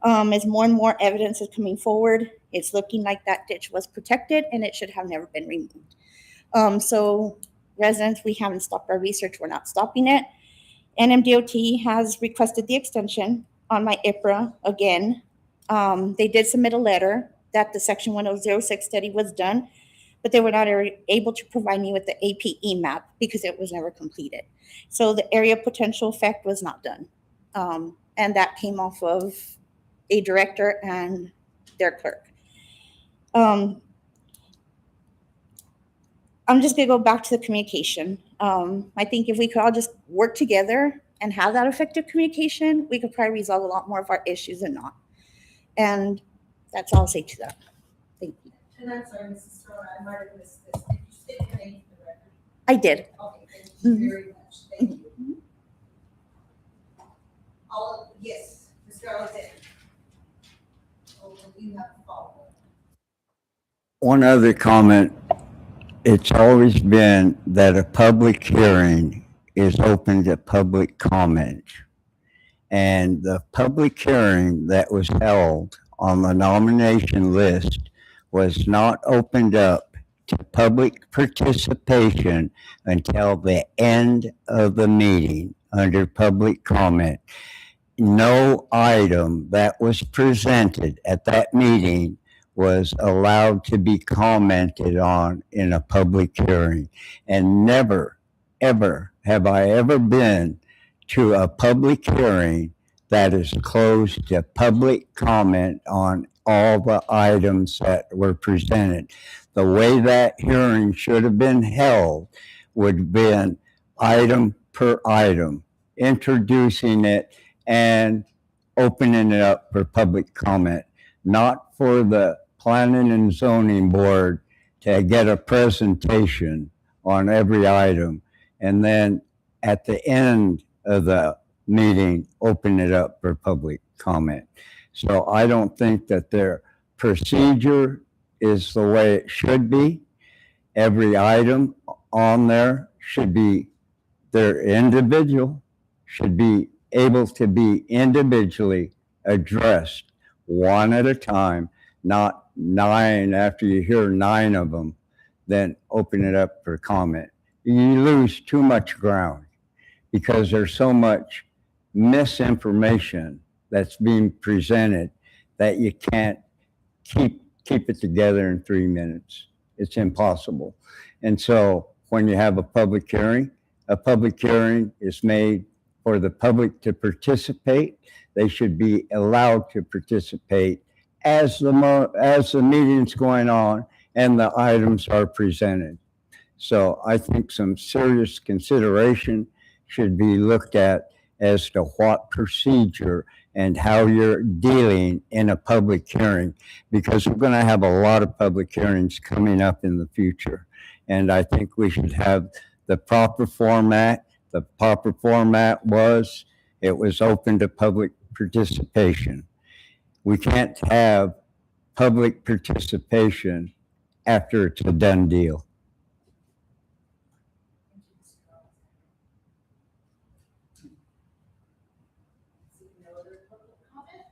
As more and more evidence is coming forward, it's looking like that ditch was protected, and it should have never been removed. So residents, we haven't stopped our research. We're not stopping it. NMDOT has requested the extension on my IPRA again. They did submit a letter that the section 1006 study was done, but they were not able to provide me with the APE map because it was never completed. So the area potential effect was not done. And that came off of a director and their clerk. I'm just gonna go back to the communication. I think if we could all just work together and have that effective communication, we could probably resolve a lot more of our issues than not. And that's all I'll say to that. Thank you. And I'm sorry, Mrs. Strona, I might have missed this. Did you state your name for the record? I did. Okay, thank you very much. Thank you. Yes, Mr. Alexander. Oh, you have to follow. One other comment, it's always been that a public hearing is open to public comment. And the public hearing that was held on the nomination list was not opened up to public participation until the end of the meeting under public comment. No item that was presented at that meeting was allowed to be commented on in a public hearing. And never, ever have I ever been to a public hearing that is closed to public comment on all the items that were presented. The way that hearing should have been held would have been item per item, introducing it and opening it up for public comment, not for the Planning and Zoning Board to get a presentation on every item and then at the end of the meeting open it up for public comment. So I don't think that their procedure is the way it should be. Every item on there should be, their individual should be able to be individually addressed one at a time, not 9 after you hear 9 of them, then open it up for comment. You lose too much ground because there's so much misinformation that's being presented that you can't keep it together in 3 minutes. It's impossible. And so when you have a public hearing is made for the public to participate. They should be allowed to participate as the meeting's going on and the items are presented. So I think some serious consideration should be looked at as to what procedure and how you're dealing in a public hearing, because we're going to have a lot of public hearings coming up in the future. And I think we should have the proper format. The proper format was, it was open to public participation. We can't have public participation after it's a done deal. No other public comment?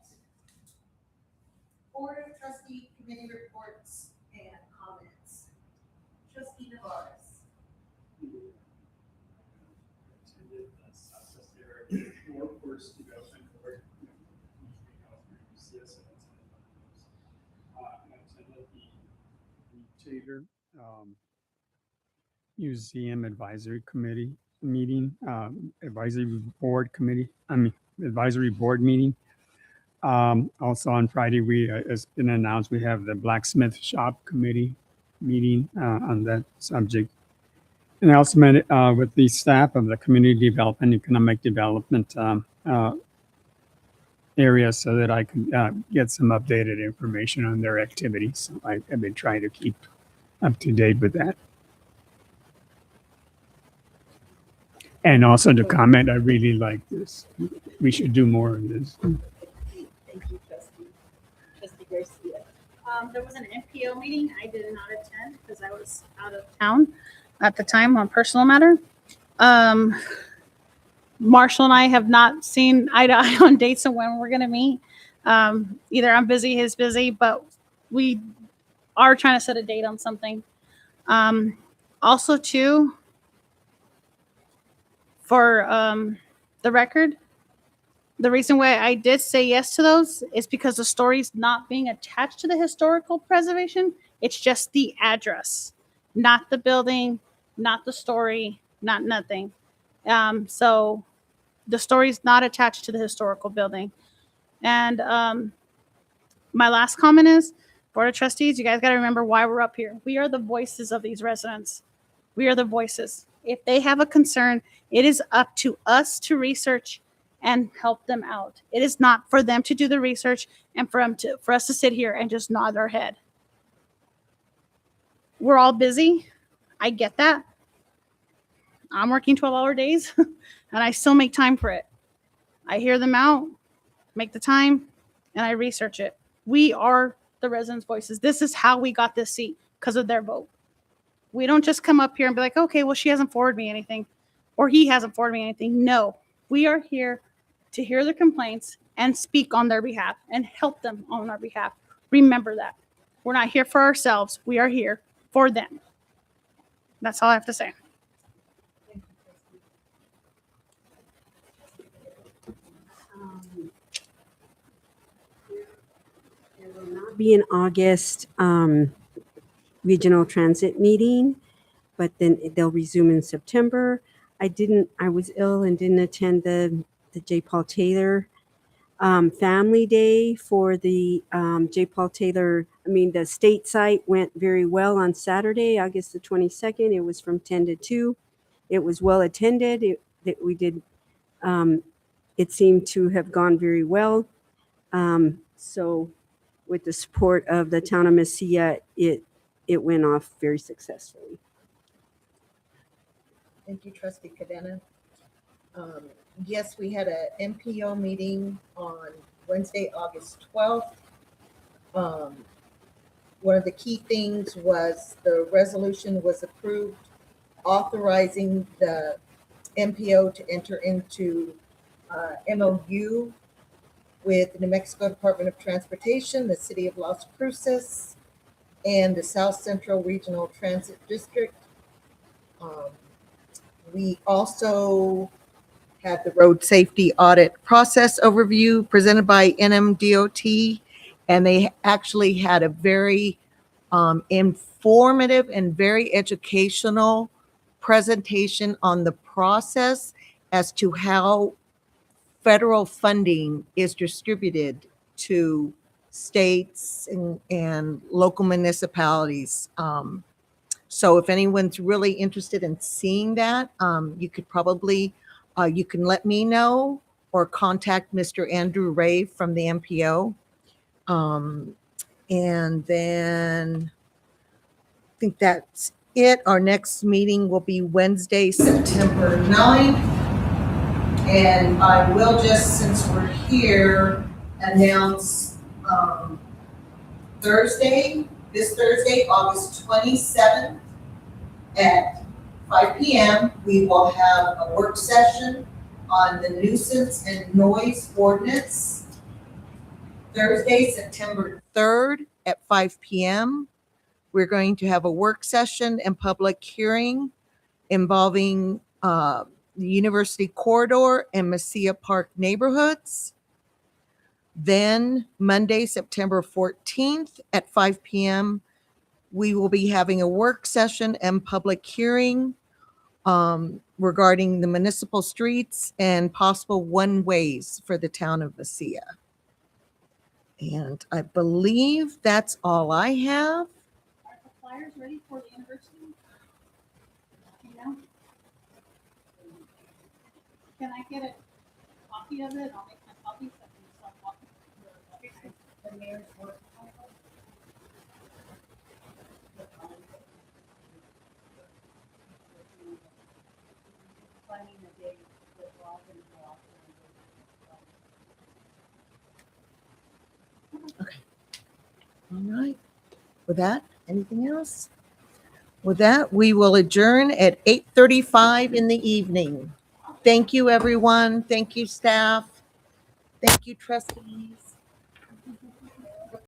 Board of Trustee Committee reports and comments. Trustee Navarez. Workforce Development Board. And I attended the Taylor Museum Advisory Committee meeting, advisory board meeting. Also on Friday, it's been announced, we have the Blacksmith Shop Committee meeting on that subject. And I also met with the staff of the Community Development, Economic Development area so that I could get some updated information on their activities. So I've been trying to keep up to date with that. And also to comment, I really like this. We should do more of this. Thank you, Trustee Garcia. There was an MPO meeting. I did not attend because I was out of town at the time on personal matter. Marshall and I have not seen eye to eye on dates and when we're going to meet. Either I'm busy, he's busy, but we are trying to set a date on something. Also, too, for the record, the reason why I did say yes to those is because the story's not being attached to the historical preservation. It's just the address, not the building, not the story, not nothing. So the story's not attached to the historical building. And my last comment is, Board of Trustees, you guys got to remember why we're up here. We are the voices of these residents. We are the voices. If they have a concern, it is up to us to research and help them out. It is not for them to do the research and for us to sit here and just nod our head. We're all busy. I get that. I'm working 12-hour days and I still make time for it. I hear them out, make the time, and I research it. We are the residents' voices. This is how we got this seat, because of their vote. We don't just come up here and be like, okay, well, she hasn't forwarded me anything or he hasn't forwarded me anything. No, we are here to hear their complaints and speak on their behalf and help them on our behalf. Remember that. We're not here for ourselves. We are here for them. That's all I have to say. There will not be an August regional transit meeting, but then they'll resume in September. I was ill and didn't attend the J. Paul Taylor Family Day for the J. Paul Taylor. The state site went very well on Saturday, August the 22nd. It was from 10 to 2. It was well attended. It seemed to have gone very well. So with the support of the town of Mesilla, it went off very successfully. Thank you, Trustee Cadena. Yes, we had a MPO meeting on Wednesday, August 12th. One of the key things was the resolution was approved authorizing the MPO to enter into MOU with the New Mexico Department of Transportation, the City of Las Cruces, and the South Central Regional Transit District. We also had the road safety audit process overview presented by NMDOT, and they actually had a very informative and very educational presentation on the process as to how federal funding is distributed to states and local municipalities. So if anyone's really interested in seeing that, you could probably, you can let me know or contact Mr. Andrew Ray from the MPO. And then I think that's it. Our next meeting will be Wednesday, September 9th. And I will just, since we're here, announce this Thursday, August 27th at 5 p.m. We will have a work session on the nuisance and noise ordinance. Thursday, September 3rd at 5 p.m. We're going to have a work session and public hearing involving the University Corridor and Mesilla Park neighborhoods. Then Monday, September 14th at 5 p.m., we will be having a work session and public hearing regarding the municipal streets and possible one-ways for the town of Mesilla. And I believe that's all I have. Are the flyers ready for the university? You know? Can I get a copy of it? I'll make my copies so I can start walking through the mayor's work. Planning the day with Rob and Rob. All right. With that, anything else? With that, we will adjourn at 8:35 in the evening. Thank you, everyone. Thank you, staff. Thank you, trustees.